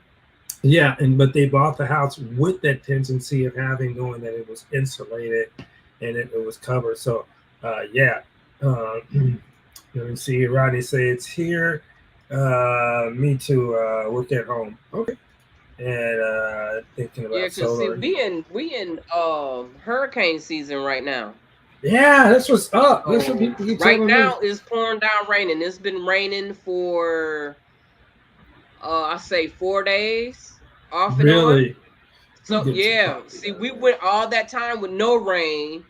yeah, but they bought the house with that tendency of knowing that it was insulated and it was covered. So, yeah. Let me see. Rodney say it's here. Me too. Work at home. Okay. And thinking Yeah, about cause see, solar. we in hurricane season right now. Yeah, that's what's up. That's what So people keep right telling me. now it's pouring down raining. It's been raining for I say 4 days off and on. Really? I'm So getting some yeah, coffee see, down we there. went all that time with no rain,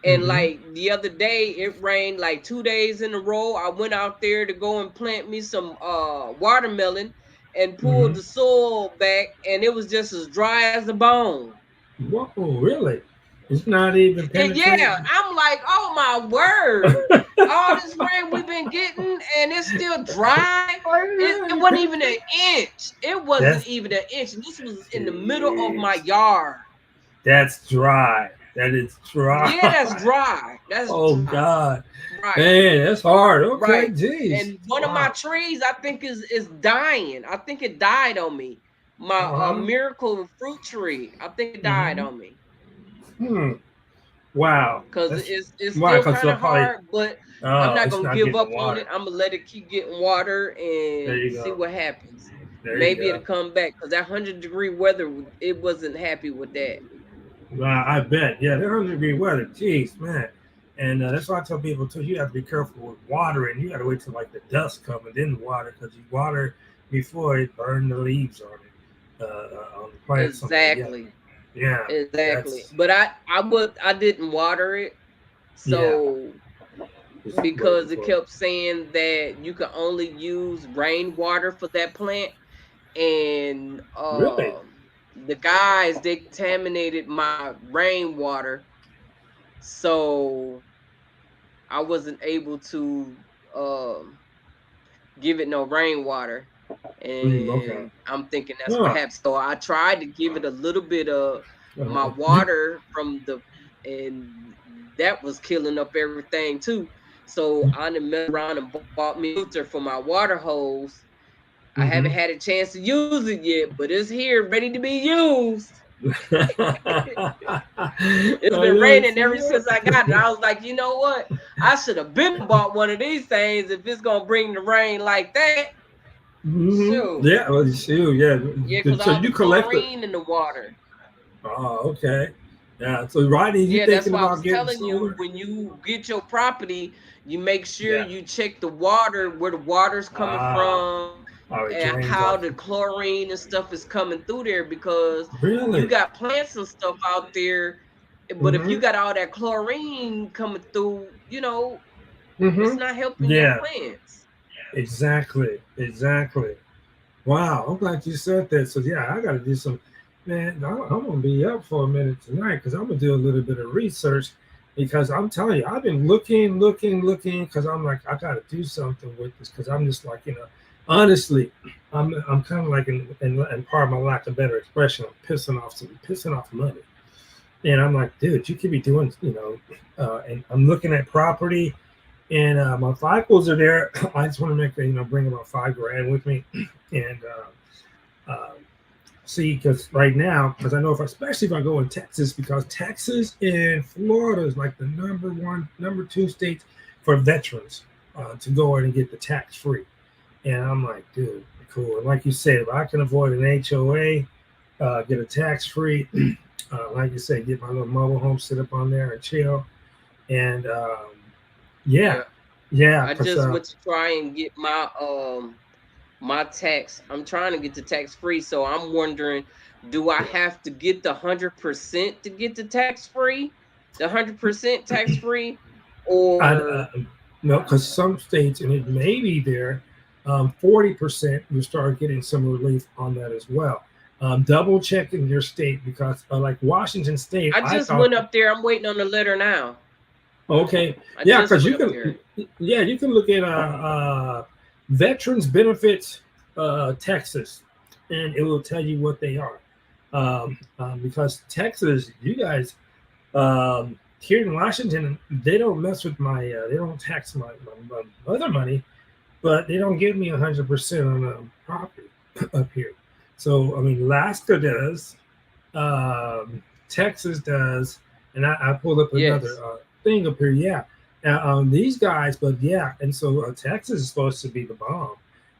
and Mm-hmm. like the other day, it rained like 2 days in a row. I went out there to go and plant me some watermelon, and pulled Mm-hmm. the soil back, and it was just as dry as a bone. Whoa, really? It's not even And yeah, penetrating. I'm like, oh my word. All this rain we've been getting and it's still dry. It wasn't even an inch. It wasn't That's even an inch. And this was in the middle of my jeez. yard. That's dry. That is dry. Yeah, that's dry. That's Oh dry. God, Right. man, that's hard. Okay, Right. jeez. And one of my Wow. trees, I think is dying. I think it died on me. My Uh-huh. miracle fruit tree. I think it died Mm-hmm. on me. Hmm. Wow. Cause That's it's why, still because kind they'll of probably. hard, but I'm Oh, not it's gonna not give getting the up on it. water. I'm gonna let it keep getting water There and you see go. what happens. There you Maybe go. it'll come back because that 100-degree weather, it wasn't happy with that. I bet. Yeah, that 100-degree weather. Jeez, man. And that's why I tell people too. You have to be careful with watering. You got to wait till like the dust comes and then water, because you water before it burn the leaves on the plants. Yeah, Exactly, yeah. exactly. That's But I didn't water it, yeah. so Just waiting because it for it. kept saying that you can only use rainwater for that plant, and Really? the guys, they contaminated my rainwater, so I wasn't able to um give it no rainwater. Okay. And I'm thinking that's what Huh. happened. So I tried to give it a little bit of my You. water from the, and that was killing up everything too. So I done messed around and bought me a filter for my water hose. I haven't Mm-hmm. had a chance to use it yet, but it's here ready to be used. It's I been know. raining See ever that? since I got it. I was like, you know what? I should have been bought one of these things if it's gonna bring the rain like that. Mm-hmm. Shoot. Yeah. Well, shoot. Yeah, Yeah. because So all the you collect it. chlorine in the water. Oh, okay. Yeah. So, Rodney, you Yeah, that's thinking why I about was getting telling you, solar? when you get your property, you make sure Yeah. you check the water, where the water's coming Ah. from, Oh, it and drains how off. the chlorine and stuff is coming through there, because you Really? got plants and stuff out there, but if you Mm-hmm. got all that chlorine coming through, it's Mm-hmm. not helping your Yeah. plants. Exactly. Exactly. Wow. I'm glad you said that. So yeah, I got to do some. Man, I'm gonna be up for a minute tonight because I'm gonna do a little bit of research, because I'm telling you, I've been looking, because I'm like, I got to do something with this, because I'm just like, honestly, I'm kind of like, in part of my lack of better expression, I'm pissing off money. And I'm like, dude, you could be doing, and I'm looking at property, and my FICOs are there. I just want to make, bring about $5,000 with me, and see, because right now, because I know, especially if I go in Texas, because Texas and Florida is like the number one, number two states for veterans to go in and get the tax free. And I'm like, dude, cool. And like you said, if I can avoid an HOA, get a tax free, like you said, get my little mobile home, sit up on there and chill. And yeah, Yeah, yeah, I because just went to try and get my tax. I'm trying to get the tax free, so I'm wondering, do I have to get the 100% to get the tax free, the 100% tax free, I or no, because some states, and it may be there, 40% you start getting some relief on that as well. Double checking your state, because like Washington State, I I just thought, went up there. I'm waiting on the letter now. okay, I yeah, just because went you up can, there. yeah, you can look at veterans benefits Texas, and it will tell you what they are. Because Texas, you guys, here in Washington, they don't mess with they don't tax my other money, but they don't give me 100% on property up here. So I mean, Alaska does, Texas does, and I pulled up another Yes. thing up here. Yeah, these guys, but yeah, and so Texas is supposed to be the bomb.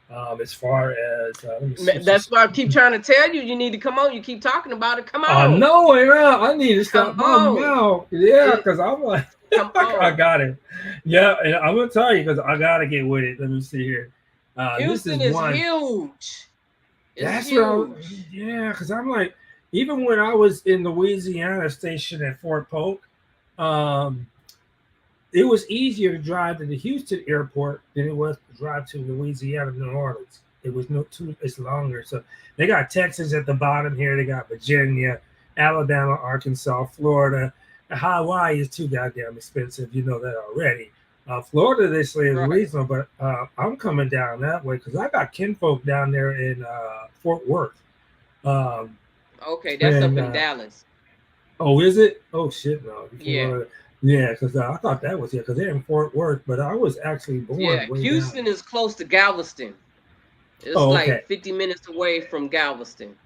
As far as let me see, That's why I keep trying to tell you. You need to come on. You keep talking about it. Come on. No, yeah, I need to stop my mouth. Yeah, because I'm like, come on. I got it. Yeah, and I'm gonna tell you because I gotta get with it. Let me see here. Houston this is one. Huge. That's what yeah, because I'm like, even when I was in Louisiana station at Fort Polk, it was easier to drive to the Houston airport than it was to drive to Louisiana, New Orleans. It was it's longer. So they got Texas at the bottom here. They got Virginia, Alabama, Arkansas, Florida. Hawaii is too goddamn expensive. You know that already. Florida, they say, is reasonable, but I'm coming down that way because I got kinfolk down there in Fort Worth. Okay, that's up in Dallas. Oh, is it? Oh, shit, no. Yeah. Yeah, because I thought that was because they're in Fort Worth, but I was actually born. Yeah, Houston is close to Galveston. It's like 50 minutes away from Galveston.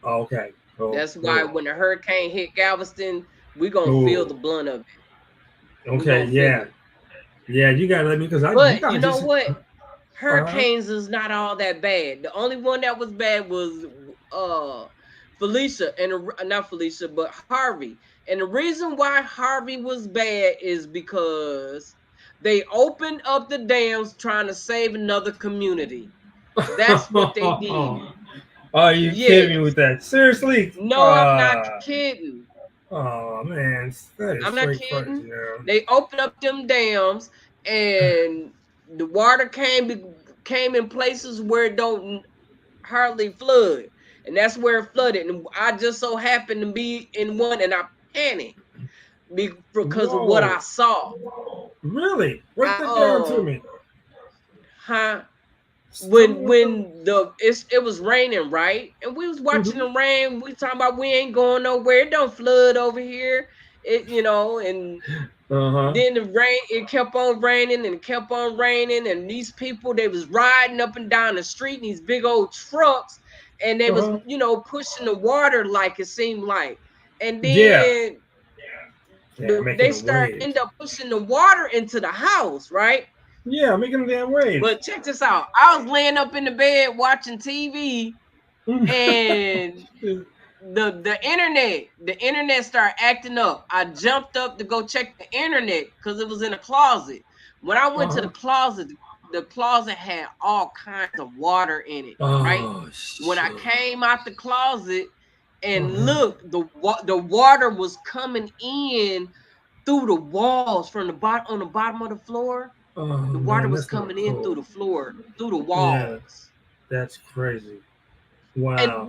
Okay. That's why when the hurricane hit Galveston, we're going to feel the blunt of it. Okay, yeah. Yeah, you got to let me, because But you know what? Hurricanes is not all that bad. The only one that was bad was Felicia, and not Felicia, but Harvey. And the reason why Harvey was bad is because they opened up the dams trying to save another community. That's what they did. Are you kidding me with that? Seriously? No, I'm not kidding. Oh man, that is I'm not kidding. Crazy, yeah. They opened up them dams, and the water came in places where it don't hardly flood, and that's where it flooded. And I just so happened to be in one, and I panicked because of what I saw. Really? Break that down to me. Huh? When it was raining, right? And we was watching the rain. We talking about we ain't going nowhere. It don't flood over here. It, and then the rain, it kept on raining and kept on raining. And these people, they was riding up and down the street in these big old trucks, and they was, pushing the water like it seemed like. And then they end up pushing the water into the house, right? Yeah, making a damn wave. But check this out. I was laying up in the bed watching TV, and the internet started acting up. I jumped up to go check the internet because it was in a closet. When I went to the closet had all kinds of water in it, right? When I came out the closet and looked, the water was coming in through the walls from the bottom, on the bottom of the floor. The water was coming in through the floor, through the walls. Yeah, that's crazy. Wow.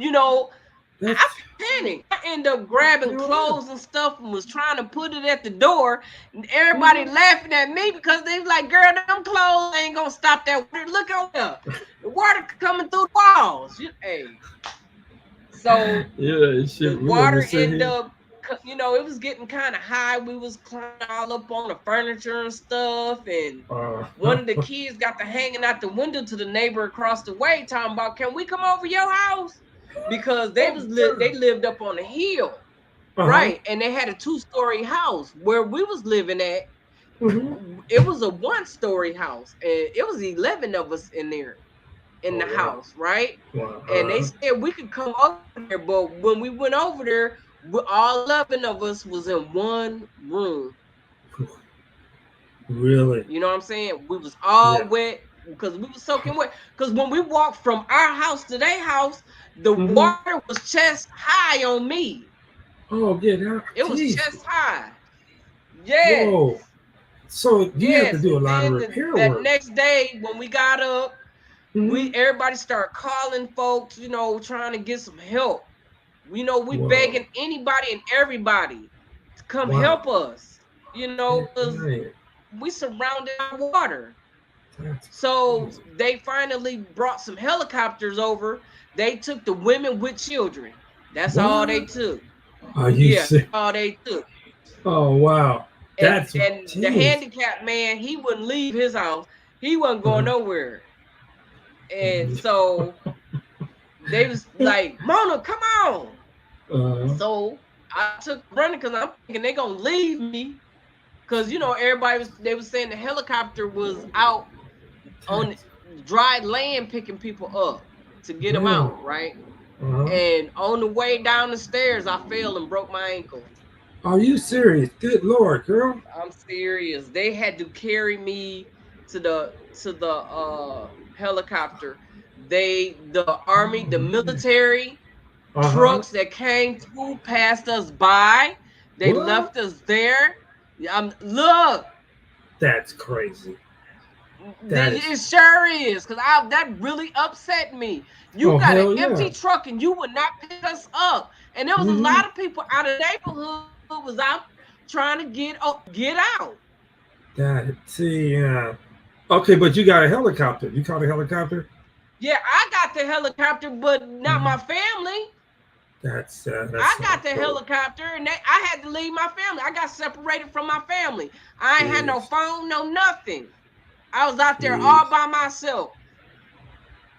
And I panicked. I ended up grabbing clothes and stuff and was trying to put it at the door. And everybody laughing at me because they was like, "Girl, them clothes ain't gonna stop that water. Look over there. The water coming through the walls." So the water ended up, it was getting kind of high. We was climbing all up on the furniture and stuff, and one of the kids got to hanging out the window to the neighbor across the way, talking about, "Can we come over your house?" Because they lived up on a hill, right? And they had a 2-story house. Where we was living at, it was a 1-story house, and it was 11 of us in there. In the house, right? And they said we could come over there, but when we went over there, all 11 of us was in one room. Really? You know what I'm saying? We was all wet because we was soaking wet. Because when we walked from our house to their house, the water was chest high on me. Oh, yeah. It was chest high. Yeah. Whoa. So you have to do a lot of repair work. That next day when we got up, everybody started calling folks, trying to get some help. We begging anybody and everybody to come help us, because we surrounded by water. So they finally brought some helicopters over. They took the women with children. That's all they took. Are you sick? All they took. Oh, wow. And the handicapped man, he wouldn't leave his house. He wasn't going nowhere. And so they was like, "Mona, come on." So I took running because I'm thinking they're gonna leave me, because everybody they was saying the helicopter was out on dry land picking people up to get them out, right? And on the way down the stairs, I fell and broke my ankle. Are you serious? Good Lord, girl. I'm serious. They had to carry me to the helicopter. The army, the military trucks that came through passed us by. They What? left us there. Look, That's crazy. it sure is, because that really upset me. You Oh, got an hell empty yeah. truck and you would not pick us up. And there was a lot of people out of the neighborhood was out trying to get out. Yeah. Okay, but you got a helicopter. You caught a helicopter? Yeah, I got the helicopter, but not my family. That's I got the cool. helicopter, and I had to leave my family. I got separated from my family. I ain't had no phone, no nothing. I was out there all by myself.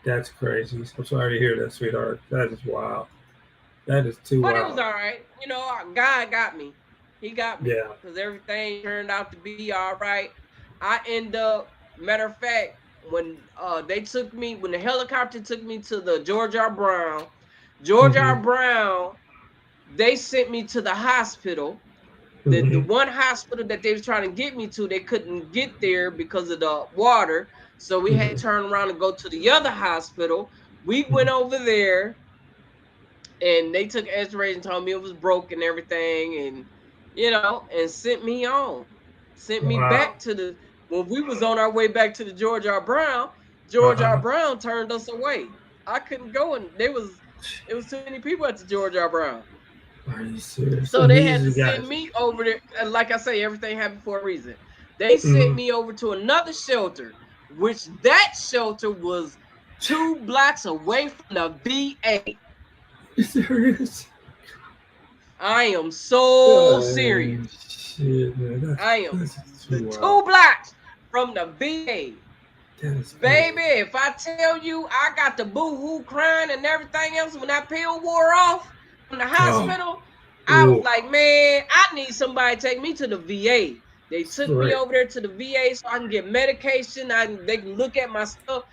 That's crazy. I'm sorry to hear that, sweetheart. That is wild. That is too But wild. it was all right. You know, God got me. He got me. Yeah. Because everything turned out to be all right. I end up, matter of fact, when when the helicopter took me to the George R. Brown, they sent me to the hospital. The one hospital that they was trying to get me to, they couldn't get there because of the water. So we had to turn around and go to the other hospital. We went over there and they took x-rays and told me it was broken and everything, and and sent me on. Sent me back to when we was on our way back to the George R. Brown, George R. Brown turned us away. I couldn't go, and it was too many people at the George R. Brown. Are you serious? So they had to send me over there. And like I say, everything happened for a reason. They sent me over to another shelter, which that shelter was 2 blocks away from the VA. You serious? I am so serious. Shit, man. I am 2 blocks from the VA. Baby, if I tell you I got the boo-hoo crying and everything else when that pill wore off from the hospital, I was like, man, I need somebody to take me to the VA. They took me over there to the VA so I can get medication. They can look at my stuff.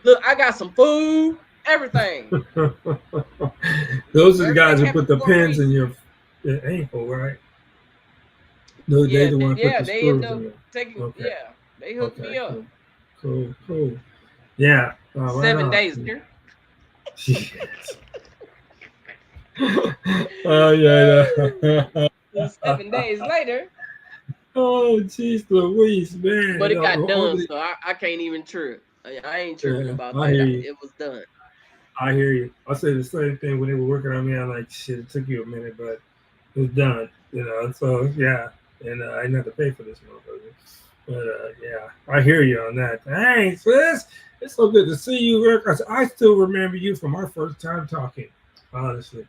Look, I got some food, everything. Those are the guys who put the pins in your ankle, right? No, yeah, they want to put the they screws end up in you. taking. Yeah, they hooked me up. Cool. Yeah. 7 days later. Oh yeah. 7 days later. Oh jeez Louise, man. But it got done, so I can't even trip. I ain't tripping about that. It was done. I hear you. I say the same thing when they were working on me. I'm like, shit, it took you a minute, but it was done. So yeah. And I didn't have to pay for this motherfucker. But yeah, I hear you on that. Thanks, Liz. It's so good to see you, Rick. I still remember you from our first time talking, honestly.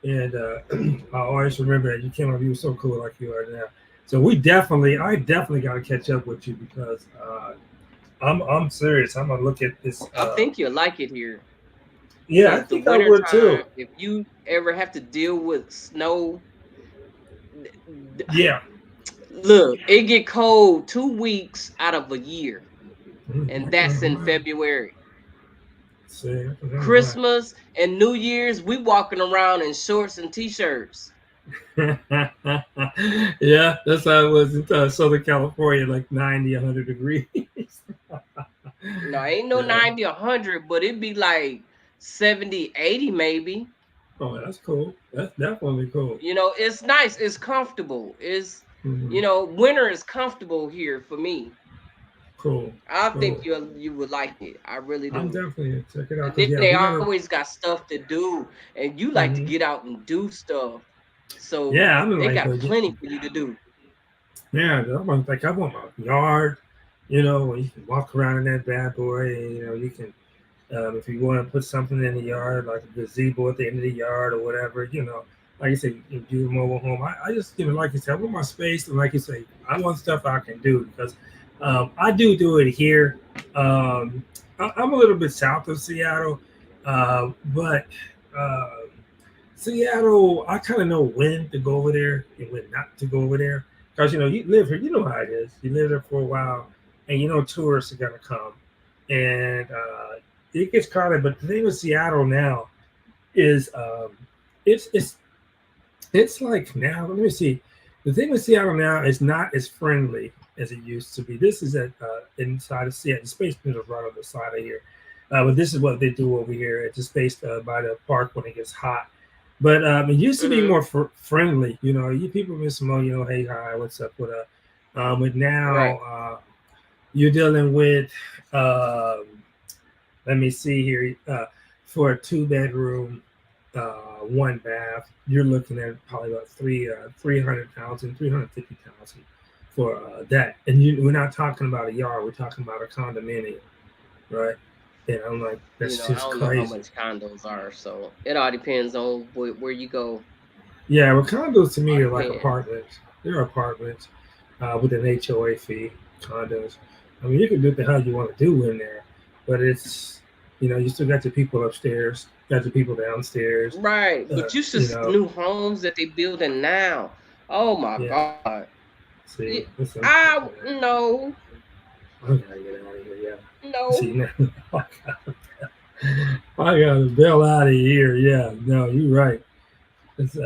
And I always remember that you came up. You were so cool, like you are now. So I definitely got to catch up with you because I'm serious. I'm gonna look at this. I think you'll like it here. Yeah, I think I would too. If you ever have to deal with snow, yeah. Look, it get cold 2 weeks out of a year, and that's in February. Christmas and New Year's, we walking around in shorts and t-shirts. Yeah, that's how it was in Southern California, like 90, 100 degrees. No, ain't no 90, 100, but it'd be like 70, 80 maybe. Oh, that's cool. That's definitely cool. It's nice. It's comfortable. It's winter is comfortable here for me. Cool. I think you would like it. I really do. I'm definitely check it out. They always got stuff to do, and you like to get out and do stuff. So yeah, they got plenty for you to do. Yeah, I want my yard. Where you can walk around in that bad boy. And, you can, if you want to put something in the yard, like a gazebo at the end of the yard or whatever. Like you say, you do a mobile home. I just, like you said, I want my space, and like you say, I want stuff I can do because. I do it here. I'm a little bit south of Seattle, but Seattle, I kind of know when to go over there and when not to go over there. Because, you live here, you know how it is. You live there for a while, and tourists are going to come. and it gets crowded. But the thing with Seattle now is it's it's it's like now. Let me see. The thing with Seattle now is not as friendly as it used to be. This is at inside of Seattle. The Space Needle is right on the side of here. But this is what they do over here at the space by the park when it gets hot. But it used to be more friendly. You know, you people miss some, you know, hey, hi, what's up, what up. But now you're dealing with, let me see here, for a 2-bedroom, 1 bath, you're looking at probably about 300,000, 350,000 for that. And we're not talking about a yard, we're talking about a condominium, right? And I'm like, that's just crazy. I don't know how much condos are, so it all depends on where you go. Yeah, well, condos to me are like apartments. They're apartments with an HOA fee. Condos. I mean, you can do what the hell you want to do in there, but it's, you know, you still got the people upstairs, got the people downstairs. Right, but you should see new homes that they building now. Oh my God. See, I no. I gotta get out of here. Yeah. No. See, now, I gotta bail out of here. Yeah. No, you're right. It's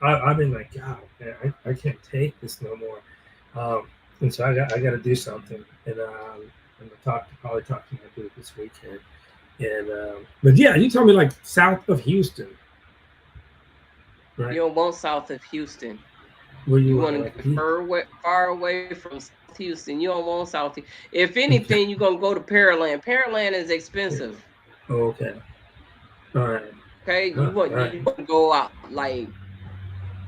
I've been like, God, man, I can't take this no more. And so I got to do something. And I'm gonna probably talk to my dude this weekend. And but yeah, you told me like south of Houston. Right? You don't want south of Houston. Where you want to get far away from South Houston. You don't want South. If anything, you're gonna go to Pearland. Pearland is expensive. Okay. All right. Okay, you want to go out like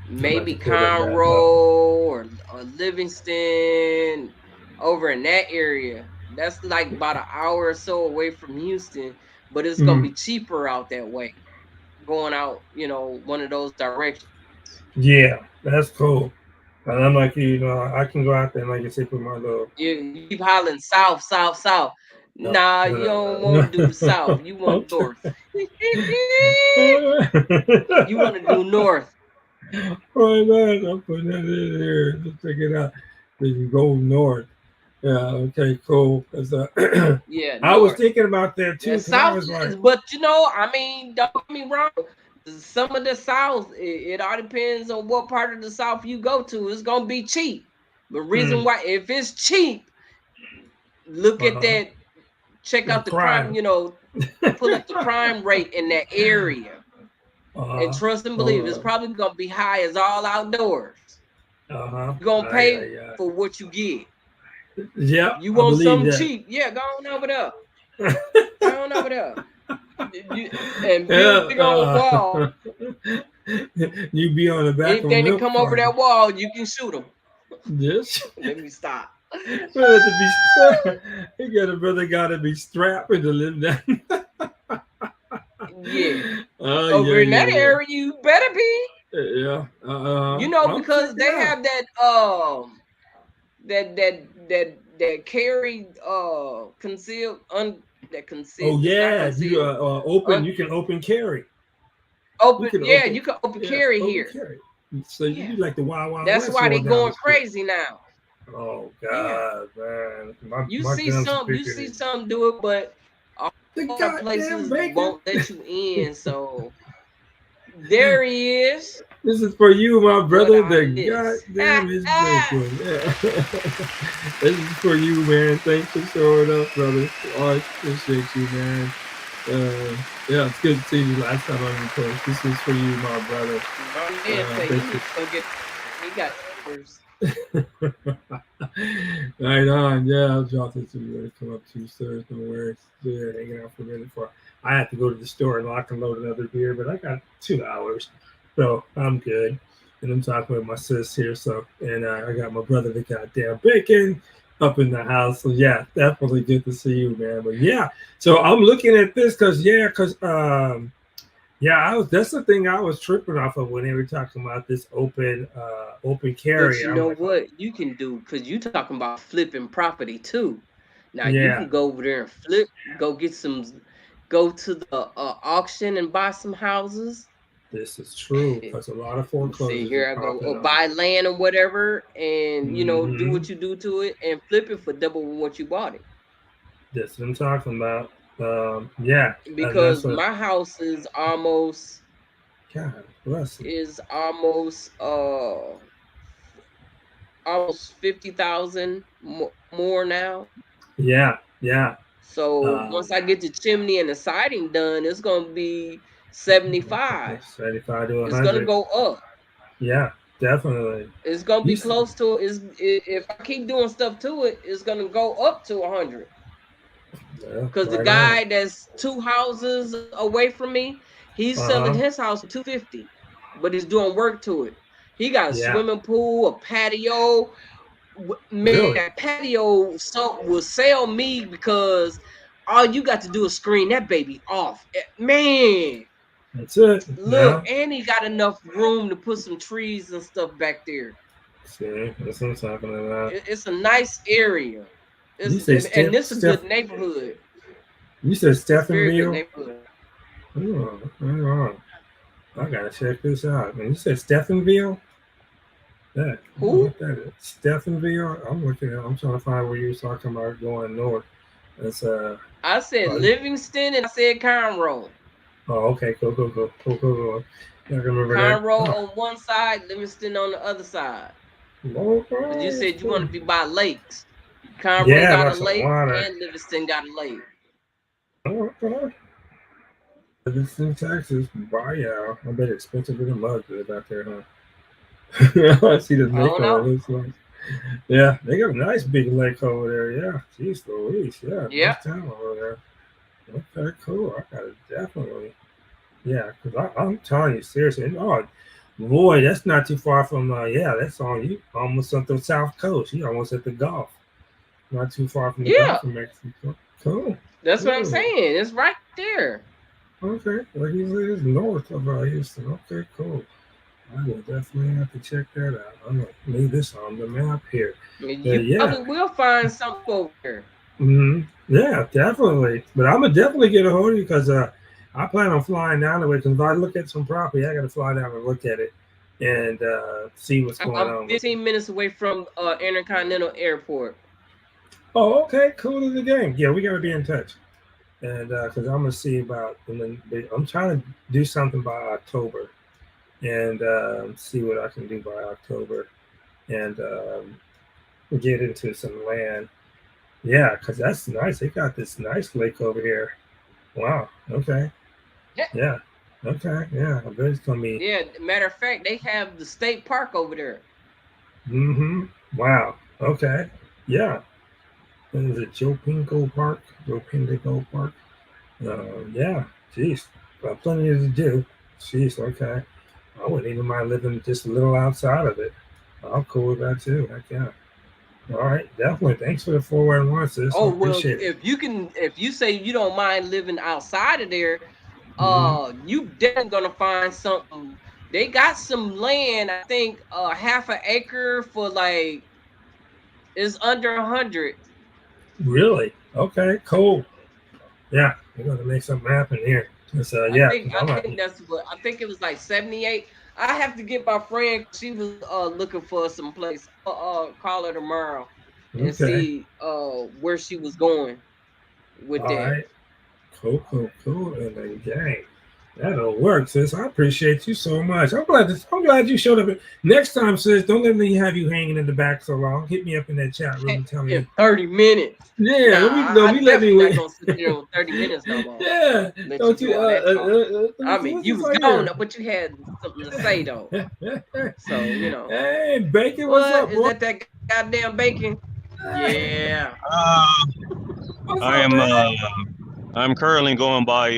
maybe Conroe or Livingston, over in that area. That's like about an hour or so away from Houston, but it's gonna be cheaper out that way. Going out, you know, one of those directions. Yeah, that's cool. And I'm like, you know, I can go out there and like I said, put my little. You keep hollering south. Nah, you don't want to do the south. You want north. You want to do north. Right, man. I'm putting that in here. Let's check it out. Then you go north. Yeah. Okay. Cool. Yeah. I was thinking about that too. Yeah, south, but you know, I mean, don't get me wrong. Some of the South, it all depends on what part of the South you go to. It's gonna be cheap. The reason why, if it's cheap, look at that. Check out the crime. You know, pull up the crime rate in that area, and trust and believe it's probably gonna be high as all outdoors. You're gonna pay for what you get. Yeah. You want something cheap? Yeah, go on over there. Go on over there. And build a big old wall. You be on the back. Anything that come over that wall, you can shoot them. Yes. Let me stop. You got a brother got to be strapped to live down. Yeah. Over in that area, you better be. Yeah. You know, because they have that that carry concealed that concealed. Oh yeah, you open. You can open carry. You can open carry here. Carry. So you do like the wild. That's why they going crazy now. Oh God, man! You see some do it, but all places won't let you in. So there he is. This is for you, my brother. The goddamn is bacon. Yeah. This is for you, man. Thanks for showing up, brother. I appreciate you, man. Yeah, it's good to see you last time on the post. This is for you, my brother. He got numbers. Right on. Yeah, I'll drop this to you when it come up to Thursday. No worries. They're hanging out for a minute before I have to go to the store and lock and load another beer, but I got 2 hours. So I'm good. And I'm talking with my sis here. So, and I got my brother, the goddamn bacon, up in the house. So yeah, definitely good to see you, man. But yeah, so I'm looking at this because that's the thing I was tripping off of when they were talking about this open carry. But you know what you can do, because you talking about flipping property too. Now you can go over there and flip, go to the auction and buy some houses. This is true, because a lot of foreclosures. See, here I go, or buy land or whatever, and you know, do what you do to it and flip it for double what you bought it. That's what I'm talking about. Yeah, and that's Because what. my house is almost God bless you. is almost almost 50,000 more now. Yeah, yeah. So once Um, I get the chimney and the siding done, it's gonna be 75. 75 to It's gonna 100. go up. Yeah, definitely. It's gonna You be s- close to if I keep doing stuff to it, it's gonna go up to 100. yeah, Because the right on. guy that's 2 houses away from me, he's selling Uh huh. his house for 250, but he's doing work to it. He got a Yeah, swimming pool, a patio. Man, really. that patio will sell me because all you got to do is screen that baby off. Man, That's it. look, Yeah. and he got enough room to put some trees and stuff back there. See, that's what I'm talking about. It's a nice area. You It's say and this is a Steph. good neighborhood. You said It's a very good Stephenville. neighborhood. Oh, right on. I gotta check this out. And you said Stephenville. That I don't know Who? what that is. Stephenville. I'm looking at. I'm trying to find where you were talking about going north. That's I said uh Livingston and I said Conroe. oh, okay, cool. I remember that. Conroe Oh, on one side, Livingston on the other side. Because you okay, that's said you want cool. to be by lakes. Conroe Yeah, got a about some lake water. and Livingston got a lake. Oh, okay. It's in Texas. Wow, yeah. I bet it's expensive in the mud live out there, huh? I see the I lake don't over. know. It looks like. Yeah, they got a nice big lake over there. Yeah, jeez Louise. Yeah, Yeah. nice town over there. Okay, cool. I gotta definitely. Yeah, because I'm telling you seriously. And, oh, boy, that's not too far from. Yeah, that's on you. Almost up the south coast. You almost at the Gulf. Not too far from the Yeah. Gulf of Mexico. Cool. That's what I'm Cool. saying. It's right there. Okay. Well, he lives north of Houston. Okay, cool. I will definitely have to check that out. I'm gonna leave this on the map here. You Yeah. probably will find something over there. Yeah, definitely. But I'm gonna definitely get a hold of you because I plan on flying down the way. Because if I look at some property, I got to fly down and look at it and see what's going I'm on with it. 15 minutes away from Intercontinental Airport. Oh, okay, cool as the game. Yeah, we got to be in touch, and because I'm gonna see about, and then I'm trying to do something by October, and see what I can do by October, and get into some land. Yeah, because that's nice. They got this nice lake over here. Wow. Okay. Yeah. Yeah. Okay. Yeah. I bet it's gonna be. Yeah. Matter of fact, they have the state park over there. Mm-hmm. Wow. Okay. Yeah. Is it Joe Pinko Park? Joe Pinko Park. Yeah. Jeez. Got plenty to do. Jeez. Okay. I wouldn't even mind living just a little outside of it. I'm cool with that too. Heck yeah. All right. Definitely. Thanks for the 411, sis. I Oh well, appreciate it. if you say you don't mind living outside of there, Mm-hmm. you definitely gonna find something. They got some land, I think, half an acre for like is under 100. Really? Okay. Cool. Yeah. We're gonna make something happen here. So I yeah. think I think that's what I think it was like 78. I have to get my friend. She was looking for some place. Call her tomorrow and Okay. see where she was going with All that. right. Cool. And then gang. That'll work, sis. I appreciate you so much. I'm glad you showed up. Next time, sis, don't let me have you hanging in the back so long. Hit me up in that chat room and tell In me. 30 minutes. Yeah, Nah, let I me definitely not wait. gonna sit there on 30 minutes no more. Yeah, Let you don't do you all that talking. I mean, what's you this was right gone, here? but you had something to say though. So Hey, Bacon, what's what up, is boy? that goddamn bacon? Yeah. What's I up, am man? I'm currently going by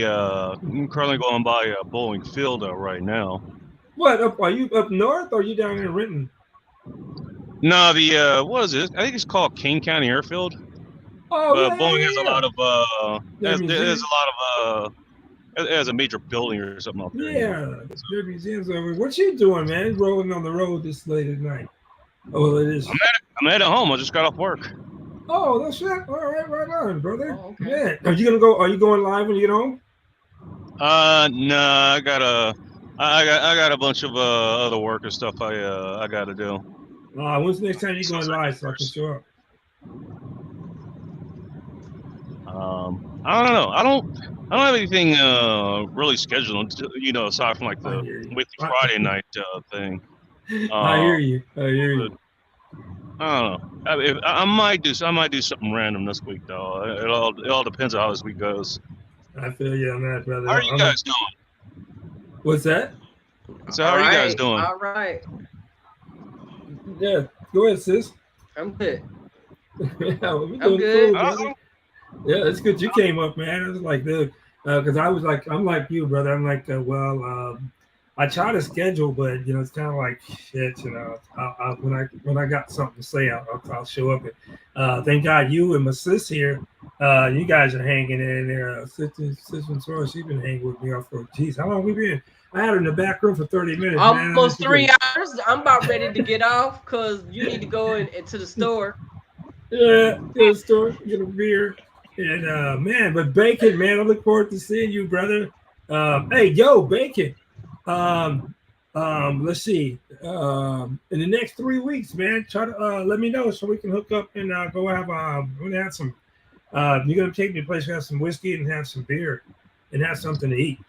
Boeing Field right now. What up? Are you up north or are you down in Renton? No, the what is it? I think it's called King County Airfield. Oh But yeah, Boeing has a lot of Their there's museum. a lot of it has a major building or something out there anyway. Yeah, their museums over. What you doing, man? Rolling on the road this late at night. Oh, it is. I'm at home. I just got off work. Oh, that's it. All right, right on, brother. Oh, okay. Man, are you gonna go? Are you going live when you get home? No, I got a bunch of other work and stuff I got to do. When's the next time you going live so I can show up? I don't know. I don't have anything really scheduled. Aside from like I the hear you. with the Friday night thing. I Uh, hear you. I hear but you. I don't know. I might do. I might do something random this week, though. It all depends on how this week goes. I feel you on that, brother. How are you guys doing? What's that? So how are you guys doing? All right. Yeah, go ahead, sis. I'm good. Yeah, we I'm doing good. cool, brother. Yeah, it's good you came up, man. It was like, dude, because I was like, I'm like you, brother. I'm like, I try to schedule, but it's kind of like shit. When I got something to say, I'll show up. And thank God you and my sis here. You guys are hanging in there. Sis Ventura, she's been hanging with me off for geez, how long we been? I had her in the back room for 30 minutes, man. Almost 3 hours. I'm about ready to get off because you need to go into the store. Yeah, go to the store, get a beer. And man, but Bacon, man, I look forward to seeing you, brother. Hey, yo, Bacon. Let's see. In the next 3 weeks, man, try to let me know so we can hook up and go have we're gonna have some you're gonna take me to a place to have some whiskey and have some beer and have something to eat.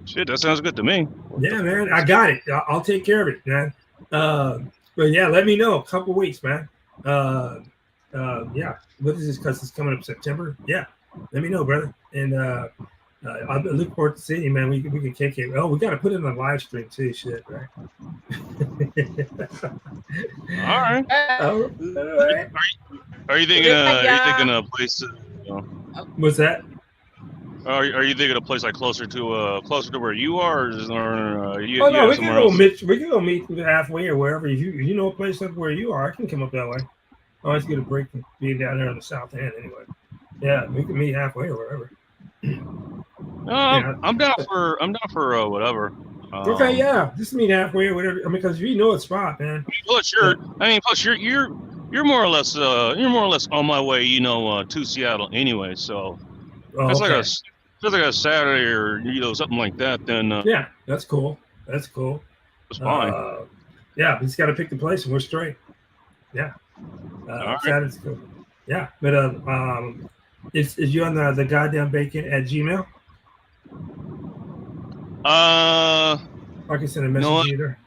Shit, that sounds good to me. Yeah, man, I got it. I'll take care of it, man. But yeah, let me know a couple weeks, man. Yeah, what is this? Because it's coming up September. Yeah, let me know, brother. And I look forward to seeing you, man. We can kick it. Oh, we got to put it on a live stream too. Shit, right? All right. All right. Are you thinking? Are you thinking a place? What's that? Are you thinking a place like closer to where you are, or you? Oh no, you we can go meet. We can go meet halfway or wherever. If you know a place up where you are, I can come up that way. I always get a break from being down there on the south end anyway. Yeah, we can meet halfway or wherever. Yeah. I'm down for whatever. Okay, yeah, just meet halfway or whatever. I mean, because you know it's spot, man. Plus you're more or less on my way, to Seattle anyway. So that's like a Saturday or something like that. Then yeah, that's cool. That's cool. it's fine. Yeah, we just got to pick the place and we're straight. Yeah. Right. Saturday's cool. Yeah, but is you on the goddamn bacon at Gmail? I can send a message to you there.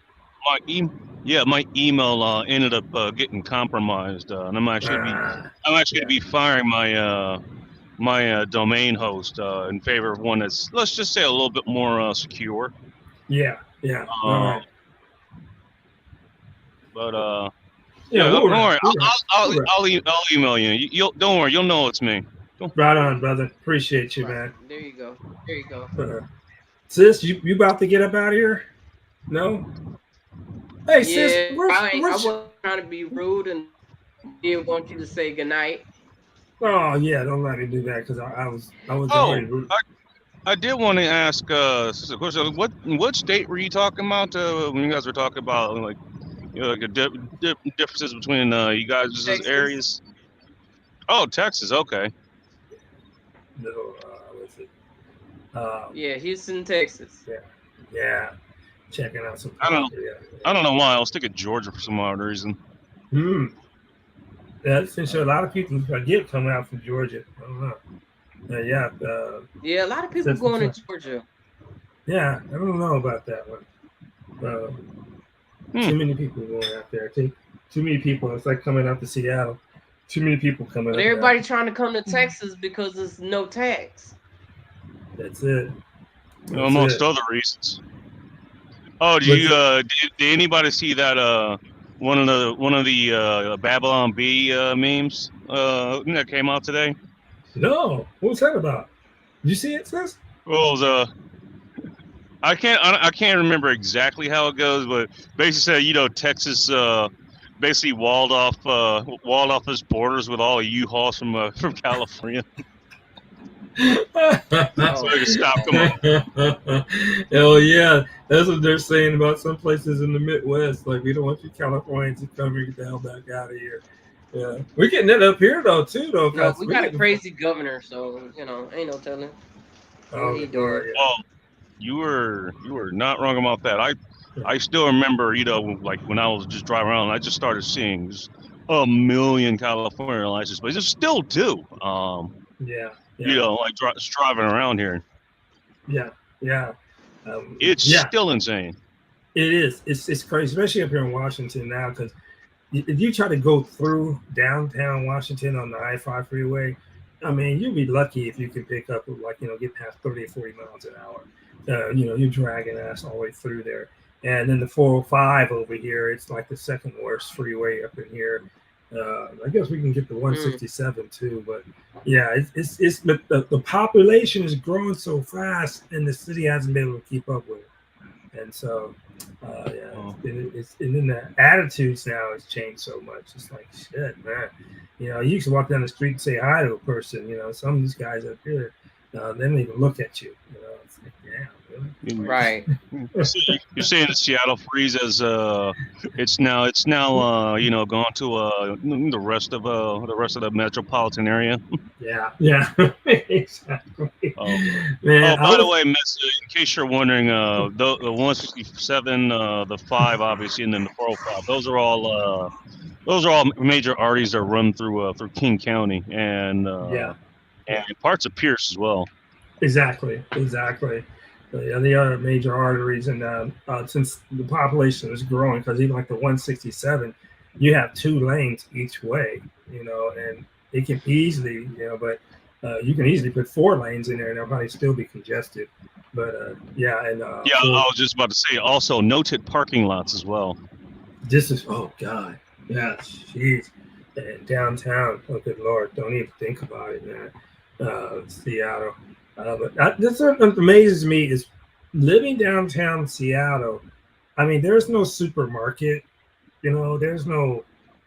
My email ended up getting compromised, and I'm actually going to be firing my domain host in favor of one that's, let's just say, a little bit more secure. Yeah. All right. But don't worry. I'll email you. Don't worry. You'll know it's me. Right on, brother. Appreciate you, man. There you go. Sis, you about to get up out of here? No. Hey, sis, I wasn't trying to be rude and didn't want you to say goodnight. Oh yeah, don't let me do that because I was already rude. I did want to ask a question. What state were you talking about when you guys were talking about like differences between you guys' areas? Oh, Texas. Okay. No, what's it? Yeah, Houston, Texas. Yeah. Checking out some. I don't know why. I'll stick at Georgia for some odd reason. Yeah, since a lot of people get coming out from Georgia. I don't know. Yeah, a lot of people going to Georgia. Yeah, I don't know about that one. Too many people going out there. Too many people. It's like coming out to Seattle. Too many people coming. But everybody trying to come to Texas because there's no tax. That's it. Amongst other reasons. Oh, did anybody see that one of the Babylon Bee memes that came out today? No, what was that about? Did you see it, sis? Well, it was I can't remember exactly how it goes, but basically said Texas basically walled off its borders with all the U-Hauls from California. So they can stop them. Hell yeah, that's what they're saying about some places in the Midwest. Like, we don't want you Californians to come here, get the hell back out of here. Yeah, we're getting that up here though. No, we got a crazy governor, so ain't no telling. Oh, he doing? Yeah. Oh, you were not wrong about that. I still remember, like when I was just driving around, I just started seeing a million California license plates. They still do. Yeah. You know, like driving around here. Yeah. It's Yeah. still insane. It is. It's crazy, especially up here in Washington now, because if you try to go through downtown Washington on the I-5 freeway, I mean, you'll be lucky if you can pick up, like, get past 30 or 40 miles an hour. You're dragging ass all the way through there. And then the 405 over here, it's like the second worst freeway up in here. I guess we can get the 167 too, but yeah, it's the population is growing so fast, and the city hasn't been able to keep up with it. And so, and then the attitudes now has changed so much. It's like, shit, man. You used to walk down the street and say hi to a person. Some of these guys up here, they don't even look at you. It's like, yeah, really? Right. You're saying the Seattle freeze as it's now gone to the rest of the metropolitan area. Yeah, exactly. Man, by the way, in case you're wondering, the 167, the 5, obviously, and then the 405. Those are all major arteries that run through King County and parts of Pierce as well. Exactly. They are major arteries, and since the population is growing, because even like the 167, you have 2 lanes each way, and it can easily, but you can easily put 4 lanes in there, and they'll probably still be congested. But I was just about to say, also noted parking lots as well. This is, oh God, yeah, jeez, and downtown, oh good Lord, don't even think about it, man. Seattle. But this what amazes me is living downtown Seattle. I mean, there's no supermarket, there's no.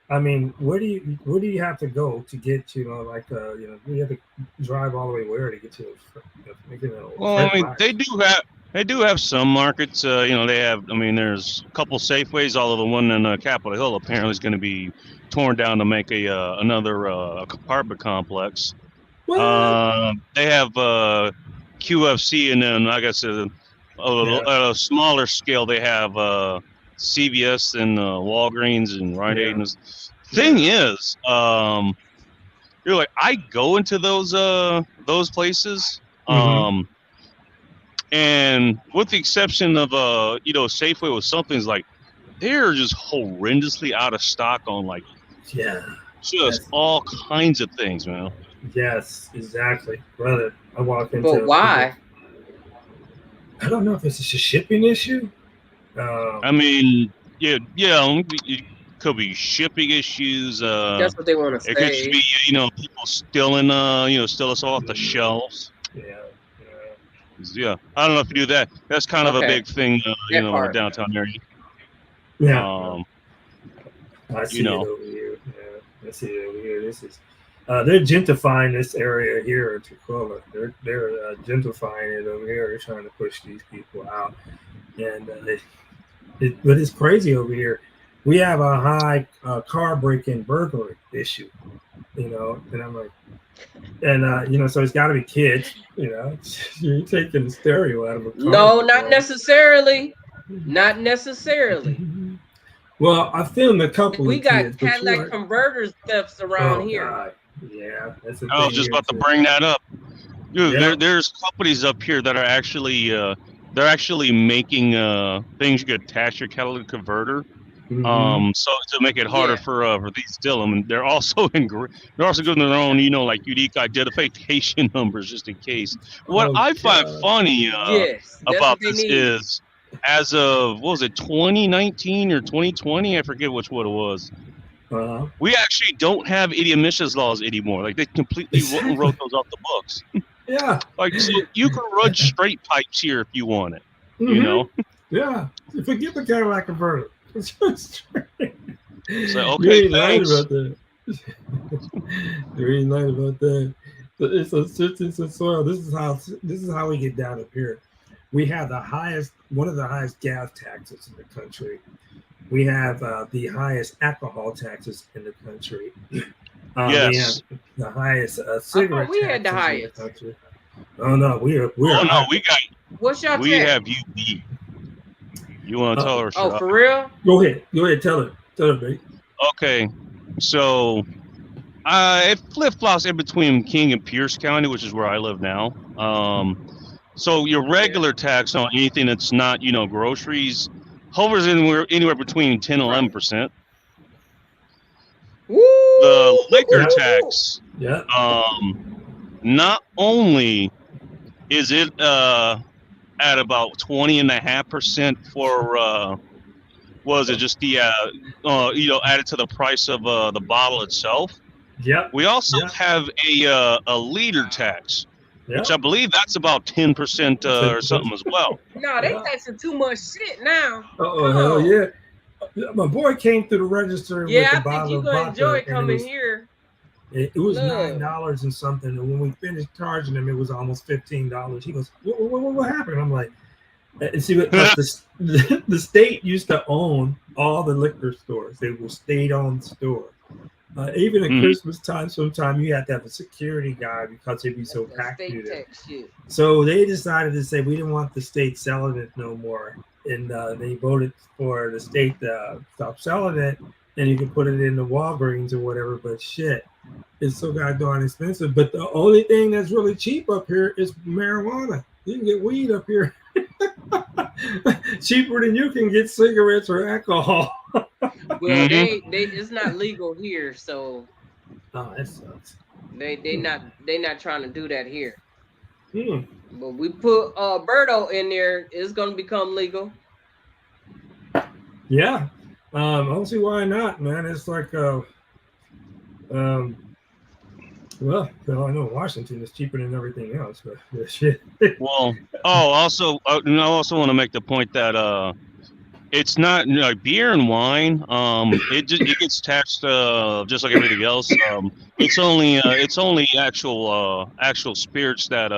I mean, where do you have to go to get to, you have to drive all the way where to get to? Well, I mean, they do have some markets. They have. I mean, there's a couple Safeways. Although the one in Capitol Hill apparently is going to be torn down to make another apartment complex. They have QFC, and then I guess at a smaller scale they have CVS and Walgreens and Rite Aid. And thing is, you're like, I go into those places, and with the exception of Safeway with something's like, they're just horrendously out of stock on all kinds of things, man. Yes, exactly, brother. I walk into. But why? I don't know if it's just a shipping issue. I mean, it could be shipping issues. That's what they want to say. It could be, people stealing us off the shelves. Yeah. I don't know if you do that. That's kind of a big thing, in the downtown area. Yeah. I see it over here. Yeah, I see it over here. This is. They're gentrifying this area here in Tacoma. They're gentrifying it over here. They're trying to push these people out, and but it's crazy over here. We have a high car break-in burglary issue, and I'm like, and so it's got to be kids. You're taking the stereo out of a car. No, not necessarily. Not necessarily. Well, I filmed a couple. We of got kids, Cadillac converters thefts around here. God. Yeah, that's a I was just about to bring that up. Dude, there's companies up here that are actually making things you could attach your catalytic converter. So to make it harder for these steal them, and they're also giving their own unique identification numbers just in case. What I find funny about this is, as of 2019 or 2020, I forget which one it was. We actually don't have emissions laws anymore. Like, they completely wrote those off the books. Yeah. So you can run straight pipes here if you want it. Yeah. Forget the Cadillac converter. So okay, thanks. About that. You ain't lying about that. It's a soil. This is how we get down up here. We have one of the highest gas taxes in the country. We have the highest alcohol taxes in the country. Yes. We have the highest cigarette we had the taxes highest. in the country. Oh no, we're we got. What's your We tax? have UB. You want to tell her? Oh, for real? Go ahead. Tell her, babe. Okay. So it flip flops in between King and Pierce County, which is where I live now. So your regular tax on anything that's not, groceries, hovers anywhere between 10 and 11%. Woo! The liquor tax, Yeah. not only is it at about 20.5% for was it just the added to the price of the bottle itself. Yep. We also have a liter tax, which I believe that's about 10% or something as well. No, they taxing too much shit now. Oh hell yeah! My boy came through the register with a bottle of vodka. I think you're gonna enjoy coming here. It was $9 and something, and when we finished charging him, it was almost $15. He goes, "What happened?" I'm like, "And see, the state used to own all the liquor stores. They were state-owned stores. Even at Christmas time, sometime you have to have a security guard because it'd be so packed through there. So they decided to say we didn't want the state selling it no more, and they voted for the state to stop selling it, and you can put it in the Walgreens or whatever. But shit, it's so goddamn expensive. But the only thing that's really cheap up here is marijuana. You can get weed up here cheaper than you can get cigarettes or alcohol. Well, they it's not legal here, so that sucks. They not trying to do that here. But we put Berto in there, it's gonna become legal. Yeah. I don't see why not, man. It's like well, I know Washington is cheaper than everything else, but shit. Well, I also want to make the point that it's not beer and wine. It gets taxed just like everything else. It's only actual spirits that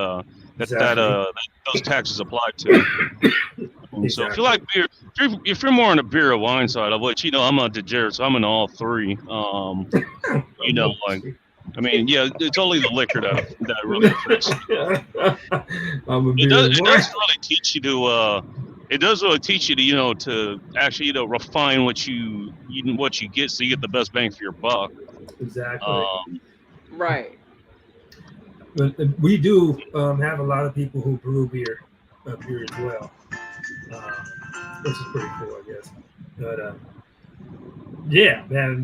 those taxes apply to. Exactly. So if you like beer, if you're more on the beer or wine side, of which I'm a degenerate, so I'm in all three. I mean, yeah, it's only the liquor that really affects you. It does really teach you to. It does really teach you to, to actually, refine what you get, so you get the best bang for your buck. Exactly. Right. But we do have a lot of people who brew beer up here as well, which is pretty cool, I guess. But yeah, man.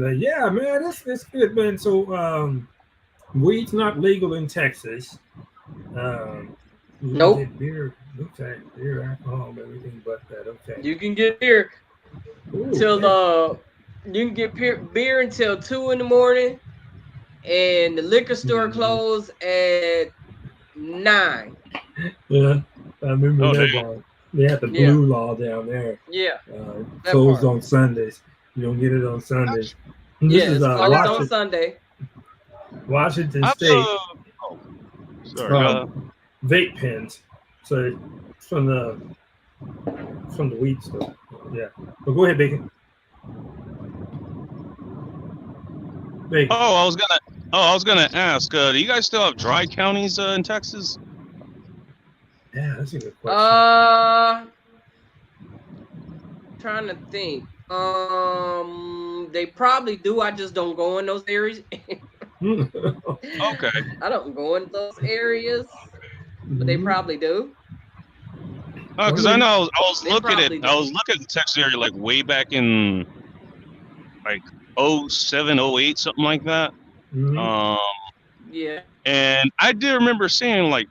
It's good, man. So weed's not legal in Texas. Nope. Beer, okay, beer, alcohol, everything but that. Okay. You can get beer till you can get beer until 2 a.m, and the liquor store closed at 9. Yeah, I remember that one. They had the blue law down there. Yeah. Closed on Sundays. You don't get it on Sundays. This is closed on Sunday. Washington State. Sorry. Vape pens. So from the weed store. Yeah. But go ahead, Bacon. I was gonna ask. Do you guys still have dry counties in Texas? Yeah, that's a good question. Trying to think. They probably do. I just don't go in those areas. Okay. I don't go in those areas, but they probably do. Because I know I was looking at the Texas area like way back in like 07, 08, something like that. Yeah. And I do remember saying like,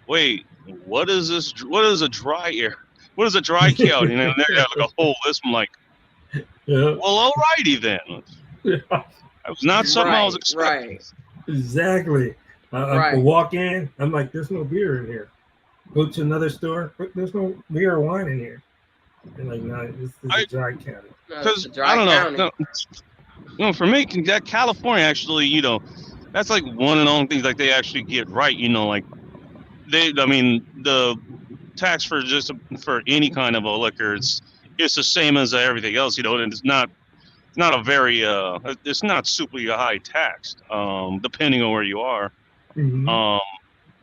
wait, what is this? What is a dry air? What is a dry county? And then they got like a whole list. I'm like, well, alrighty then. It was not something I was expecting. Right. Exactly. I walk in, I'm like, there's no beer in here. Go to another store, there's no beer or wine in here. And like, no, this is a dry county. Because I don't know. No, for me, that California actually, that's like one of the only things like they actually get right. Like the tax for any kind of a liquor, it's the same as everything else. And it's not a very it's not super high taxed, depending on where you are.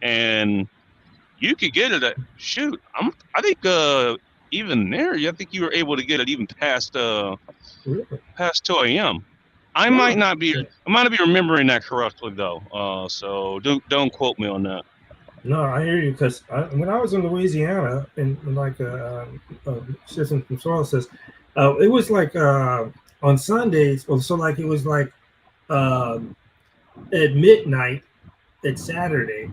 And you could get it at I think even there, I think you were able to get it even past 2 a.m. I might not be remembering that correctly though. So don't quote me on that. No, I hear you because when I was in Louisiana and like Citizen from Soil says, it was like on Sundays. So like it was like um, at midnight at Saturday.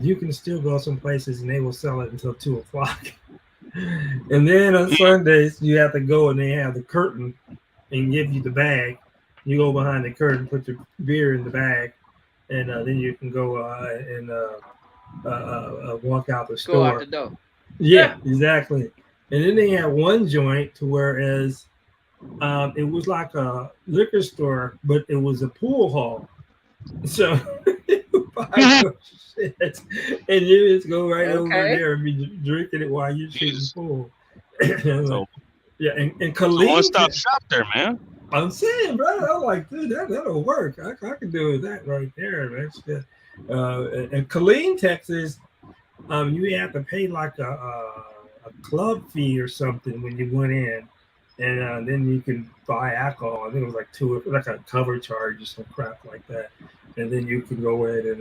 You can still go some places and they will sell it until 2 o'clock. And then on Sundays you have to go and they have the curtain and give you the bag. You go behind the curtain, put your beer in the bag, and then you can go and walk out the store. Go out the door. Yeah, exactly. And then they had one joint to whereas it was like a liquor store, but it was a pool hall. So you buy your shit and you just go right over there and be drinking it while you're shooting pool. So, yeah, and so Colleen, one-stop shop there, man. I'm saying, brother, I'm like, dude, that'll work. I can do that right there, man. And Colleen, Texas, you have to pay like a club fee or something when you went in, and then you can buy alcohol. I think it was like like a cover charge or some crap like that, and then you can go in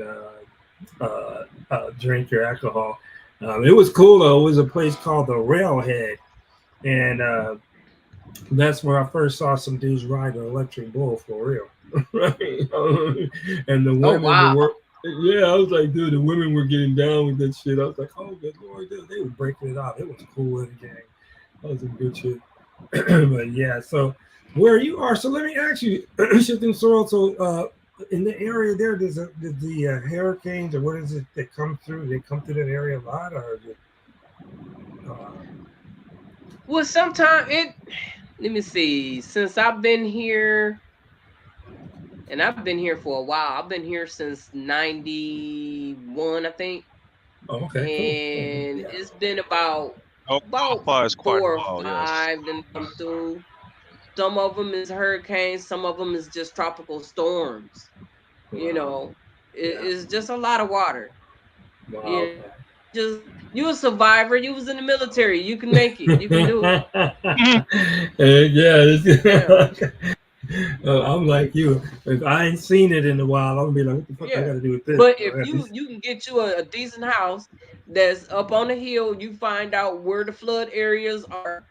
and drink your alcohol. It was cool though. It was a place called the Railhead, and that's where I first saw some dudes ride an electric bull for real. Right? And the women were, yeah, I was like, dude, the women were getting down with that shit. I was like, oh, good Lord, dude, they were breaking it off. It was cool in the gang. That was some good shit. But yeah, so where you are, so let me ask you, Shifting Soil, so in the area there, does the hurricanes or what is it that come through? They come through that area a lot, or is it? Well, sometimes let me see. Since I've been here, and I've been here for a while. I've been here since '91, I think. Oh, okay, and cool. It's been about quite 4 or while, 5 that come through. Some of them is hurricanes. Some of them is just tropical storms. Wow. You know, it's just a lot of water. Wow. Yeah, you a survivor. You was in the military. You can make it. You can do it. Yeah. I'm like you. If I ain't seen it in a while, I'm gonna be like, what the fuck I gotta do with this? But if you can get you a decent house that's up on the hill, you find out where the flood areas are,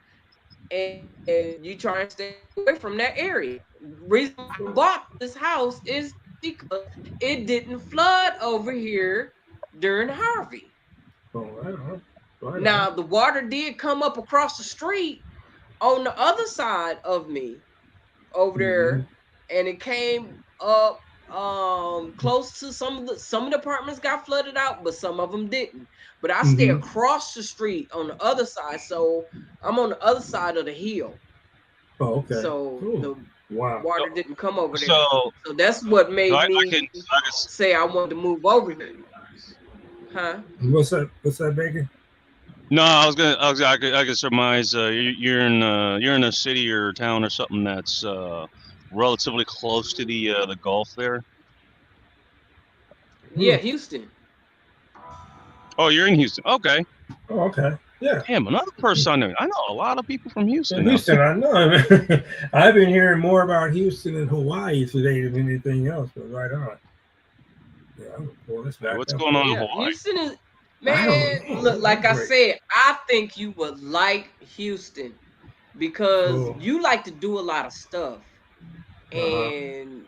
and you try and stay away from that area. The reason I bought this house is because it didn't flood over here during Harvey. Oh, right. Now the water did come up across the street on the other side of me over there, and it came up close to some of the apartments got flooded out, but some of them didn't. But I stay across the street on the other side, so I'm on the other side of the hill. Oh, okay. So cool. The water didn't come over there. So that's what made me say I wanted to move over here. Huh? What's that, Bacon? No, I could surmise you're in a city or town or something that's relatively close to the Gulf there. Yeah, Houston. Oh, you're in Houston. Okay. Oh, okay. Yeah. Damn, another person I know. I know a lot of people from Houston. Houston, I know. I've been hearing more about Houston and Hawaii today than anything else, but right on. Yeah, what's going on in Hawaii? Houston is, man, look, like I said, I think you would like Houston because you like to do a lot of stuff. And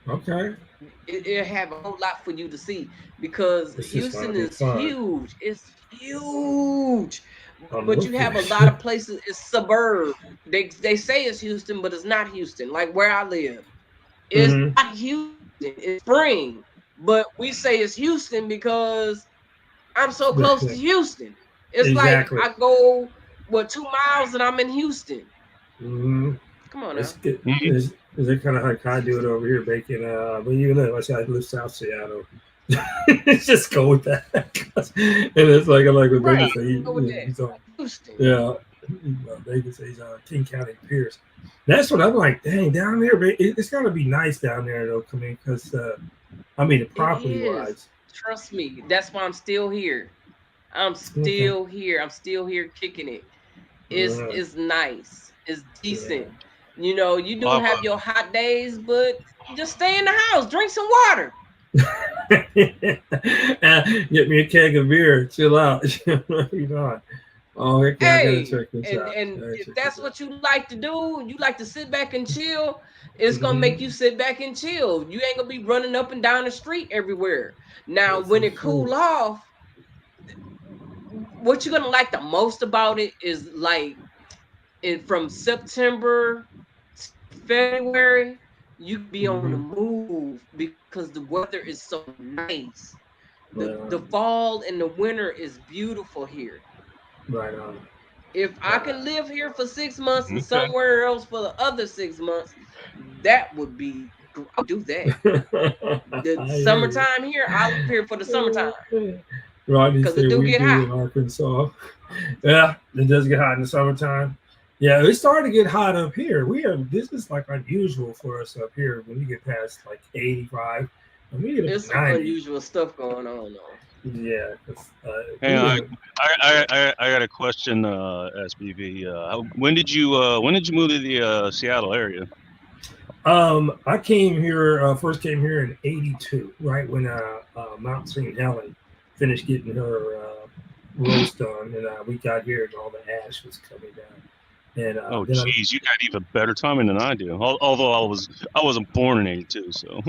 okay, it'll have a whole lot for you to see because Houston is huge. It's huge. But you have a lot of places. It's suburb. They say it's Houston, but it's not Houston. Like where I live, it's not Houston. It's Spring, but we say it's Houston because I'm so close to Houston. It's like I go 2 miles and I'm in Houston. Come on now. Is it kind of like I do it over here, Bacon? But you live, I live South Seattle. Just go with that. And it's like what Bacon say. He's on, yeah. Bacon says he's on King County Pierce. That's what I'm like. Dang, down there, it's gotta be nice down there though. I mean, because the property wise. Trust me, that's why I'm still here. I'm still here. I'm still here kicking it. It's nice. It's decent. You know, you do have your hot days, but just stay in the house, drink some water. Get me a keg of beer. Chill out. You know. Oh, okay, I gotta Hey, check this and out. if that's what you like to do, you like to sit back and chill, it's gonna make you sit back and chill. You ain't gonna be running up and down the street everywhere. Now, This when is it true. cool off, what you're gonna like the most about it is like it from September to February, you can be on the move because the weather is so nice. The fall and the winter is beautiful here. Right on. If I can live here for 6 months and Okay. somewhere else for the other 6 months, that would be I would do that. The I hear you. summertime here, I live here for the summertime Rodney because it said do we get do hot. in Arkansas. Yeah, it does get hot in the summertime. Yeah, it started to get hot up here. This is like unusual for us up here when we get past like 85 and we get up There's to some 90. unusual stuff going on though. Yeah, Hey, I got a question, SBV. When did you move to the Seattle area? I came here first came here in '82, right when Mount St. Helen finished getting her roast done, and we got here and all the ash was coming down. And Oh, then geez, you got even better timing than I do. Although I wasn't born in '82, so.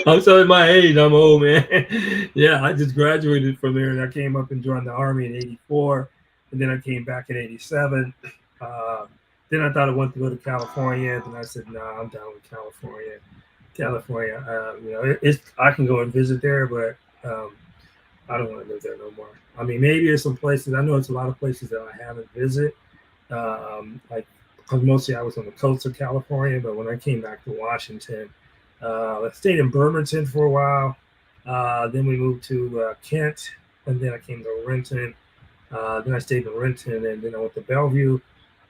I'm telling my age, I'm old, man. Yeah, I just graduated from there, and I came up and joined the Army in '84, and then I came back in '87. Then I thought I wanted to go to California, and then I said, "Nah, I'm down with California." It's I can go and visit there, but I don't want to live there no more. I mean, maybe there's some places. I know it's a lot of places that I haven't visited. Like, because mostly I was on the coast of California, but when I came back to Washington, I stayed in Bremerton for a while. Then we moved to Kent, and then I came to Renton. Then I stayed in Renton, and then I went to Bellevue.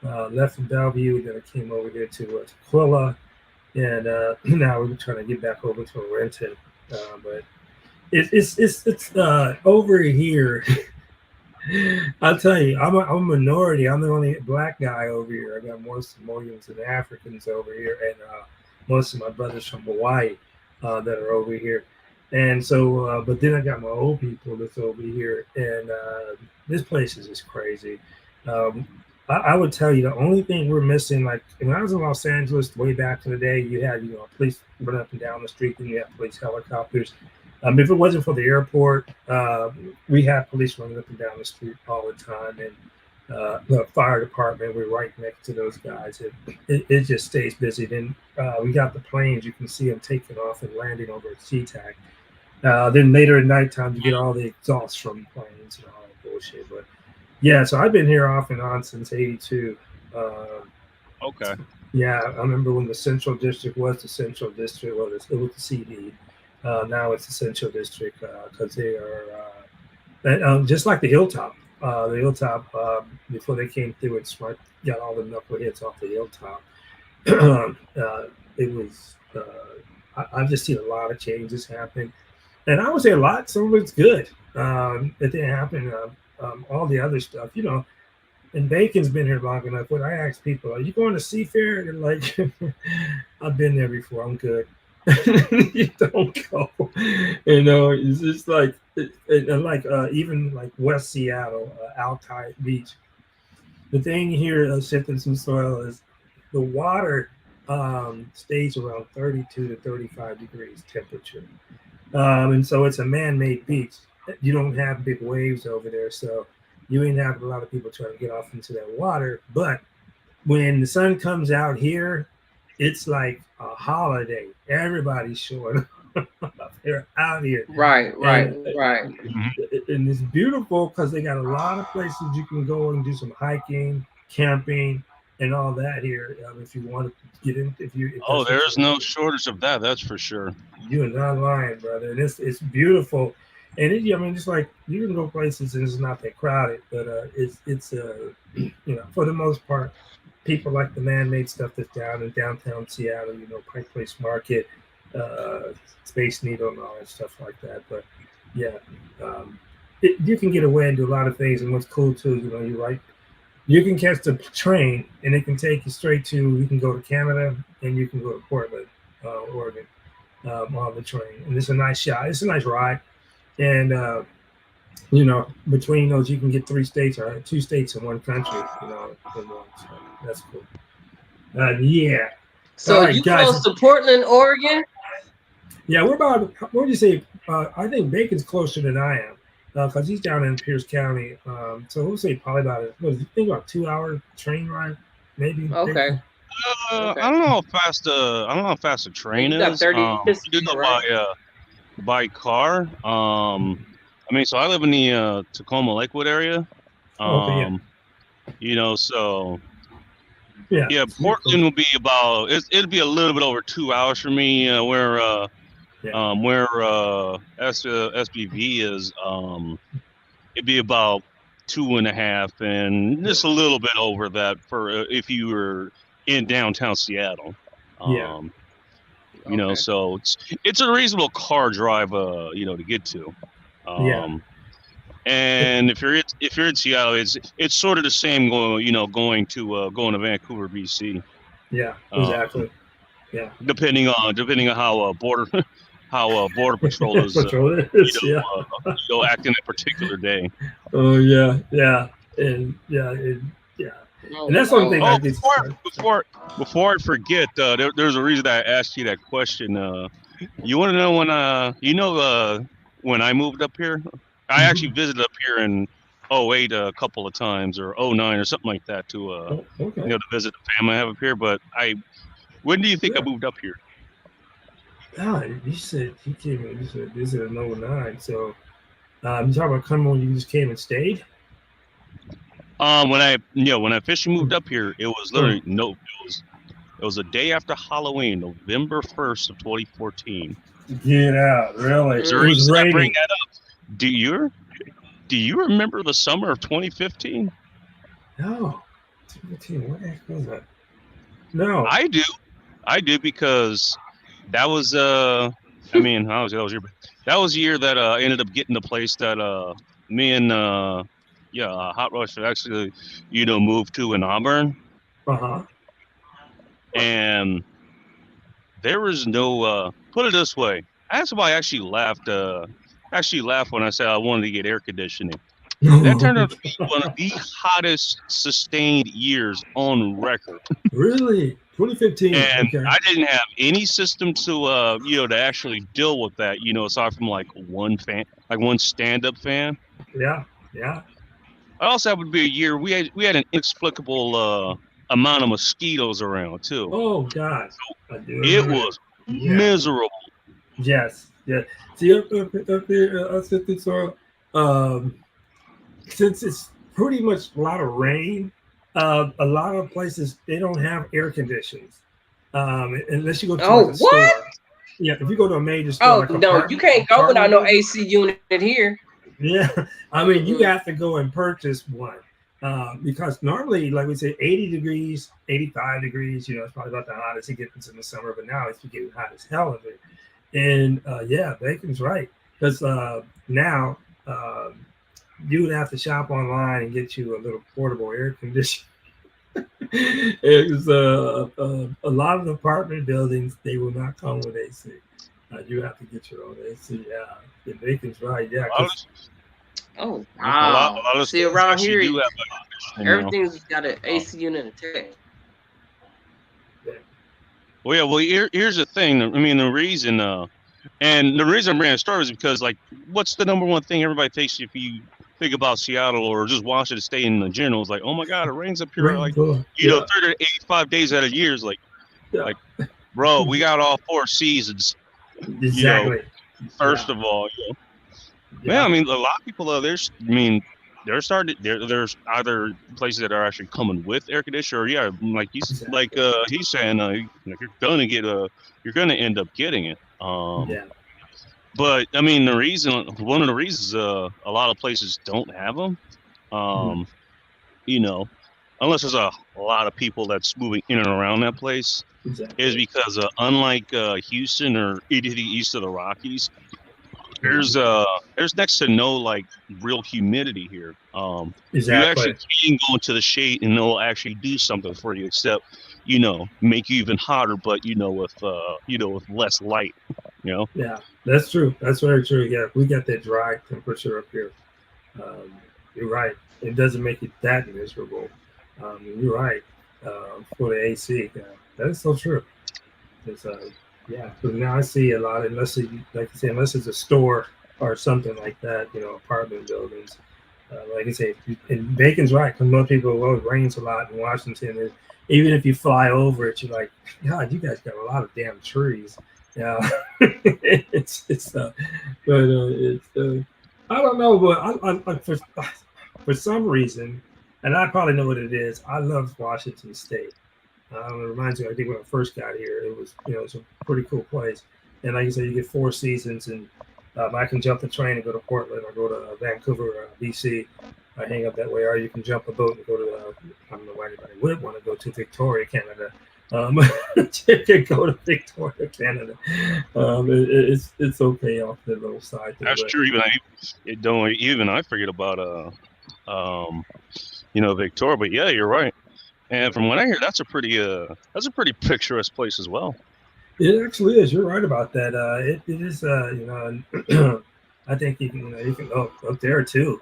Left from Bellevue, then I came over here to Tequila, and now we're trying to get back over to Renton. But it's over here. I'll tell you, I'm a minority. I'm the only black guy over here. I got more Samoans and Africans over here, and most of my brothers from Hawaii that are over here. And so, but then I got my old people that's over here, and this place is just crazy. I would tell you the only thing we're missing, like when I was in Los Angeles way back in the day, you had police running up and down the street, and you had police helicopters. If it wasn't for the airport, we had police running up and down the street all the time, and the fire department, we're right next to those guys. It just stays busy. Then we got the planes; you can see them taking off and landing over at SeaTac. Then later at nighttime, you get all the exhaust from planes and all that bullshit. But yeah, so I've been here off and on since '82. Okay. Yeah, I remember when the Central District was the Central District, well, it was the CD. Now it's the Central District because they are just like the Hilltop. The Hilltop, before they came through and got all the knuckleheads off the Hilltop. It was, I've just seen a lot of changes happen. And I would say a lot, some of it's good. It didn't happen. All the other stuff, and Bacon's been here long enough. When I ask people, "Are you going to Seafair?" They're like, "I've been there before. I'm good." You don't go. It's just like, even like West Seattle, Alki Beach. The thing here, shifting some soil, is the water stays around 32 to 35 degrees temperature, and so it's a man-made beach. You don't have big waves over there, so you ain't have a lot of people trying to get off into that water. But when the sun comes out here, it's like a holiday. Everybody's showing up. They're out here. Right. And it's beautiful because they got a lot of places you can go and do some hiking, camping, and all that here. If you want to get in, There's no shortage of that. That's for sure. You're not lying, brother. And it's beautiful. And it's like you can go places and it's not that crowded, but it's for the most part, people like the man-made stuff that's down in downtown Seattle, Pike Place Market, Space Needle, and all that stuff like that. But yeah, you can get away and do a lot of things. And what's cool too, you're right you can catch the train, and it can take you straight to. You can go to Canada, and you can go to Portland, Oregon, on the train. And it's a nice shot. It's a nice ride, and between those, you can get 3 states or 2 states in one country. In one. So that's cool. Yeah. So All right, you guys. close to Portland, Oregon? Yeah, we're about. What would you say? I think Bacon's closer than I am, because he's down in Pierce County. So we'll say probably about 2 hour train ride, maybe. Okay. I don't know how fast the train You got is. 30 minutes, You do go right? by car. I mean, so I live in the Tacoma Lakewood area. Okay, yeah. So Yeah. Portland will be about. It'll be a little bit over 2 hours for me. Where SBV is. It'd be about 2.5, and just a little bit over that for if you were in downtown Seattle. Yeah. So it's a reasonable car drive, to get to. Yeah. And if you're in Seattle, it's sort of the same going to Vancouver, BC. Yeah. Exactly. Yeah. Depending on how border patrol is acting a particular day. Oh yeah, and and that's one thing. Before I forget, there's a reason I asked you that question. You want to know when I moved up here? I actually visited up here in 2008 a couple of times, or 2009 or something like that, to to visit the family I have up here. But when do you think I moved up here? You said he came in. You said visit in 2009. So you talking about coming when you just came and stayed? When I officially moved up here, it was literally it was a day after Halloween, November 1st of 2014. Get out, really? Is there a reason I bring that up? Do you remember the summer of 2015? No. 2015. What the heck was that? No. I do because that was that was the year that ended up getting the place that me and Hot Rush actually moved to in Auburn. And there was no put it this way, that's why I actually laughed when I said I wanted to get air conditioning. That turned out to be one of the hottest sustained years on record. Really? 2015. And I didn't have any system to to actually deal with that, aside from like one stand-up fan. Yeah. I also happened to be a year we had an inexplicable amount of mosquitoes around too. Oh God. It was miserable. Yes. Yeah. See up there, since it's pretty much a lot of rain, a lot of places they don't have air conditions, unless you go to a store. Yeah, if you go to a major store. Oh no, you can't go without no AC unit here. Yeah, I mean you have to go and purchase one because normally, like we say, 80 degrees, 85 degrees. It's probably about the hottest it gets in the summer, but now it's getting hot as hell of it. And Bacon's right, because now you would have to shop online and get you a little portable air conditioner. It's a lot of apartment buildings, they will not come with AC. You have to get your own AC. Yeah, Bacon's right. Yeah. Oh wow! A lot of see around here, everything's got an AC unit attached. Well, here's the thing. I mean, the reason I'm bringing a story is because, like, what's the number one thing everybody thinks if you think about Seattle or just Washington State in general? It's like, oh my God, it rains up here, 385 days out of the year. Is like, bro, we got all 4 seasons. Exactly. First of all, I mean, a lot of people there's either places that are actually coming with air conditioner, or he's saying, you're gonna end up getting it. But I mean, one of the reasons a lot of places don't have them, unless there's a lot of people that's moving in and around that place, is because unlike Houston or anything east of the Rockies, there's next to no like real humidity here. You Exactly. actually can go into the shade and it'll actually do something for you, except make you even hotter, but with less light. Yeah, that's true. That's very true. Yeah, we got that dry temperature up here. Um, you're right. It doesn't make it that miserable. You're right. For the AC, yeah, that is so true. It's, yeah, but now I see a lot, unless it, like you say, unless it's a store or something like that, apartment buildings. Like I say, and Bacon's right, because most people, well, it rains a lot in Washington. And even if you fly over it, you're like, God, you guys got a lot of damn trees. Yeah, I don't know, but for some reason, and I probably know what it is. I love Washington State. It reminds me, I think when I first got here, it's a pretty cool place. And like you said, you get 4 seasons, and I can jump the train and go to Portland or go to Vancouver, BC. I hang up that way, or you can jump a boat and go to, I don't know why anybody would want to go to Victoria, Canada. You can go to Victoria, Canada. It's okay off the little side. That's true. Even I forget about Victoria, but yeah, you're right. And from what I hear, that's a pretty picturesque place as well. It actually is. You're right about that. It is. I think you can go up there too.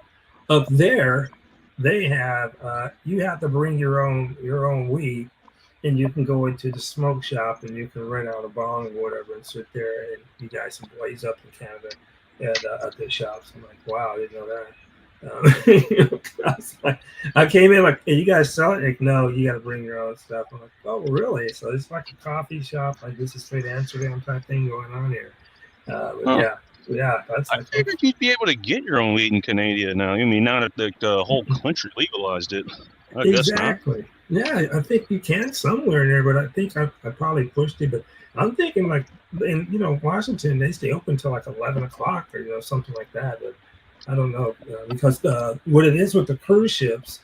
Up there, they have. You have to bring your own weed, and you can go into the smoke shop and you can rent out a bong or whatever and sit there and you guys can blaze up in Canada at the shops. I'm like, wow, I didn't know that. I came in like, hey, you guys sell it? Like, no, you got to bring your own stuff. I'm like, oh, really? So it's like a coffee shop, like this is straight Amsterdam type thing going on here. Yeah. I figured you'd be able to get your own weed in Canada now. I mean, now that the whole country legalized it. I guess not. Yeah, I think you can somewhere in there, but I think I probably pushed it. But I'm thinking like, in Washington, they stay open till like 11 o'clock or something like that. But I don't know because what it is with the cruise ships,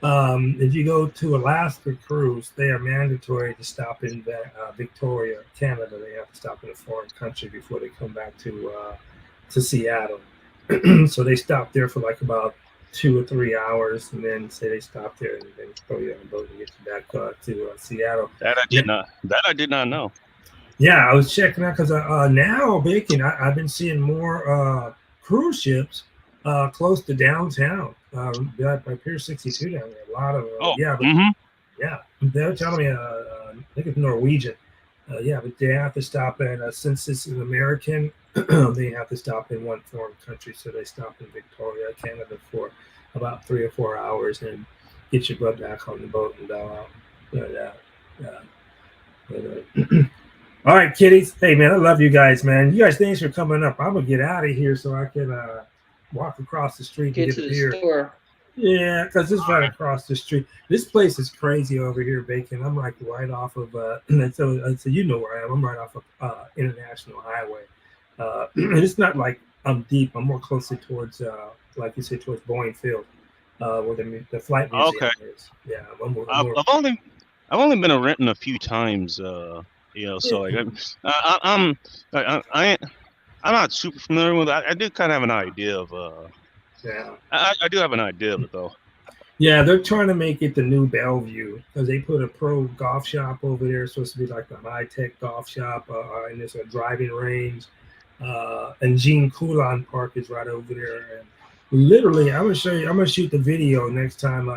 if you go to Alaska cruise, they are mandatory to stop in Victoria, Canada. They have to stop in a foreign country before they come back to Seattle. So they stop there for like about 2 or 3 hours, and then say they stop there and then throw you on a boat and get you back to Seattle. That I did not know. Yeah, I was checking out because now Bacon, I've been seeing more cruise ships close to downtown, by Pier 62 down there. A lot of yeah, they're telling me I think it's Norwegian. But they have to stop in since it's an American, they have to stop in one foreign country. So they stop in Victoria, Canada for about 3 or 4 hours and get your butt back on the boat and all right, kiddies. Hey, man, I love you guys, man. You guys, thanks for coming up. I'm going to get out of here so I can walk across the street and get a beer. Store. Yeah, because it's right across the street. This place is crazy over here, Bacon. I'm like right off of, so you know where I am. I'm right off of International Highway. And it's not like I'm deep. I'm more closely towards, like you said, towards Boeing Field, where the flight museum is. Yeah, I've only been renting a few times. So like I'm not super familiar with it. I do kind of have an idea of. I do have an idea of it though. Yeah, they're trying to make it the new Bellevue because they put a pro golf shop over there. It's supposed to be like the high-tech golf shop, and there's a driving range. And Jean Coulon Park is right over there. And literally, I'm gonna show you. I'm gonna shoot the video next time.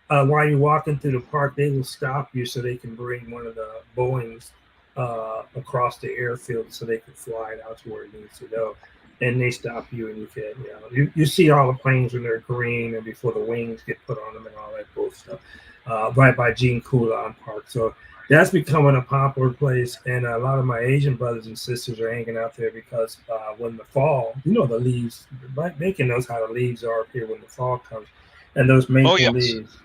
While you're walking through the park, they will stop you so they can bring one of the Boeings across the airfield so they can fly it out to where it needs to go. And they stop you, and you can, you see all the planes when they're green and before the wings get put on them and all that cool stuff. Right by Jean Coulon Park. So that's becoming a popular place, and a lot of my Asian brothers and sisters are hanging out there because when the fall, the leaves, Bacon knows how the leaves are up here when the fall comes, and those maple leaves,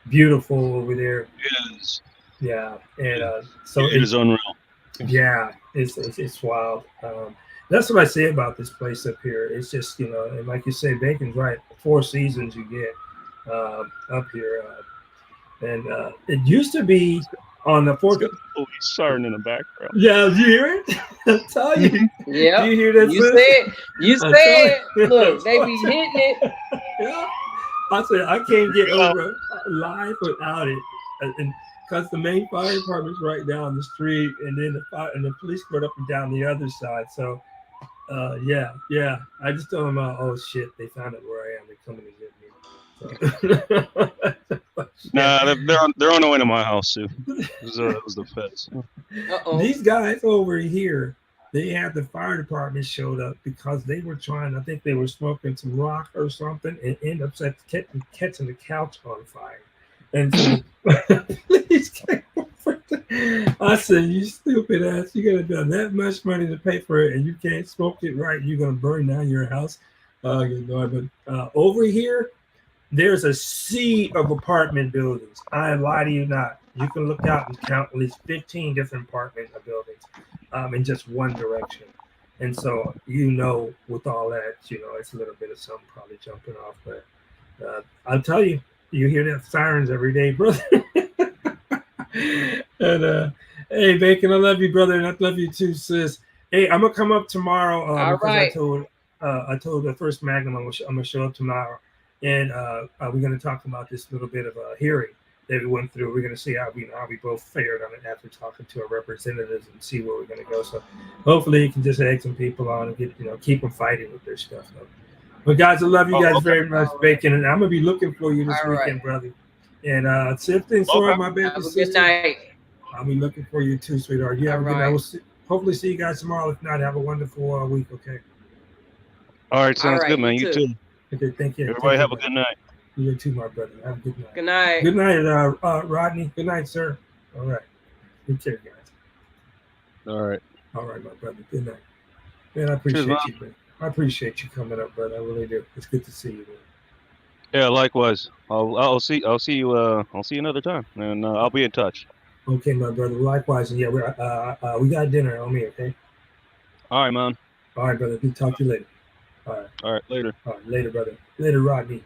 beautiful over there. It is. Yeah, and so it is unreal. Yeah, it's wild. That's what I say about this place up here. It's just, and like you say, Bacon's right. 4 seasons you get up here. And it used to be on the 4th. Police siren in the background. Yeah, did you hear it? I tell you. Yeah. Do you hear that? You said, look, they be hitting it. Yeah. I said I can't get over live without it, and because the main fire department's right down the street, and then the police went up and down the other side. So, yeah. I just told them, oh shit, they found out where I am. They're coming to get me. So. Nah, they're on the way to my house too. It was the feds. These guys over here, they had the fire department showed up because they were trying. I think they were smoking some rock or something, and ended up catching the couch on fire. And so police came over. I said, "You stupid ass! You gotta done that much money to pay for it, and you can't smoke it right. You're gonna burn down your house." But over here, there's a sea of apartment buildings. I lie to you not. You can look out and count at least 15 different apartment buildings in just one direction. And so, with all that, it's a little bit of something probably jumping off. But I'll tell you, you hear that sirens every day, brother. And hey, Bacon, I love you, brother, and I love you too, sis. Hey, I'm gonna come up tomorrow because right. I told the First Magnum I'm gonna show up tomorrow, and we're gonna talk about this little bit of a hearing that we went through. We're gonna see how we both fared on it after talking to our representatives and see where we're gonna go. So hopefully you can just egg some people on and get keep them fighting with their stuff. Though. But guys, I love you guys very much, Bacon, and I'm gonna be looking for you this weekend, brother. And same thing, sorry, my baby. Have a good night. I'll be looking for you too, sweetheart. You have a good night. I will hopefully see you guys tomorrow. If not, have a wonderful week. Okay. All right, sounds good, man. You too. Okay, thank you. Everybody have a good night. You too, my brother. Have a good night. Good night. Good night, Rodney. Good night, sir. All right. Take care, guys. All right. All right, my brother. Good night. Man, I appreciate you, man. I appreciate you coming up, brother. I really do. It's good to see you, man. Yeah, likewise. I'll see you. I'll see you another time, and I'll be in touch. Okay, my brother. Likewise, and yeah, we got dinner on me. Okay. All right, man. All right, brother. We'll talk to you later. All right. All right. Later. All right. Later, brother. Later, Rodney.